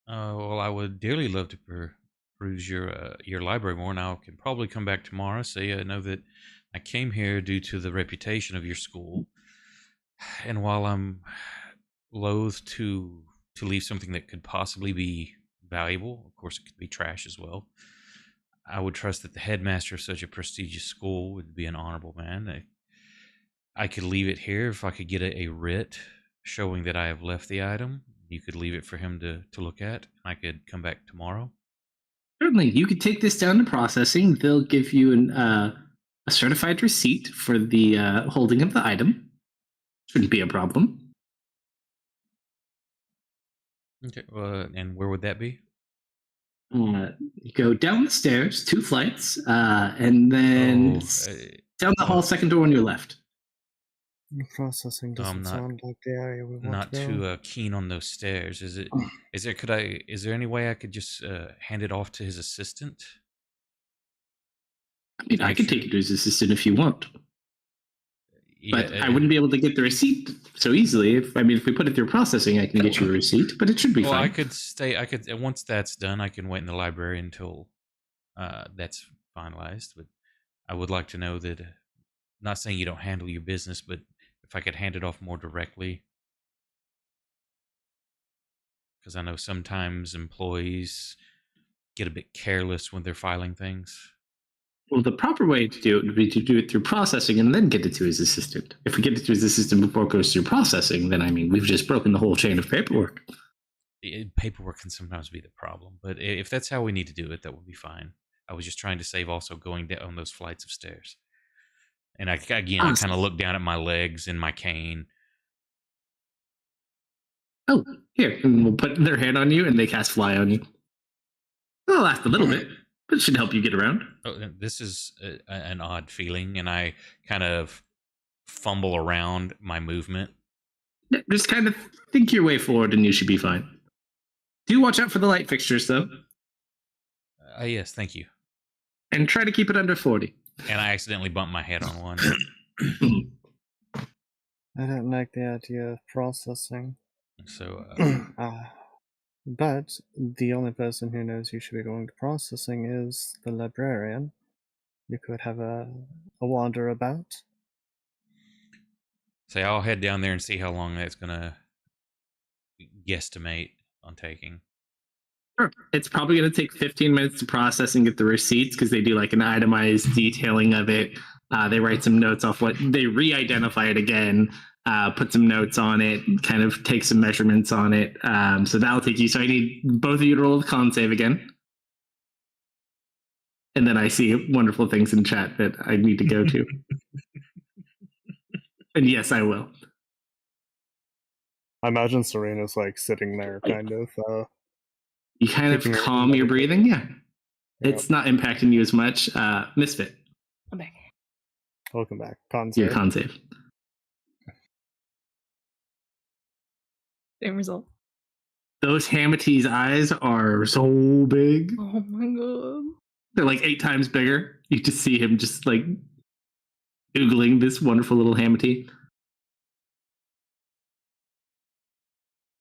Well, I would dearly love to peruse your library more. Now, I can probably come back tomorrow. Say I know that I came here due to the reputation of your school, and while I'm loath to leave something that could possibly be valuable, of course, it could be trash as well. I would trust that the headmaster of such a prestigious school would be an honorable man. I could leave it here if I could get a writ showing that I have left the item. You could leave it for him to look at. I could come back tomorrow. Certainly, you could take this down to processing. They'll give you a certified receipt for the holding of the item. Shouldn't be a problem. Okay, and where would that be? You go down the stairs, 2 flights, and then down the hall, second door on your left. Processing doesn't sound like the area we want not to go. too keen on those stairs. Is there any way I could just hand it off to his assistant? I mean, I could take it to his assistant if you want. But I wouldn't be able to get the receipt so easily. If we put it through processing, I can get you a receipt, but it should be fine. I could once that's done, I can wait in the library until that's finalized. But I would like to know that, not saying you don't handle your business, but if I could hand it off more directly. Because I know sometimes employees get a bit careless when they're filing things. Well, the proper way to do it would be to do it through processing and then get it to his assistant. If we get it to his assistant before it goes through processing, then we've just broken the whole chain of paperwork. Paperwork can sometimes be the problem, but if that's how we need to do it, that would be fine. I was just trying to save also going down those flights of stairs. And I kind of look down at my legs and my cane. Oh, here, and we'll put their hand on you and they cast fly on you. It'll last a little bit, but it should help you get around. Oh, this is an odd feeling, and I kind of fumble around my movement. Just kind of think your way forward and you should be fine. Do watch out for the light fixtures, though. Yes, thank you. And try to keep it under 40. And I accidentally bumped my head on one. I don't like the idea of processing. So, but the only person who knows you should be going to processing is the librarian. You could have a wander about. So I'll head down there and see how long that's going to guesstimate on taking. Sure. It's probably going to take 15 minutes to process and get the receipts because they do like an itemized detailing of it. They write some notes off they re-identify it again, put some notes on it, kind of take some measurements on it. So that'll take you. So I need both of you to roll the con save again. And then I see wonderful things in chat that I need to go to. And yes, I will. I imagine Serena's like sitting there kind of. You kind of calm your breathing, yeah. It's not impacting you as much. Misfit. I'm back. Welcome back. Con save. Your con save. Same result. Those Hamity's eyes are so big. Oh my god. They're like 8 times bigger. You just see him just like oogling this wonderful little Hamity.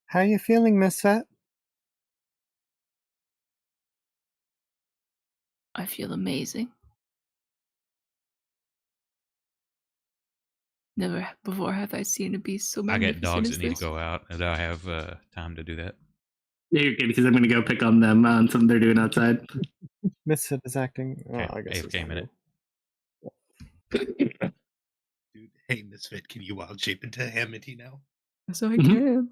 How you feeling, Misfit? I feel amazing. Never before have I seen a beast so I magnificent got dogs as that need to this. go out, and I have time to do that. Yeah, you're good because I'm going to go pick on them on something they're doing outside. Misfit is acting. Oh, Okay, I guess it's AFK not minute. Dude, hey, Misfit, can you wild shape into Hamity now? So I Mhm. can.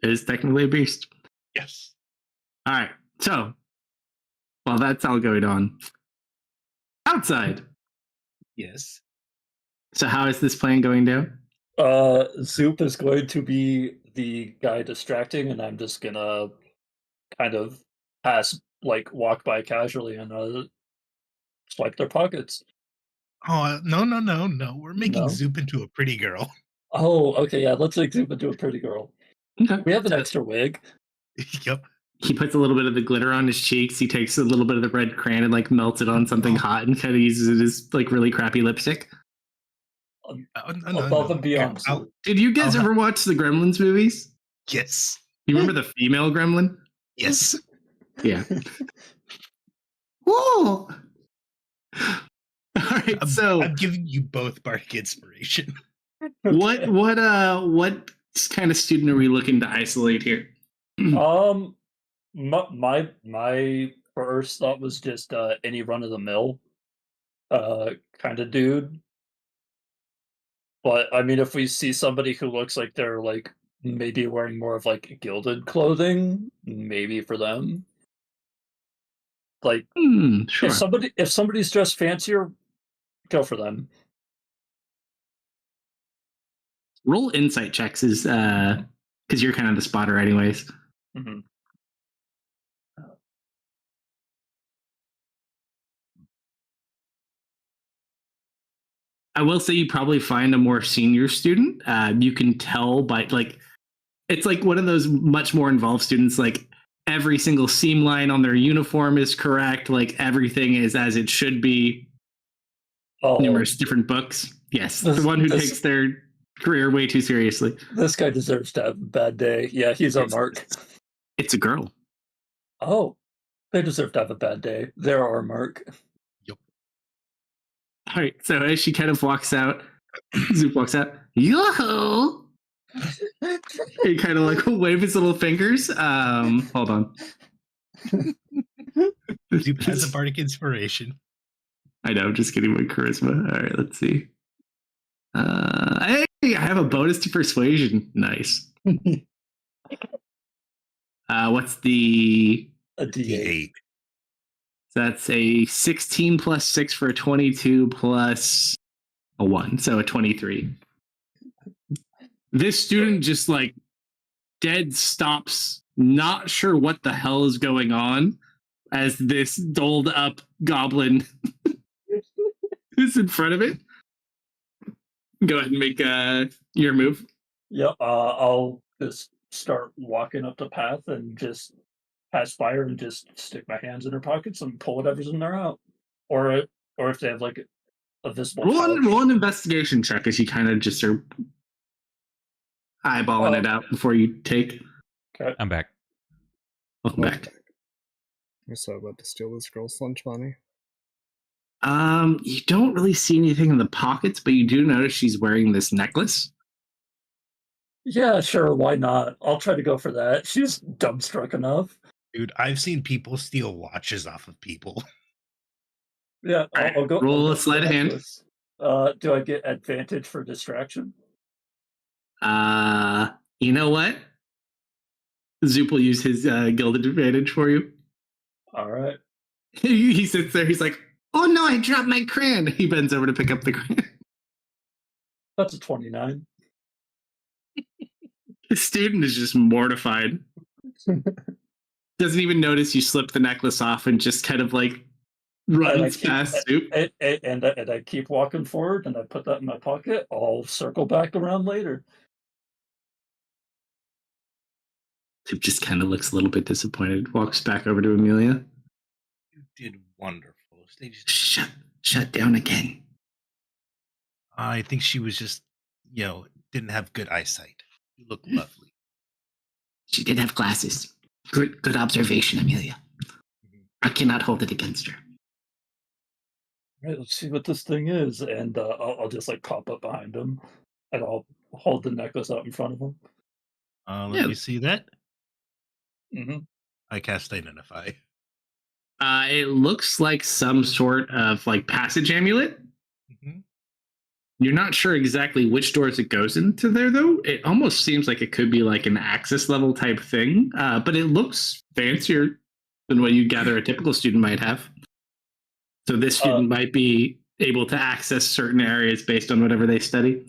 It is technically a beast. Yes. All right. So, while that's all going on, outside. Yes. So, how is this plan going down? Zoop is going to be the guy distracting, and I'm just gonna kind of walk by casually and swipe their pockets. Oh, no. We're making No? Zoop into a pretty girl. Oh, okay, yeah, let's make Zoop into a pretty girl. Okay. We have an So extra wig. Yep. he puts a little bit of the glitter on his cheeks. He takes a little bit of the red crayon and like melts it on something hot and kind of uses it as like really crappy lipstick. Above and beyond Here, Zoop. Did you guys I'll ever watch the Gremlins movies? yes. You remember the female gremlin? Yes. Yeah. Whoa! All right, so I'm giving you both bardic inspiration. what kind of student are we looking to isolate here? My first thought was just any run of the mill kind of dude. But I mean, if we see somebody who looks like they're like maybe wearing more of like gilded clothing, maybe for them. Like Sure. if somebody's dressed fancier, go for them. Roll insight checks is because you're kind of the spotter anyways. Mhm. I will say you probably find a more senior student. You can tell by like it's like one of those much more involved students. Like every single seam line on their uniform is correct. Like everything is as it should be. Oh, Numerous different books. Yes, This- the one who this- takes their career way too seriously. this guy deserves to have a bad day. Yeah, he's our mark. It's a girl. Oh, they deserve to have a bad day. They're our mark. All right. So as she kind of walks out, Zoop walks out. Yo! He kind of like wave his little fingers. Hold on. Zoop has a bardic inspiration. I know. I'm just getting my charisma. All right. Let's see. Hey, I have a bonus to persuasion. Nice. What's the? A D8. So that's a 16 plus 6 for a 22 plus a 1, so a 23. This student just like dead stops, not sure what the hell is going on, as this doled up goblin is in front of it. Go ahead and make your move. Yep. I'll just start walking up the path and just pass by her and just stick my hands in her pockets and pull whatever's in there out, or if they have like a visible. Roll an investigation check as you kind of just are eyeballing it out before you take. Okay. I'm back. Welcome back. You're so about to steal this girl's lunch money. You don't really see anything in the pockets, but you do notice she's wearing this necklace. Yeah, sure. Why not? I'll try to go for that. She's dumbstruck enough. Dude, I've seen people steal watches off of people. Yeah, I'll go. Roll I'll go a sleight for of hand. necklace. Do I get advantage for distraction? You know what? Zoop will use his gilded advantage for you. All right. He sits there. He's like, "Oh no, I dropped my crayon." He bends over to pick up the crayon. That's a 29. The student is just mortified. Doesn't even notice you slipped the necklace off and just kind of like runs past Zoop. And I keep walking forward, and I put that in my pocket. I'll circle back around later. Tip just kind of looks a little bit disappointed. Walks back over to Amelia. You did wonderful. They just, Shut down again. I think she was just, didn't have good eyesight. You look lovely. She did have glasses. Good observation, Amelia. I cannot hold it against her. All right, let's see what this thing is, and I'll just like pop up behind him, and I'll hold the necklace out in front of him. Let me see that. Mm-hmm. I cast Identify. It looks like some sort of like passage amulet. Mm-hmm. You're not sure exactly which doors it goes into there, though. It almost seems like it could be like an access level type thing, but it looks fancier than what you gather a typical student might have. So this student might be able to access certain areas based on whatever they study.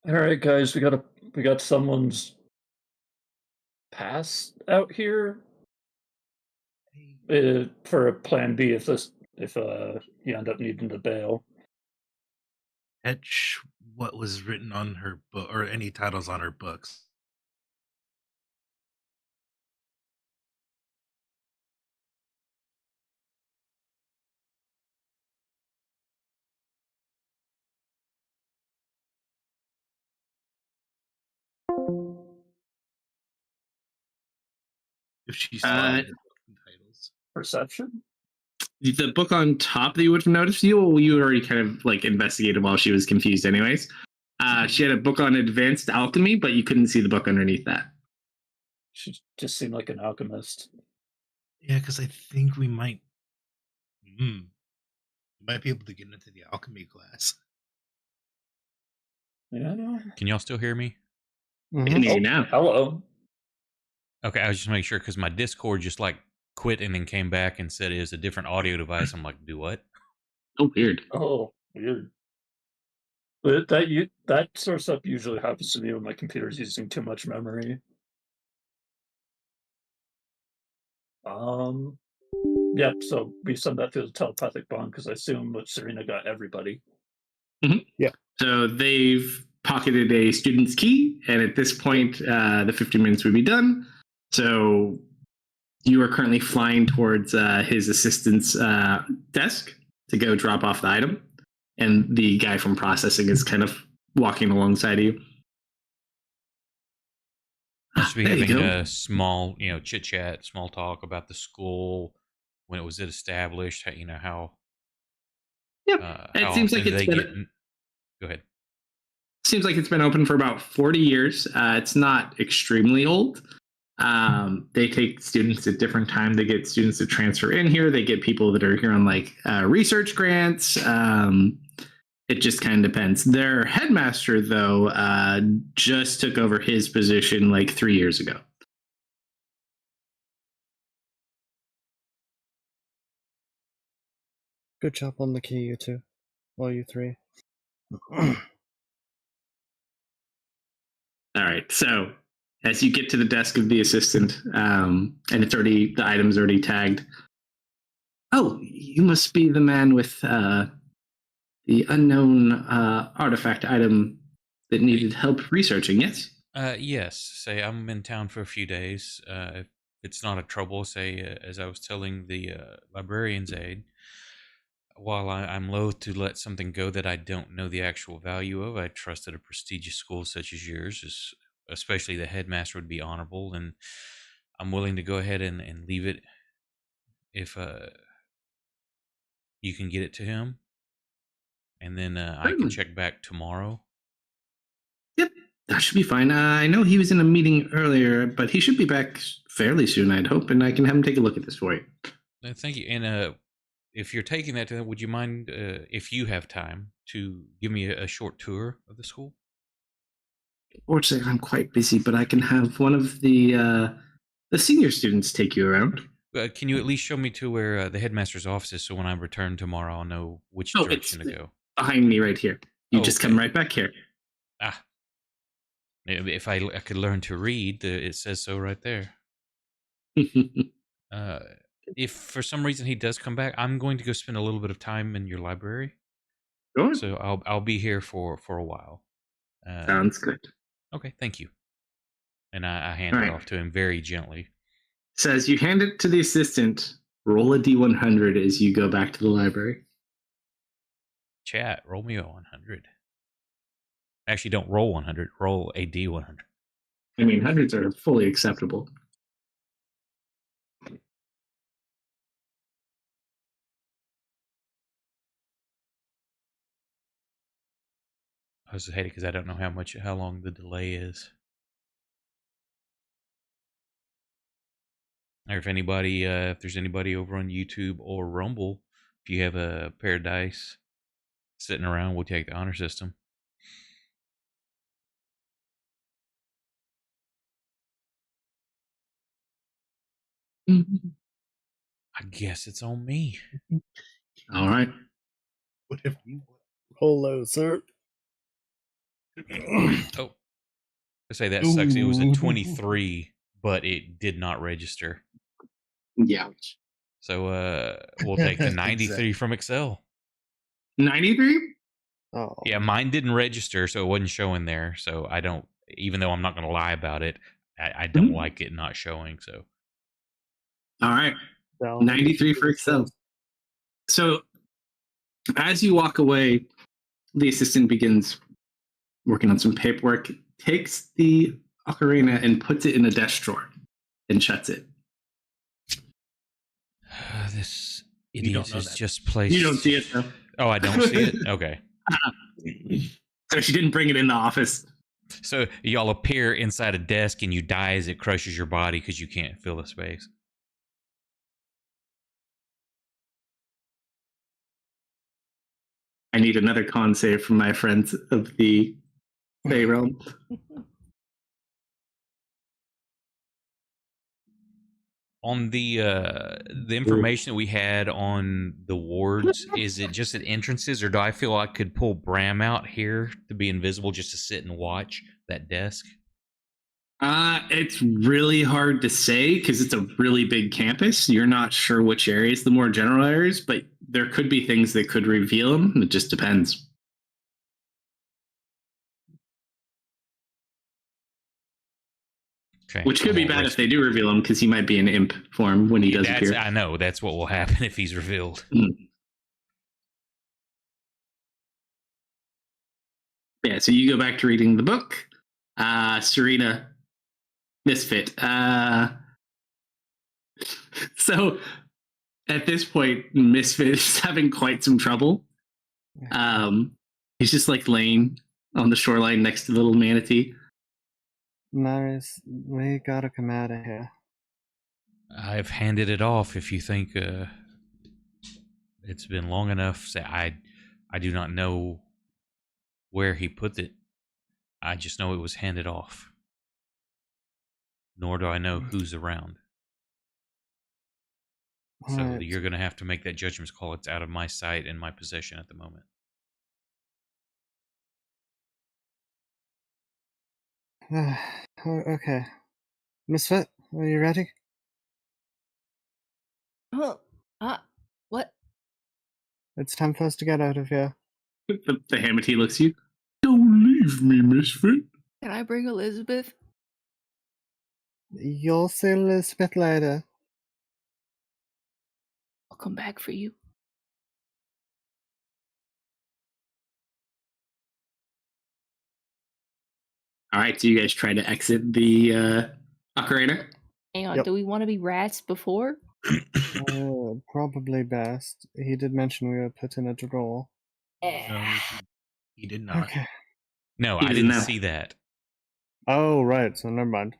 All right, guys, we got someone's pass out here for a plan B if you end up needing to bail. Etch what was written on her book, or any titles on her books. If she's following the book and titles. Perception? The book on top that you would have noticed, you already kind of like investigated while she was confused anyways. She had a book on advanced alchemy, but you couldn't see the book underneath that. She just seemed like an alchemist. Yeah, because I think we might be able to get into the alchemy class. Yeah, no. Can y'all still hear me? Mm-hmm. Now. Hello. Okay, I was just making sure because my Discord just like quit and then came back and said it was a different audio device. I'm like, do what? Oh, weird. Oh, weird. But that sort of stuff usually happens to me when my computer's using too much memory. Yeah, so we send that through the telepathic bond because I assume that Serena got everybody. Mm-hmm. Yeah. So they've pocketed a student's key, and at this point, the 15 minutes would be done. So you are currently flying towards his assistant's desk to go drop off the item, and the guy from processing is kind of walking alongside of you. Just be having a small, chit chat, small talk about the school, when it was established, how. Yeah, it seems like it's been. Go ahead. Seems like it's been open for about 40 years. It's not extremely old. They take students at different times. They get students to transfer in here. They get people that are here on like research grants. It just kind of depends. Their headmaster, though, just took over his position like 3 years ago. Good job on the key, you two. Well, you three. All right. So as you get to the desk of the assistant, and the item's already tagged. Oh, you must be the man with the unknown artifact item that needed help researching, yes? Yes. Say I'm in town for a few days. If it's not a trouble, say, as I was telling the librarian's aide, while I'm loath to let something go that I don't know the actual value of, I trust that a prestigious school such as yours, especially the headmaster, would be honorable, and I'm willing to go ahead and leave it if you can get it to him, and then I can check back tomorrow. Yep, that should be fine. I know he was in a meeting earlier, but he should be back fairly soon, I'd hope, and I can have him take a look at this for you. Thank you. And if you're taking that to them, would you mind, if you have time, to give me a short tour of the school? Fortunately, I'm quite busy, but I can have one of the senior students take you around. Can you at least show me to where the headmaster's office is, so when I return tomorrow, I'll know which direction to go? Behind me right here. You just come right back here. Ah. If I could learn to read, it says so right there. If for some reason he does come back, I'm going to go spend a little bit of time in your library. Sure. So I'll be here for a while. Sounds good. Okay, thank you. And I hand All it right. off to him very gently. So as you hand it to the assistant, roll a d100 as you go back to the library. Chat, roll me a 100. Actually, don't roll 100. Roll a D100. I mean, hundreds are fully acceptable. I was hating because I don't know how long the delay is. Or if there's anybody over on YouTube or Rumble, if you have a pair of dice sitting around, we'll take the honor system. I guess it's on me. All right. Whatever you want. Roll low, sir. Oh, I say that sucks. It was a Ooh. 23, but it did not register. Yeah. So we'll take the 93 Exactly. from Excel. 93? Oh. Yeah, mine didn't register, so it wasn't showing there. So I don't, even though I'm not going to lie about it, I don't like it not showing. So All right. Well, 93 for Excel. So as you walk away, the assistant begins working on some paperwork, takes the ocarina and puts it in a desk drawer and shuts it. this You idiot don't know has that. just placed. You don't see it, though. Oh, I don't see it? Okay. So she didn't bring it in the office. So y'all appear inside a desk and you die as it crushes your body because you can't fill the space. I need another con save from my friends of the Fey realm. On the information that we had on the wards, is it just at entrances, or do I feel I could pull Bram out here to be invisible just to sit and watch that desk? It's really hard to say because it's a really big campus. You're not sure which areas, the more general areas, but there could be things that could reveal them. It just depends. Okay. Which could be bad if they do reveal him because he might be in imp form when he does appear. I know that's what will happen if he's revealed. Yeah, so you go back to reading the book. Serena, Misfit. So at this point, Misfit is having quite some trouble. He's just like laying on the shoreline next to the little manatee. Marius, we gotta come out of here. I've handed it off. If you think it's been long enough, say I do not know where he put it. I just know it was handed off. Nor do I know who's around. So Alright. you're going to have to make that judgment call. It's out of my sight and my possession at the moment. Okay. Misfit, are you ready? Oh, what? It's time for us to get out of here. The Hamity looks at you. Don't leave me, Misfit. Can I bring Elizabeth? You'll see Elizabeth later. I'll come back for you. All right, so you guys try to exit the ocarina. Hang on, Yep. do we want to be rats before? Probably best. He did mention we were put in a drawer. No, he did not. Okay. No, He I doesn't didn't know. see that. Oh, right, so never mind.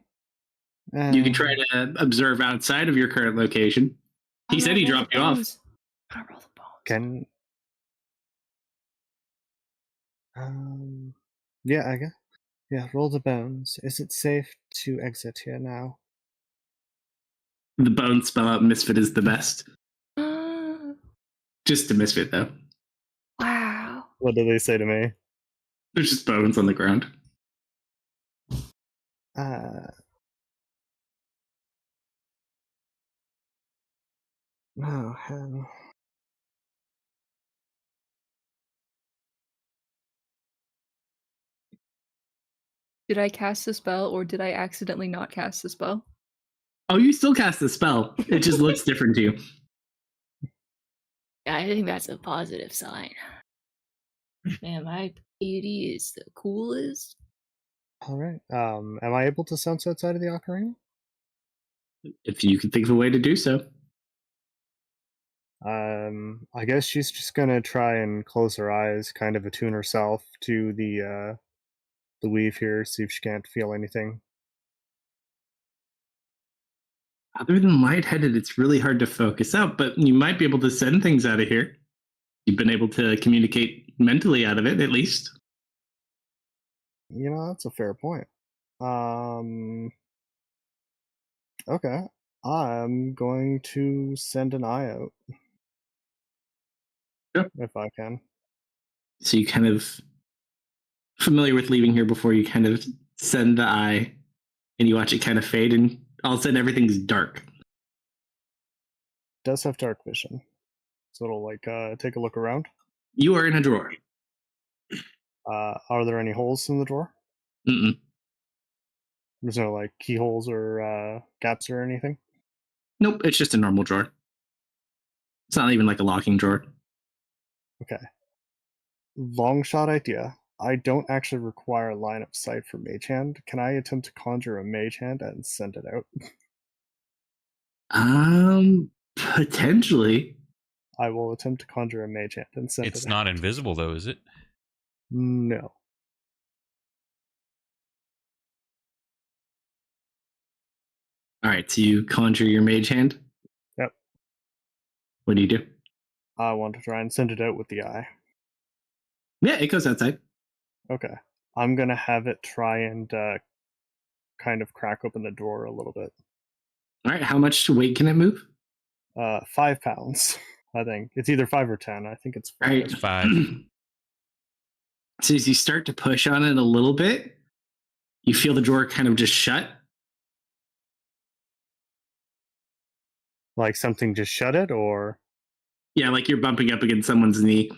You can try to observe outside of your current location. He said he dropped you off. I roll the bones. Can... Yeah, I guess. Yeah, roll the bones. Is it safe to exit here now? The bones spell out Misfit is the best. Uh, Just a Misfit, though. wow. What do they say to me? There's just bones on the ground. Oh, hell. Did I cast the spell or did I accidentally not cast the spell? Oh, you still cast the spell. It just looks different to you. Yeah, I think that's a positive sign. Man, my deity is the coolest. All right. Am I able to sense outside of the ocarina? If you can think of a way to do so. I guess she's just gonna try and close her eyes, kind of attune herself to the weave here, see if she can't feel anything. Other than lightheaded, it's really hard to focus out, but you might be able to send things out of here. You've been able to communicate mentally out of it, at least. You know, that's a fair point. Okay. I'm going to send an eye out. Sure. If I can. So you kind of familiar with leaving here before you kind of send the eye and you watch it kind of fade, and all of a sudden everything's dark. Does have dark vision. So it'll like take a look around. You are in a drawer. Are there any holes in the drawer? Mm-mm. There's no like keyholes or gaps or anything? Nope, it's just a normal drawer. It's not even like a locking drawer. Okay. Long shot idea. I don't actually require line of sight for Mage Hand. Can I attempt to conjure a Mage Hand and send it out? Potentially. I will attempt to conjure a Mage Hand and send it out. It's not invisible, though, is it? No. All right, so you conjure your mage hand. Yep. What do you do? I want to try and send it out with the eye. Yeah, it goes outside. Okay. I'm going to have it try and kind of crack open the drawer a little bit. All right, how much weight can it move? 5 pounds, I think. It's either 5 or 10. I think it's 5. All right. It's 5. So as you start to push on it a little bit, you feel the drawer kind of just shut. Like something just shut it, or? Yeah, like you're bumping up against someone's knee.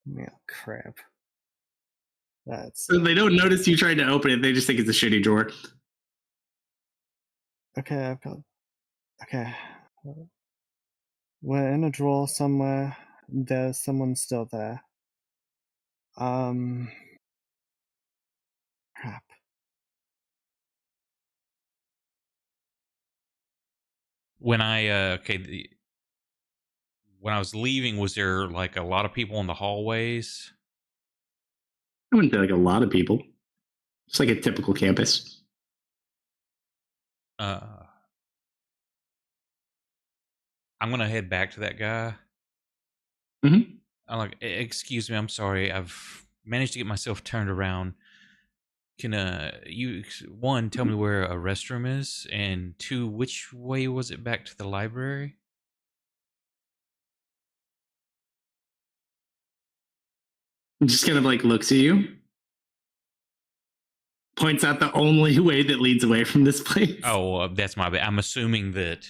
Yeah, crap. That's... So they don't notice you trying to open it. They just think it's a shitty drawer. Okay, I've got... Okay. We're in a drawer somewhere. There's someone still there. Crap. When I when I was leaving, was there like a lot of people in the hallways? I wouldn't say like a lot of people. It's like a typical campus. I'm gonna head back to that guy. Mm-hmm. I'm like, excuse me, I'm sorry. I've managed to get myself turned around. Can you, one, tell me where a restroom is, and two, which way was it back to the library? Just kind of like looks at you, points out the only way that leads away from this place. Oh, that's my bad. I'm assuming that.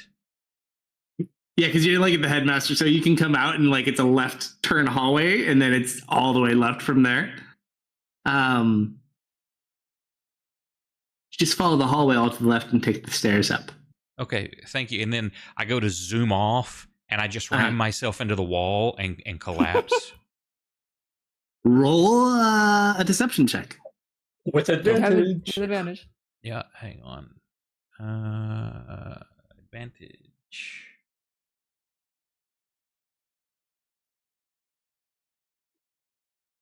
Yeah, because you're like at the headmaster, so you can come out and like it's a left turn hallway, and then it's all the way left from there. Just follow the hallway all to the left and take the stairs up. Okay, thank you. And then I go to zoom off, and I just ram myself into the wall and collapse. Roll a deception check. With advantage. With advantage. Yeah, hang on. Advantage.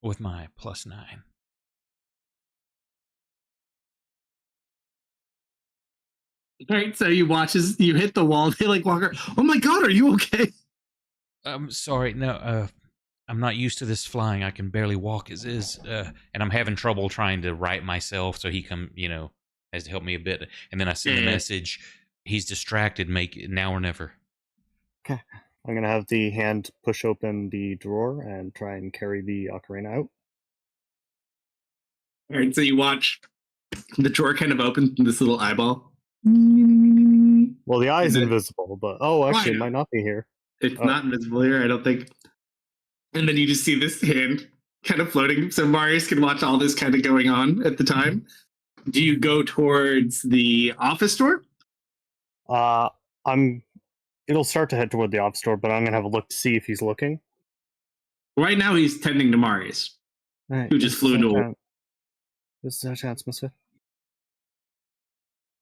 With my +9. All right, so you watch as you hit the wall. They like walk around. Oh my god, are you okay? I'm sorry. No, I'm not used to this flying. I can barely walk as is, and I'm having trouble trying to right myself. So he has to help me a bit. And then I send a message. He's distracted. Make it now or never. Okay. I'm going to have the hand push open the drawer and try and carry the ocarina out. All right, so you watch the drawer kind of open from this little eyeball. Well, the eye is invisible, but actually, it might not be here. It's not invisible here, I don't think. And then you just see this hand kind of floating, so Marius can watch all this kind of going on at the time. Do you go towards the office door? It'll start to head toward the office door, but I'm gonna have a look to see if he's looking. Right now, he's tending to Marius, Right, who just flew into. This is our chance, mister.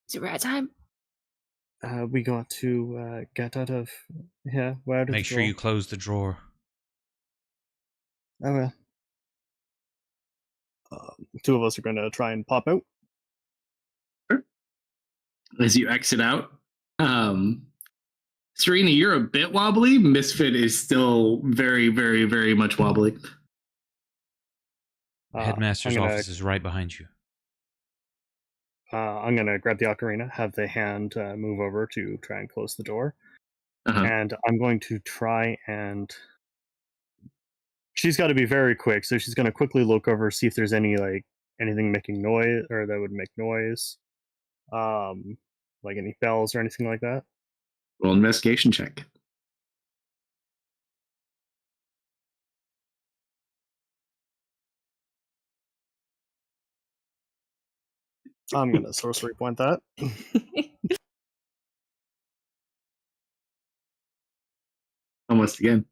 Is it rat time? We got to get out of here. We're out of Make the sure door. you close the drawer. I will. Two of us are going to try and pop out. As you exit out, Serena, you're a bit wobbly. Misfit is still very, very, very much wobbly. Headmaster's office is right behind you. I'm going to grab the ocarina, have the hand move over to try and close the door. Uh-huh. And I'm going to try and... She's got to be very quick, so she's going to quickly look over, see if there's anything making noise, or that would make noise. Like any bells or anything like that. Roll an investigation check. I'm going to sorcery point that. Almost again.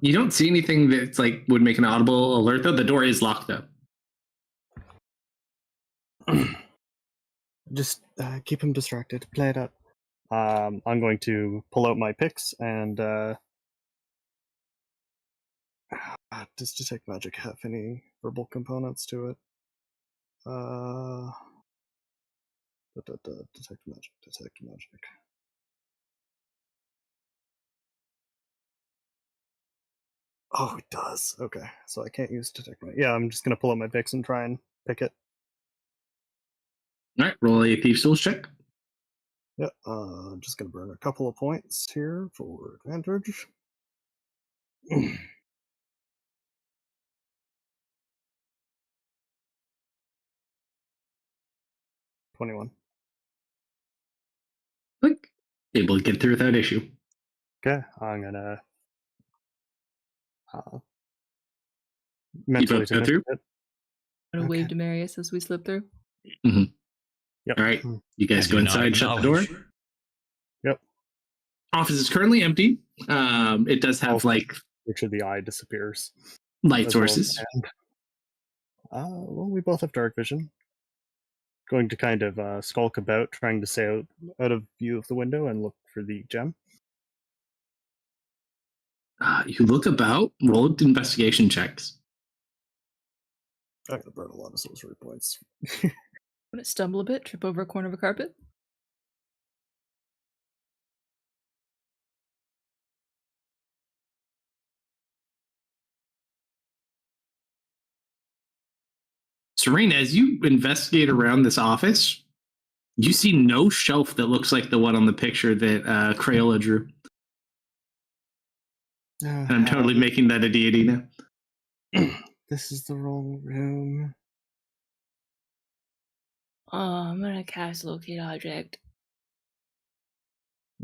You don't see anything that's like would make an audible alert though. The door is locked though. Just keep him distracted. Play it up. I'm going to pull out my picks and does detect magic have any verbal components to it? Detect magic. Oh, it does. Okay, so I can't use detect magic. Yeah, I'm just gonna pull out my picks and try and pick it. All right, roll a Thieves' Tools check. Yeah, I'm just gonna burn a couple of points here for advantage. 21. Click. Able to get through without issue. Okay, I'm gonna mentally go through? it. I'm gonna Okay. wave to Marius as we slip through. Yep. All right, you guys I go do not inside, shut the door. acknowledge. Yep. Office is currently empty. It does have like Make sure the eye disappears. light as well as sources. the hand. Well, we both have dark vision. Going to kind of skulk about, trying to stay out of view of the window and look for the gem. You look about, roll investigation checks. I'm gonna burn a lot of sorcery points. I'm gonna stumble a bit, trip over a corner of a carpet. Serena, as you investigate around this office, you see no shelf that looks like the one on the picture that Crayola drew. And I'm totally making that a deity now. This is the wrong room. Oh, I'm gonna cast locate object.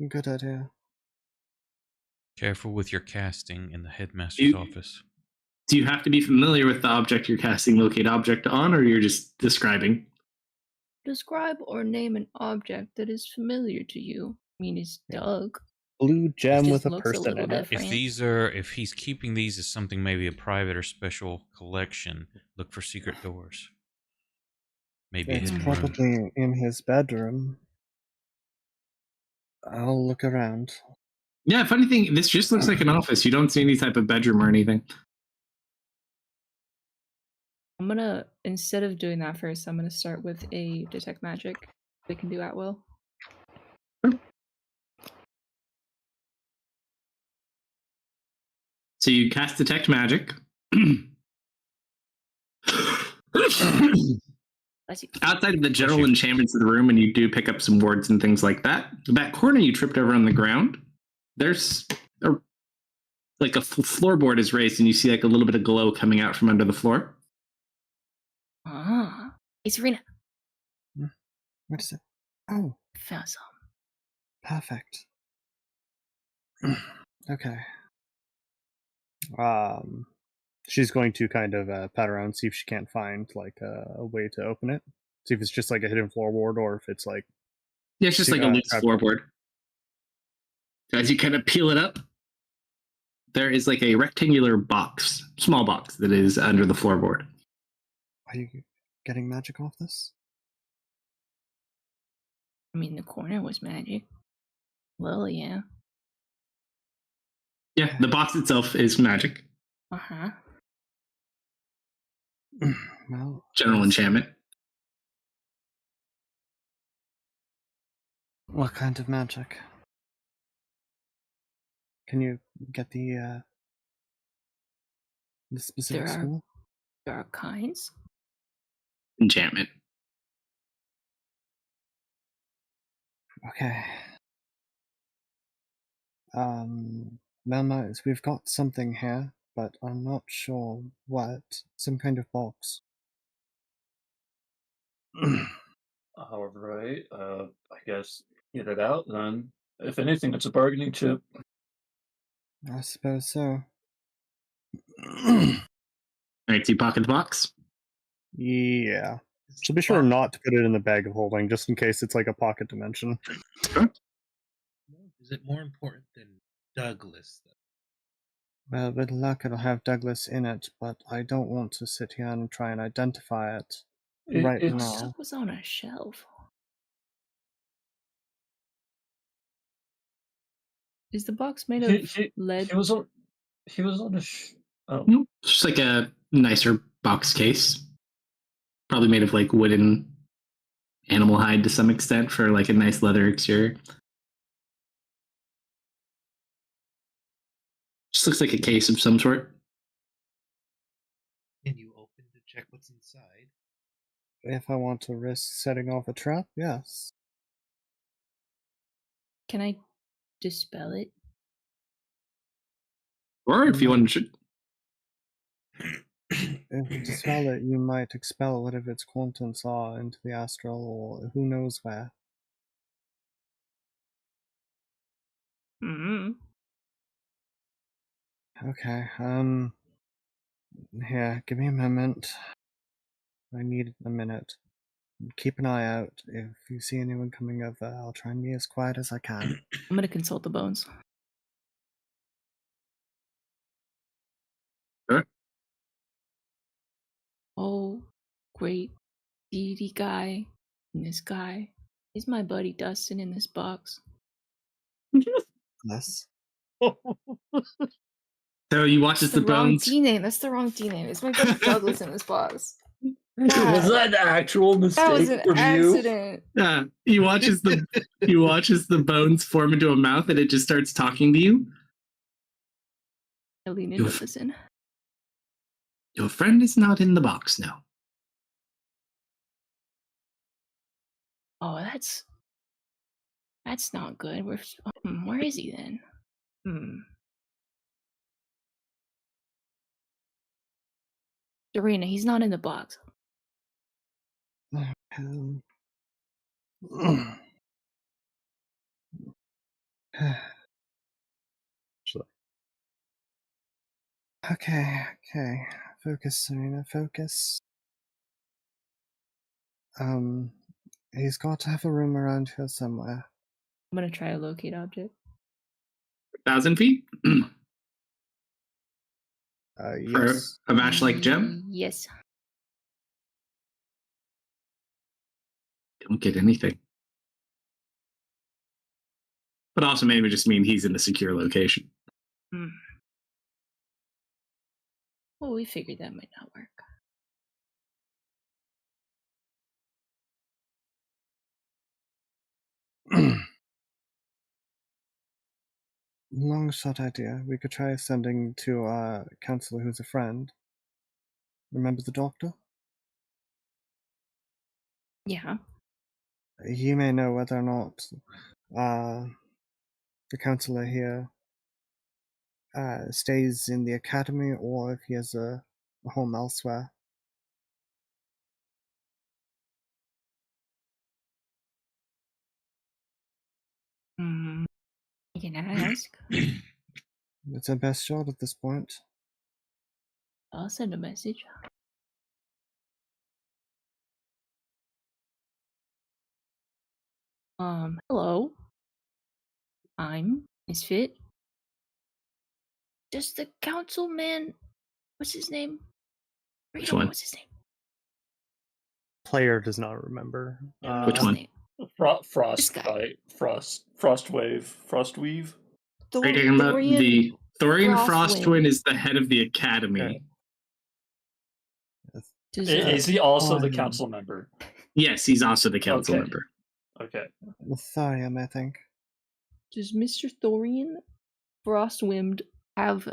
Good idea. Careful with your casting in the headmaster's office. Do you have to be familiar with the object you're casting locate object on, or you're just describing? Describe or name an object that is familiar to you. I mean, it's Doug. Blue gem Just with a looks a person little in it. different. If he's keeping these as something maybe a private or special collection, look for secret doors. Maybe a It's hidden room. probably in his bedroom. I'll look around. Yeah, funny thing, this just looks like an office. You don't see any type of bedroom or anything. I'm gonna, instead of doing that first, I'm gonna start with a detect magic. They can do at will. So you cast detect magic. Outside of the general enchantments of the room, and you do pick up some wards and things like that. That corner you tripped over on the ground, there's a floorboard is raised, and you see like a little bit of glow coming out from under the floor. Ah, hey Serena. What is it? Oh, Found some. perfect. Okay. She's going to kind of pat around, see if she can't find like a way to open it. See if it's just like a hidden floorboard or if it's like Yeah, it's just like a loose trapdoor. floorboard. As you kind of peel it up, there is like a rectangular box, small box that is under the floorboard. Are you getting magic off this? I mean, the corner was magic. Well, yeah. Yeah, the box itself is magic. Uh-huh. Well, General enchantment. what kind of magic? Can you get the specific There are- school? There are kinds. Enchantment. Okay. Melma, we've got something here, but I'm not sure what. Some kind of box. Alright, I guess get it out then. If anything, it's a bargaining chip. I suppose so. All right, so you pocket the box. Yeah. So be sure not to put it in the bag of holding, just in case it's like a pocket dimension. Is it more important than Douglas? Well, with luck it'll have Douglas in it, but I don't want to sit here and try and identify it right It's now. It was on a shelf. Is the box made of lead? he was on a oh. Nope. It's just like a nicer box case. Probably made of like wooden animal hide to some extent for like a nice leather exterior. Just looks like a case of some sort. Can you open to check what's inside? If I want to risk setting off a trap, yes. Can I dispel it? Or if you want to. If you dispel it, you might expel whatever its contents are into the astral or who knows where. Mm-hmm. Okay, here, give me a moment. I need a minute. Keep an eye out. If you see anyone coming over, I'll try and be as quiet as I can. I'm gonna consult the bones. Sure. Oh, great deity guy and this guy. Is my buddy Dustin in this box? Yes. So you watch as That's the the wrong bones. D name. That's the wrong D name. It's my buddy Douglas in this box. Was that an actual mistake That was an from you? accident. You watch as the bones form into a mouth and it just starts talking to you. I lean in to listen. Your friend is not in the box now. Oh, that's not good. Where is he then? Serena, he's not in the box. Okay. Focus, Serena, focus. He's got to have a room around here somewhere. I'm gonna try to locate object. 1,000 feet? Yes. For a match like gem? Yes. Don't get anything. But also maybe just mean he's in a secure location. Well, we figured that might not work. Long shot idea. We could try sending to a counselor who's a friend. Remember the doctor? Yeah. He may know whether or not the counselor here stays in the academy or if he has a home elsewhere. You can ask. It's our best shot at this point. I'll send a message. Hello. I'm Misfit. Does the councilman, what's his name? Which one? What's his name? Player does not remember. Which one? Frostweave. Are you talking about the Thorian Frostwind is the head of the academy. Okay. Is he also the council member? Yes, he's also the council Okay. member. Okay. Thorium, I think. Does Mr. Thorian Frostwind have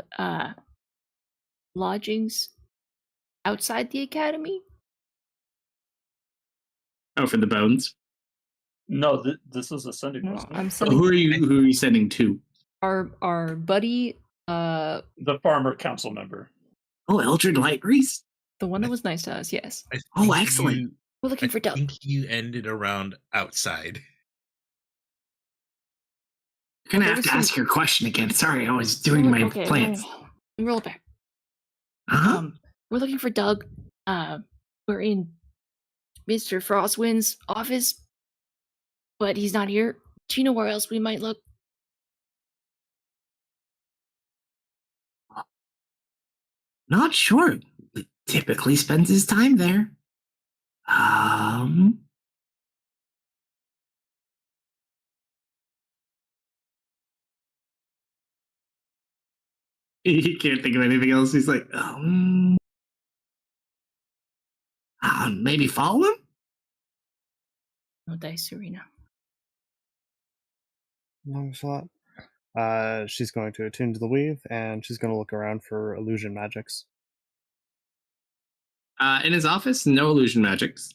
lodgings outside the academy? Oh, for the bones. No, this is a sending No, post. I'm Oh, sending who are you sending to? our buddy, The farmer council member. Oh, Eldred Lightreese? the one that was nice to us. Yes, I Oh, think excellent. we're looking for I Doug. think you ended around outside. You're gonna There have was to some- ask your question again. Sorry, I was doing my Okay, plans. roll it back. Uh-huh. We're looking for Doug. We're in Mr. Frostwind's office, but he's not here. Do you know where else we might look? Not sure. He typically spends his time there. He can't think of anything else. He's like, maybe follow him? No dice, Serena. Long shot. She's going to attune to the weave, and she's going to look around for illusion magics. In his office, no illusion magics.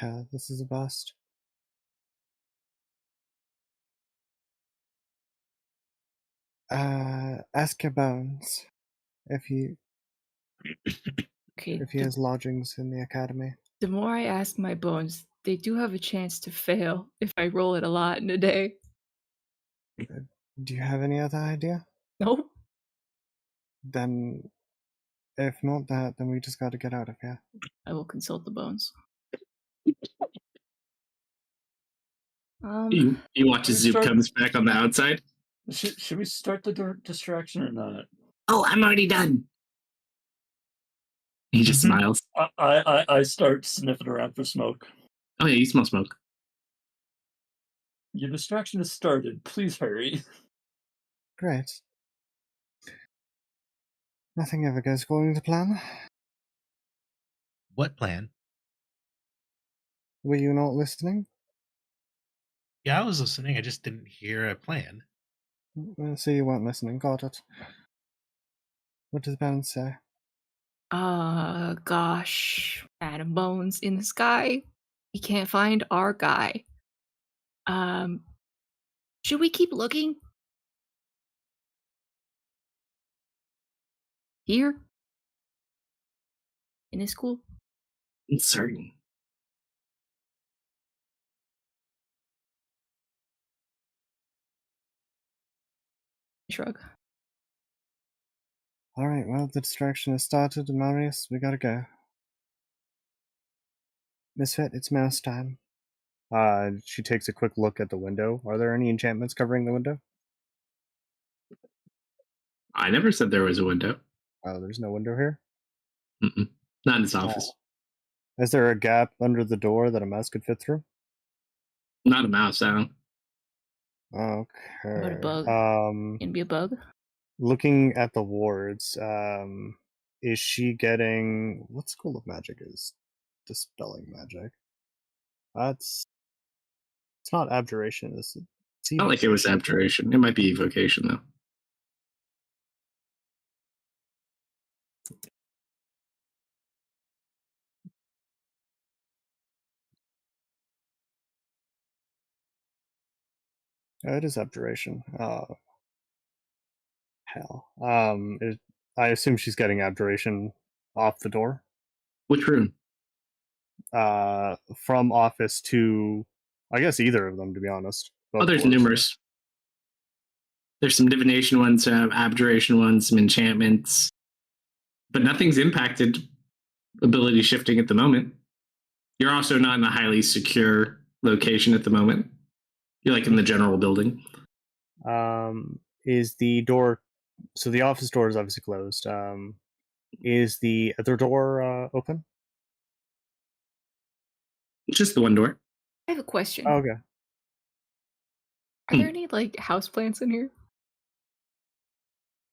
Yeah, this is a bust. Ask your bones if he Okay. has lodgings in the academy. The more I ask my bones, they do have a chance to fail if I roll it a lot in a day. Do you have any other idea? Nope. Then, if not that, then we just got to get out of here. I will consult the bones. You watch as Zoop comes back on the outside. Should we start the distraction or not? Oh, I'm already done. He just smiles. I start sniffing around for smoke. Oh yeah, you smell smoke. Your distraction has started. Please hurry. Great. Nothing ever goes according to plan. What plan? Were you not listening? Yeah, I was listening. I just didn't hear a plan. So you weren't listening. Got it. What does the balance say? Gosh. Adam Bones in the sky. We can't find our guy. Should we keep looking? Here? In this school? It's certain. Shrug. Alright, well, the distraction has started, Marius. We gotta go. Misfit, it's mouse time. She takes a quick look at the window. Are there any enchantments covering the window? I never said there was a window. Oh, there's no window here? Not in his office. Is there a gap under the door that a mouse could fit through? Not a mouse, I don't. Okay. What about a bug? Can be a bug? Looking at the wards, is she getting... What school of magic is dispelling magic? It's not abjuration. It's Not like it was abjuration. It might be evocation, though. Oh, it is abjuration. Hell. I assume she's getting abjuration off the door. Which room? From office to, I guess, either of them, to be honest. Oh, there's doors. numerous. There's some divination ones, abjuration ones, some enchantments, but nothing's impacted ability shifting at the moment. You're also not in a highly secure location at the moment. You're like in the general building. Is the door? So the office door is obviously closed. Is the other door open? Just the one door. I have a question. Oh, okay. Are there any like houseplants in here?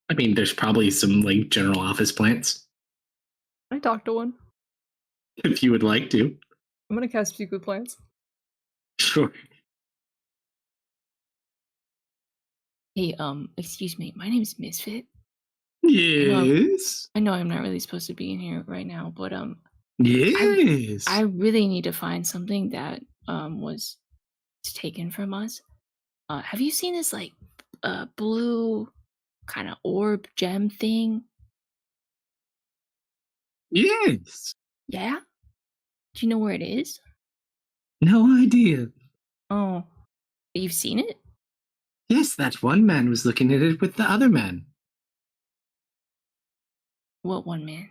I mean, there's probably some like general office plants Can I talk to one? if you would like to. I'm gonna cast Speak with Plants. Sure. Hey, excuse me. My name's Misfit. Yes. I know I'm not really supposed to be in here right now, but Yes. I really need to find something that was taken from us. Have you seen this like blue kind of orb gem thing? Yes. Yeah? Do you know where it is? No idea. Oh, you've seen it? Yes, that one man was looking at it with the other man. What one man?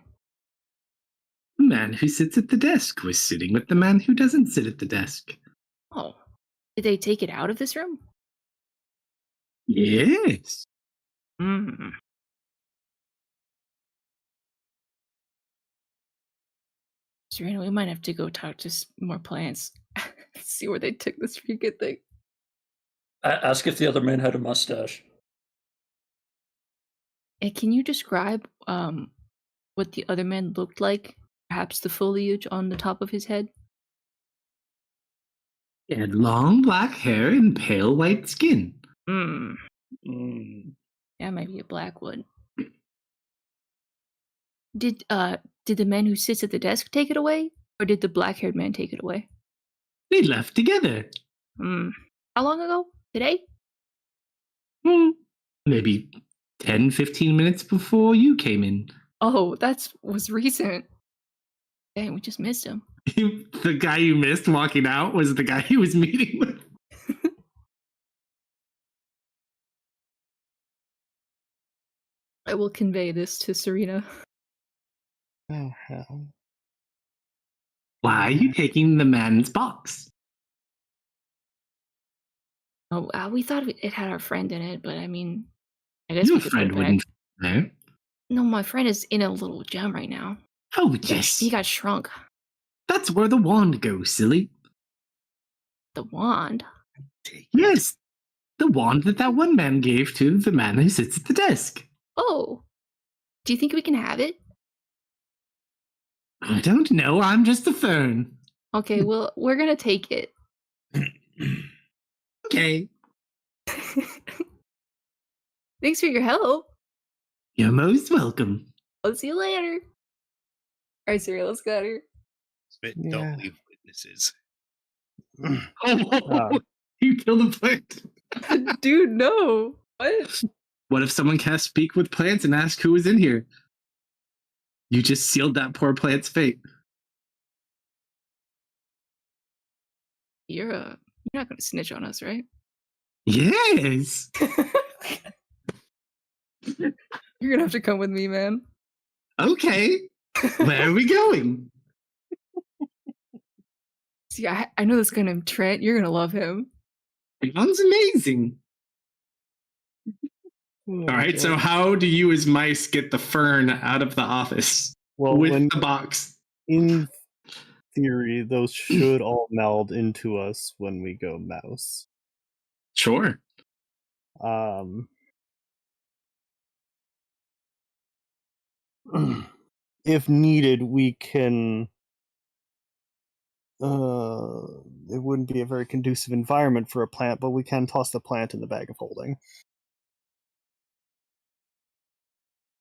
The man who sits at the desk was sitting with the man who doesn't sit at the desk. Oh, did they take it out of this room? Yes. Hmm. Serena, we might have to go talk to more plants. See where they took this freaking thing. Ask if the other man had a mustache. Hey, can you describe what the other man looked like? Perhaps the foliage on the top of his head? He had long black hair and pale white skin. Hmm. That might be a blackwood. Did the man who sits at the desk take it away? Or did the black-haired man take it away? They left together. Hmm. How long ago? Today? Maybe 10, 15 minutes before you came in. Oh, was recent. Dang, we just missed him. The guy you missed walking out was the guy he was meeting with. I will convey this to Serena. Oh hell! Why are you taking the man's box? Oh, we thought it had our friend in it, but I mean, I guess Your we could put it friend back. wouldn't know. No, my friend is in a little gem right now. Oh, yes. He got shrunk. That's where the wand goes, silly. The wand? Yes. The wand that one man gave to the man who sits at the desk. Oh. Do you think we can have it? I don't know. I'm just a fern. Okay, well, we're gonna take it. Okay. Thanks for your help. You're most welcome. I'll see you later. Alright, Serena, let's get out of here. Spit, Yeah. don't leave witnesses. Oh, you killed a plant. Dude, no. What? What if someone cast Speak with Plants and asked who was in here? You just sealed that poor plant's fate. You're not gonna snitch on us, right? Yes. You're gonna have to come with me, man. Okay. Where are we going? See, I know this guy named Trent. You're gonna love him. Sounds amazing. Oh, All right, God. so how do you as mice get the fern out of the office Well, with when the box? in theory, those should all meld into us when we go mouse. Sure. If needed, we can. It wouldn't be a very conducive environment for a plant, but we can toss the plant in the bag of holding.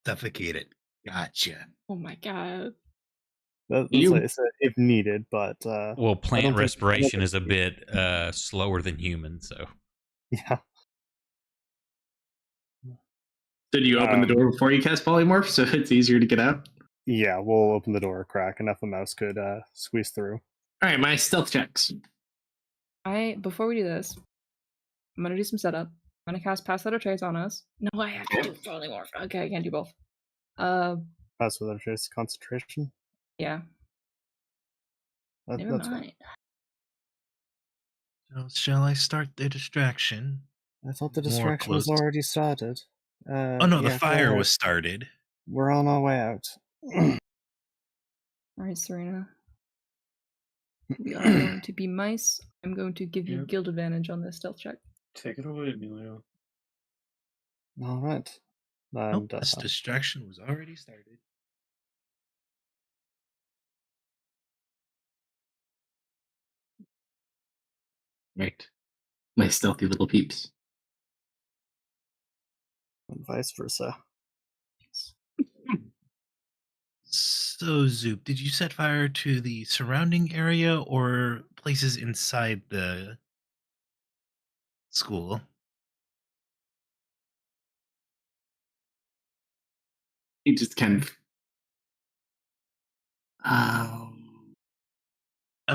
Suffocate it. Gotcha. Oh my god. That's You- like I said, if needed, but Well, I don't plant think- respiration is a bit slower than human, so yeah. So do you open the door before you cast polymorph so it's easier to get out? Yeah, we'll open the door a crack enough a mouse could squeeze through. All right, my stealth checks. Before we do this, I'm gonna do some setup. I'm gonna cast Pass Without a Trace on us. No, I have to do Throwing Morph. Okay, I can't do both. Pass without trace concentration. Yeah. Never That's fine. mind. So shall I start the distraction? I thought the More distraction was close. already started. Oh no, the yeah, go fire ahead. was started. We're on our way out. Alright, Serena. We are going to be mice. I'm going to give you Yep. guild advantage on this stealth check. Take it away, Emilio. All right. Nope, And this distraction was already started. Right. My stealthy little peeps. vice versa. So, Zoop, did you set fire to the surrounding area or places inside the school? He just kind of. I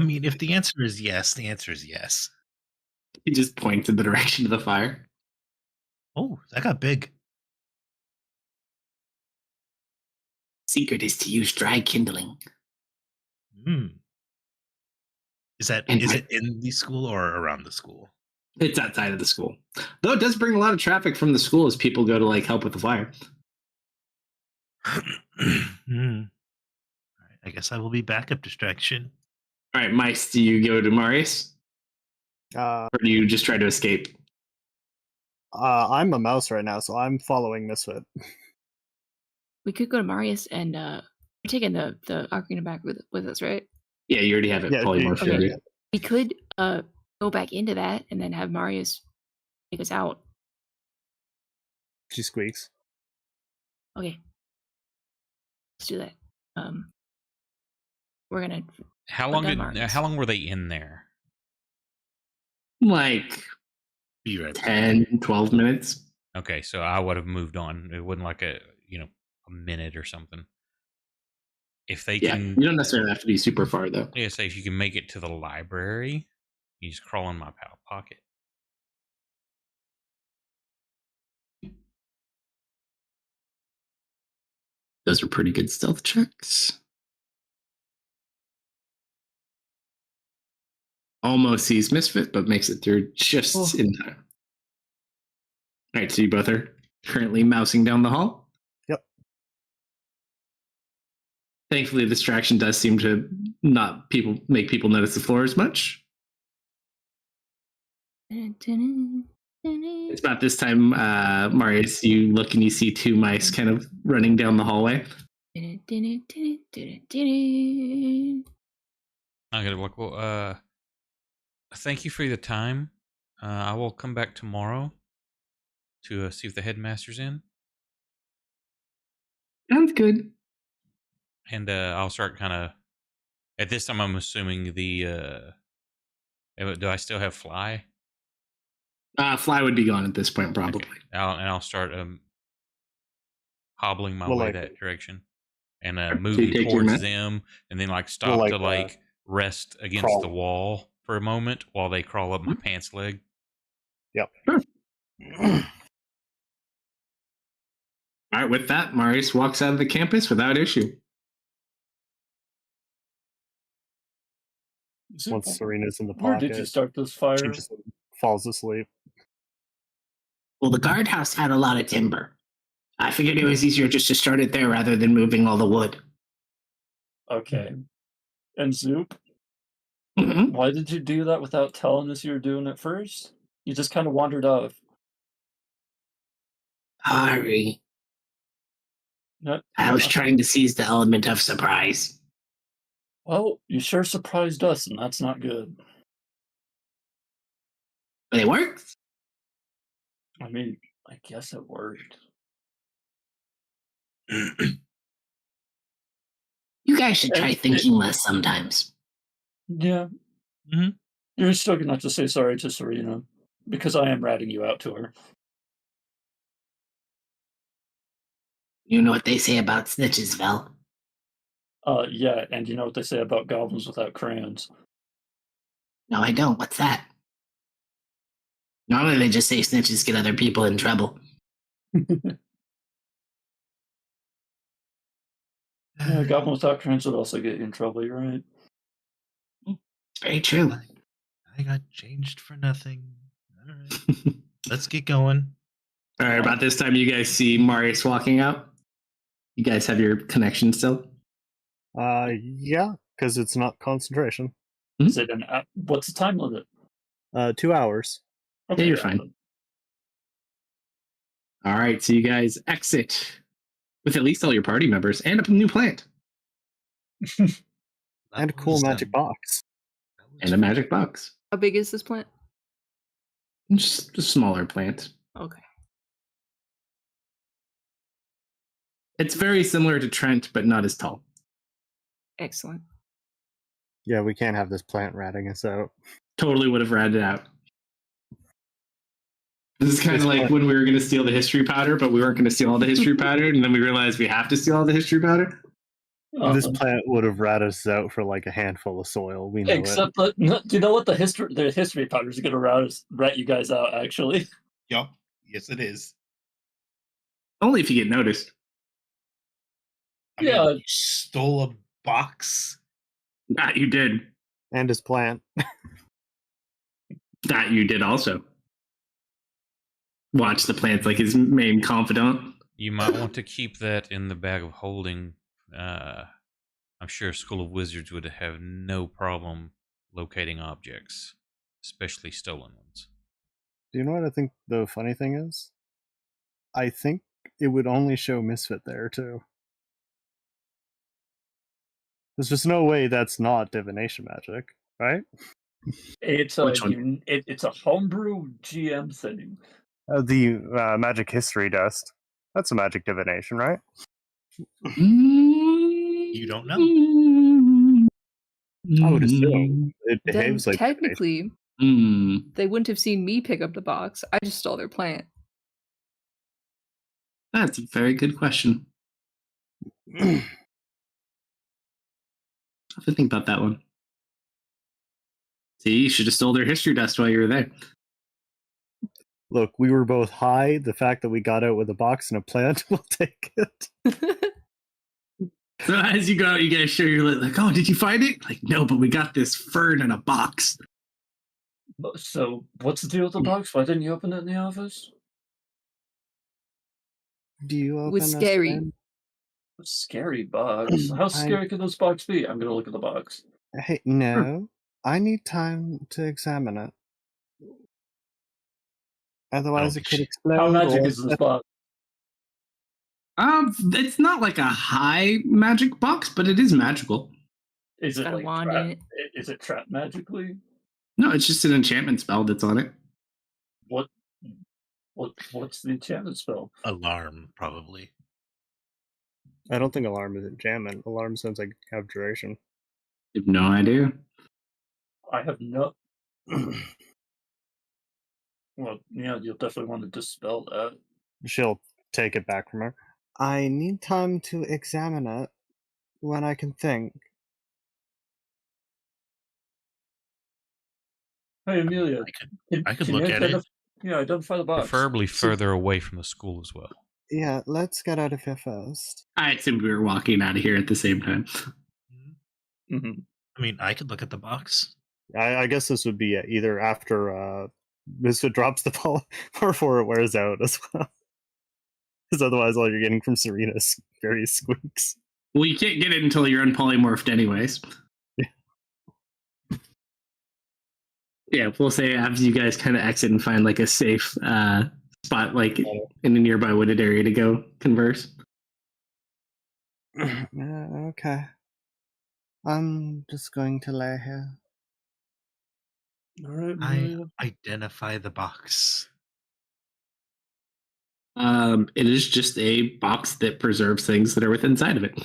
mean, if the answer is yes, the answer is yes. He just points in the direction of the fire. Oh, that got big. Secret is to use dry kindling. Hmm. Is And it in the school or around the school? It's outside of the school. Though it does bring a lot of traffic from the school as people go to like help with the fire. Hmm. All right, I guess I will be backup distraction. All right, Mice, do you go to Marius? Uh, Or do you just try to escape? I'm a mouse right now, so I'm following Misfit. We could go to Marius and we're taking the ocarina back with us, right? Yeah, you already have it Yeah, polymorphed. okay. already. We could go back into that and then have Marius take us out. She squeaks. Okay. Let's do that. We're gonna How But long then how long were they in there? Like Be right back. 10, 12 minutes. Okay, so I would have moved on. It wasn't like a minute or something. If they Yeah, can, you don't necessarily have to be super far though. yeah, say if you can make it to the library, you just crawl in my pocket. Those are pretty good stealth checks. Almost sees Misfit, but makes it through just in time. All right, so you both are currently mousing down the hall. Yep. Thankfully, the distraction does seem to not make people notice the floor as much. It's about this time, Marius, you look and you see two mice kind of running down the hallway. I gotta look. Well, thank you for the time. I will come back tomorrow to see if the headmaster's in, Sounds good. and I'll start kind of. At this time, I'm assuming the. Do I still have fly? Fly would be gone at this point, probably. Okay. I'll start hobbling my Well, way like- that direction and So you moving take your towards minute? them, and then like stop like, to like rest against crawl. the wall for a moment while they crawl up my pants leg. Yep. Sure. All right, with that, Marius walks out of the campus without issue. Once Serena's in the Where pocket, did you start this she fire? just falls asleep. Well, the guardhouse had a lot of timber. I figured it was easier just to start it there rather than moving all the wood. Okay. And Zoop, Mhm. why did you do that without telling us you were doing it first? You just kind of wandered off. Sorry. No, I was trying to seize the element of surprise. Well, you sure surprised us, and that's not good. But it worked. I mean, I guess it worked. You guys should try It- thinking less sometimes. Yeah. Mhm. You're still going to have to say sorry to Serena, because I am ratting you out to her. You know what they say about snitches, Vel? Yeah, and you know what they say about goblins without crayons. No, I don't. What's that? Normally they just say snitches get other people in trouble. Yeah, Goblin without cringe would also get you in trouble, you're right. It's very true. I got changed for nothing. All right. Let's get going. All right, about this time you guys see Marius walking out. You guys have your connection still? Yeah, because it's not concentration. Is it what's the time limit? 2 hours. Yeah, you're fine. All right, so you guys exit with at least all your party members and a new plant. And a cool magic box. And a magic box. How big is this plant? Just a smaller plant. Okay. It's very similar to Trent, but not as tall. Excellent. Yeah, we can't have this plant ratting us out. Totally would have ratted out. This is kind of This like plant- when we were going to steal the history powder, but we weren't going to steal all the history powder, and then we realized we have to steal all the history powder. This plant would have ratted us out for like a handful of soil. We know Except that, do you know what the history powders are going to rat you guys out, actually? Yup. Yes, it is. Only if you get noticed. I mean, Yeah. you stole a box. That you did. it. And his plant. That you did also. Watch the plants like his main confidant. You might want to keep that in the bag of holding. I'm sure School of Wizards would have no problem locating objects, especially stolen ones. Do you know what I think the funny thing is? I think it would only show Misfit there, too. There's just no way that's not divination magic, right? It's Which one? it's a homebrew GM thing. The magic history dust. That's a magic divination, right? You don't know. I would assume it Then behaves like divination. technically, they wouldn't have seen me pick up the box. I just stole their plant. That's a very good question. I have to think about that one. See, you should have stole their history dust while you were there. Look, we were both high. The fact that we got out with a box and a plant, we'll take it. So as you go out, you guys show your like, oh, did you find it? Like, no, but we got this fern in a box. So, what's the deal with the box? Why didn't you open it in the office? Do you open It was a scary. spin? A scary box. How scary could this box be? I'm gonna look at the box. Hey, no. I need time to examine it. Otherwise, it could explode. How magic or- is this box? It's not like a high magic box, but it is magical. Is it got a like wand in trapped? it. Is it trapped magically? No, it's just an enchantment spell that's on it. What's the enchantment spell? Alarm, probably. I don't think alarm is enchantment. Alarm sounds like abjuration. I have no idea. I have no. Well, yeah, you'll definitely want to dispel that. She'll take it back from her. I need time to examine it when I can think. Hey, Amelia, I could look at it. Identify the box. Preferably further away from the school as well. Yeah, let's get out of here first. I assumed we were walking out of here at the same time. Mm-hmm. I mean, I could look at the box. I guess this would be either after Misfit drops the ball or before it wears out as well. Because otherwise, all you're getting from Serena is various squeaks. Well, you can't get it until you're unpolymorphed anyways. Yeah, we'll say after you guys kind of exit and find like a safe spot, like in a nearby wooded area to go converse. Okay. I'm just going to lay here. All right, I Amelia. identify the box. It is just a box that preserves things that are within inside of it.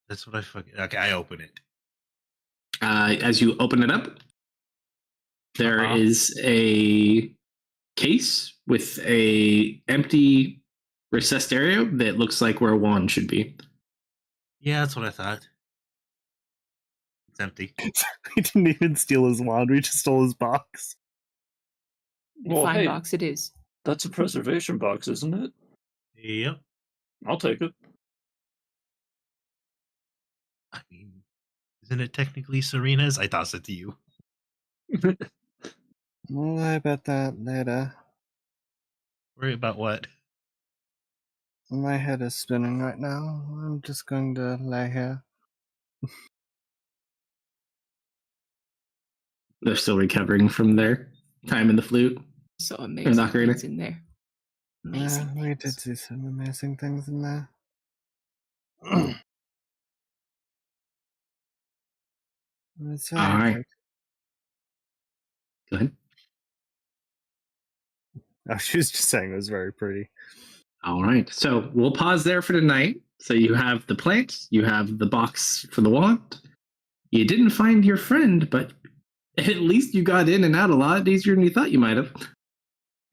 That's what I fucking. Okay, I open it. As you open it up, there Uh-huh. is a case with a empty recessed area that looks like where a wand should be. Yeah, that's what I thought. It's empty. We didn't even steal his wand, we just stole his box. Well, Fine hey, box it is. that's a preservation box, isn't it? Yep. I'll take it. I mean, isn't it technically Serena's? I toss it to you. We'll lie about that later. Worry about what? My head is spinning right now. I'm just going to lay here. They're still recovering from their time in the flute. So the amazing ocarina. things in there. Amazing We did things. see some amazing things in there. That's All right. right. Go ahead. Oh, she was just saying it was very pretty. All right. So we'll pause there for tonight. So you have the plant, you have the box for the wand. You didn't find your friend, but at least you got in and out a lot easier than you thought you might have.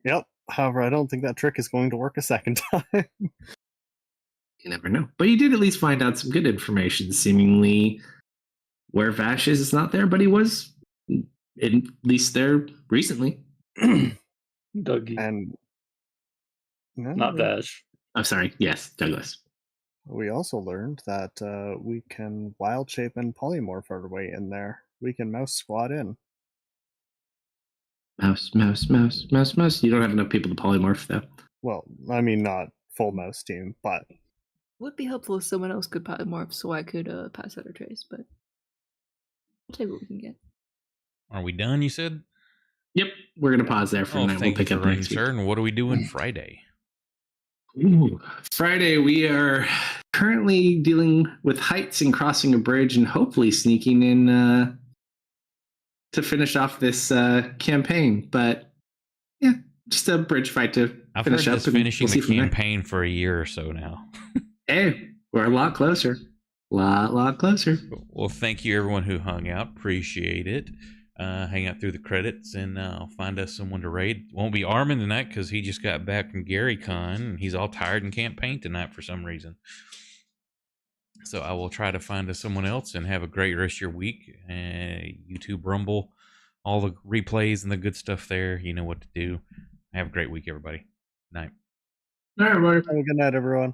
Yep. However, I don't think that trick is going to work a second time. You never know. But you did at least find out some good information. Seemingly, where Vash is not there, but he was at least there recently. Dougie. And Not Vash. I'm sorry. Yes, Douglas. we also learned that we can wild shape and polymorph our way in there. We can mouse squad in. Mouse, mouse, mouse, mouse, mouse. You don't have enough people to polymorph, though. Well, I mean, not full mouse team, but Would be helpful if someone else could polymorph so I could pass out a trace, but we'll take what we can get. Are we done, you said? Yep, we're going to pause there for Oh, tonight. We'll thank you pick for up running, next week. sir. And what are we doing Friday? Ooh. Friday, we are currently dealing with heights and crossing a bridge and hopefully sneaking in to finish off this campaign. But yeah, just a bridge fight to I've heard finish up. this and finishing we'll see the from there. campaign for a year or so now. Hey, we're a lot closer. Lot closer. Well, thank you everyone who hung out. Appreciate it. Hang out through the credits and find us someone to raid. Won't be Armin tonight because he just got back from Gary Con and he's all tired and can't paint tonight for some reason. So I will try to find us someone else and have a great rest of your week. YouTube, Rumble, all the replays and the good stuff there. You know what to do. Have a great week, everybody. Night. All right, everybody. have a good night, everyone.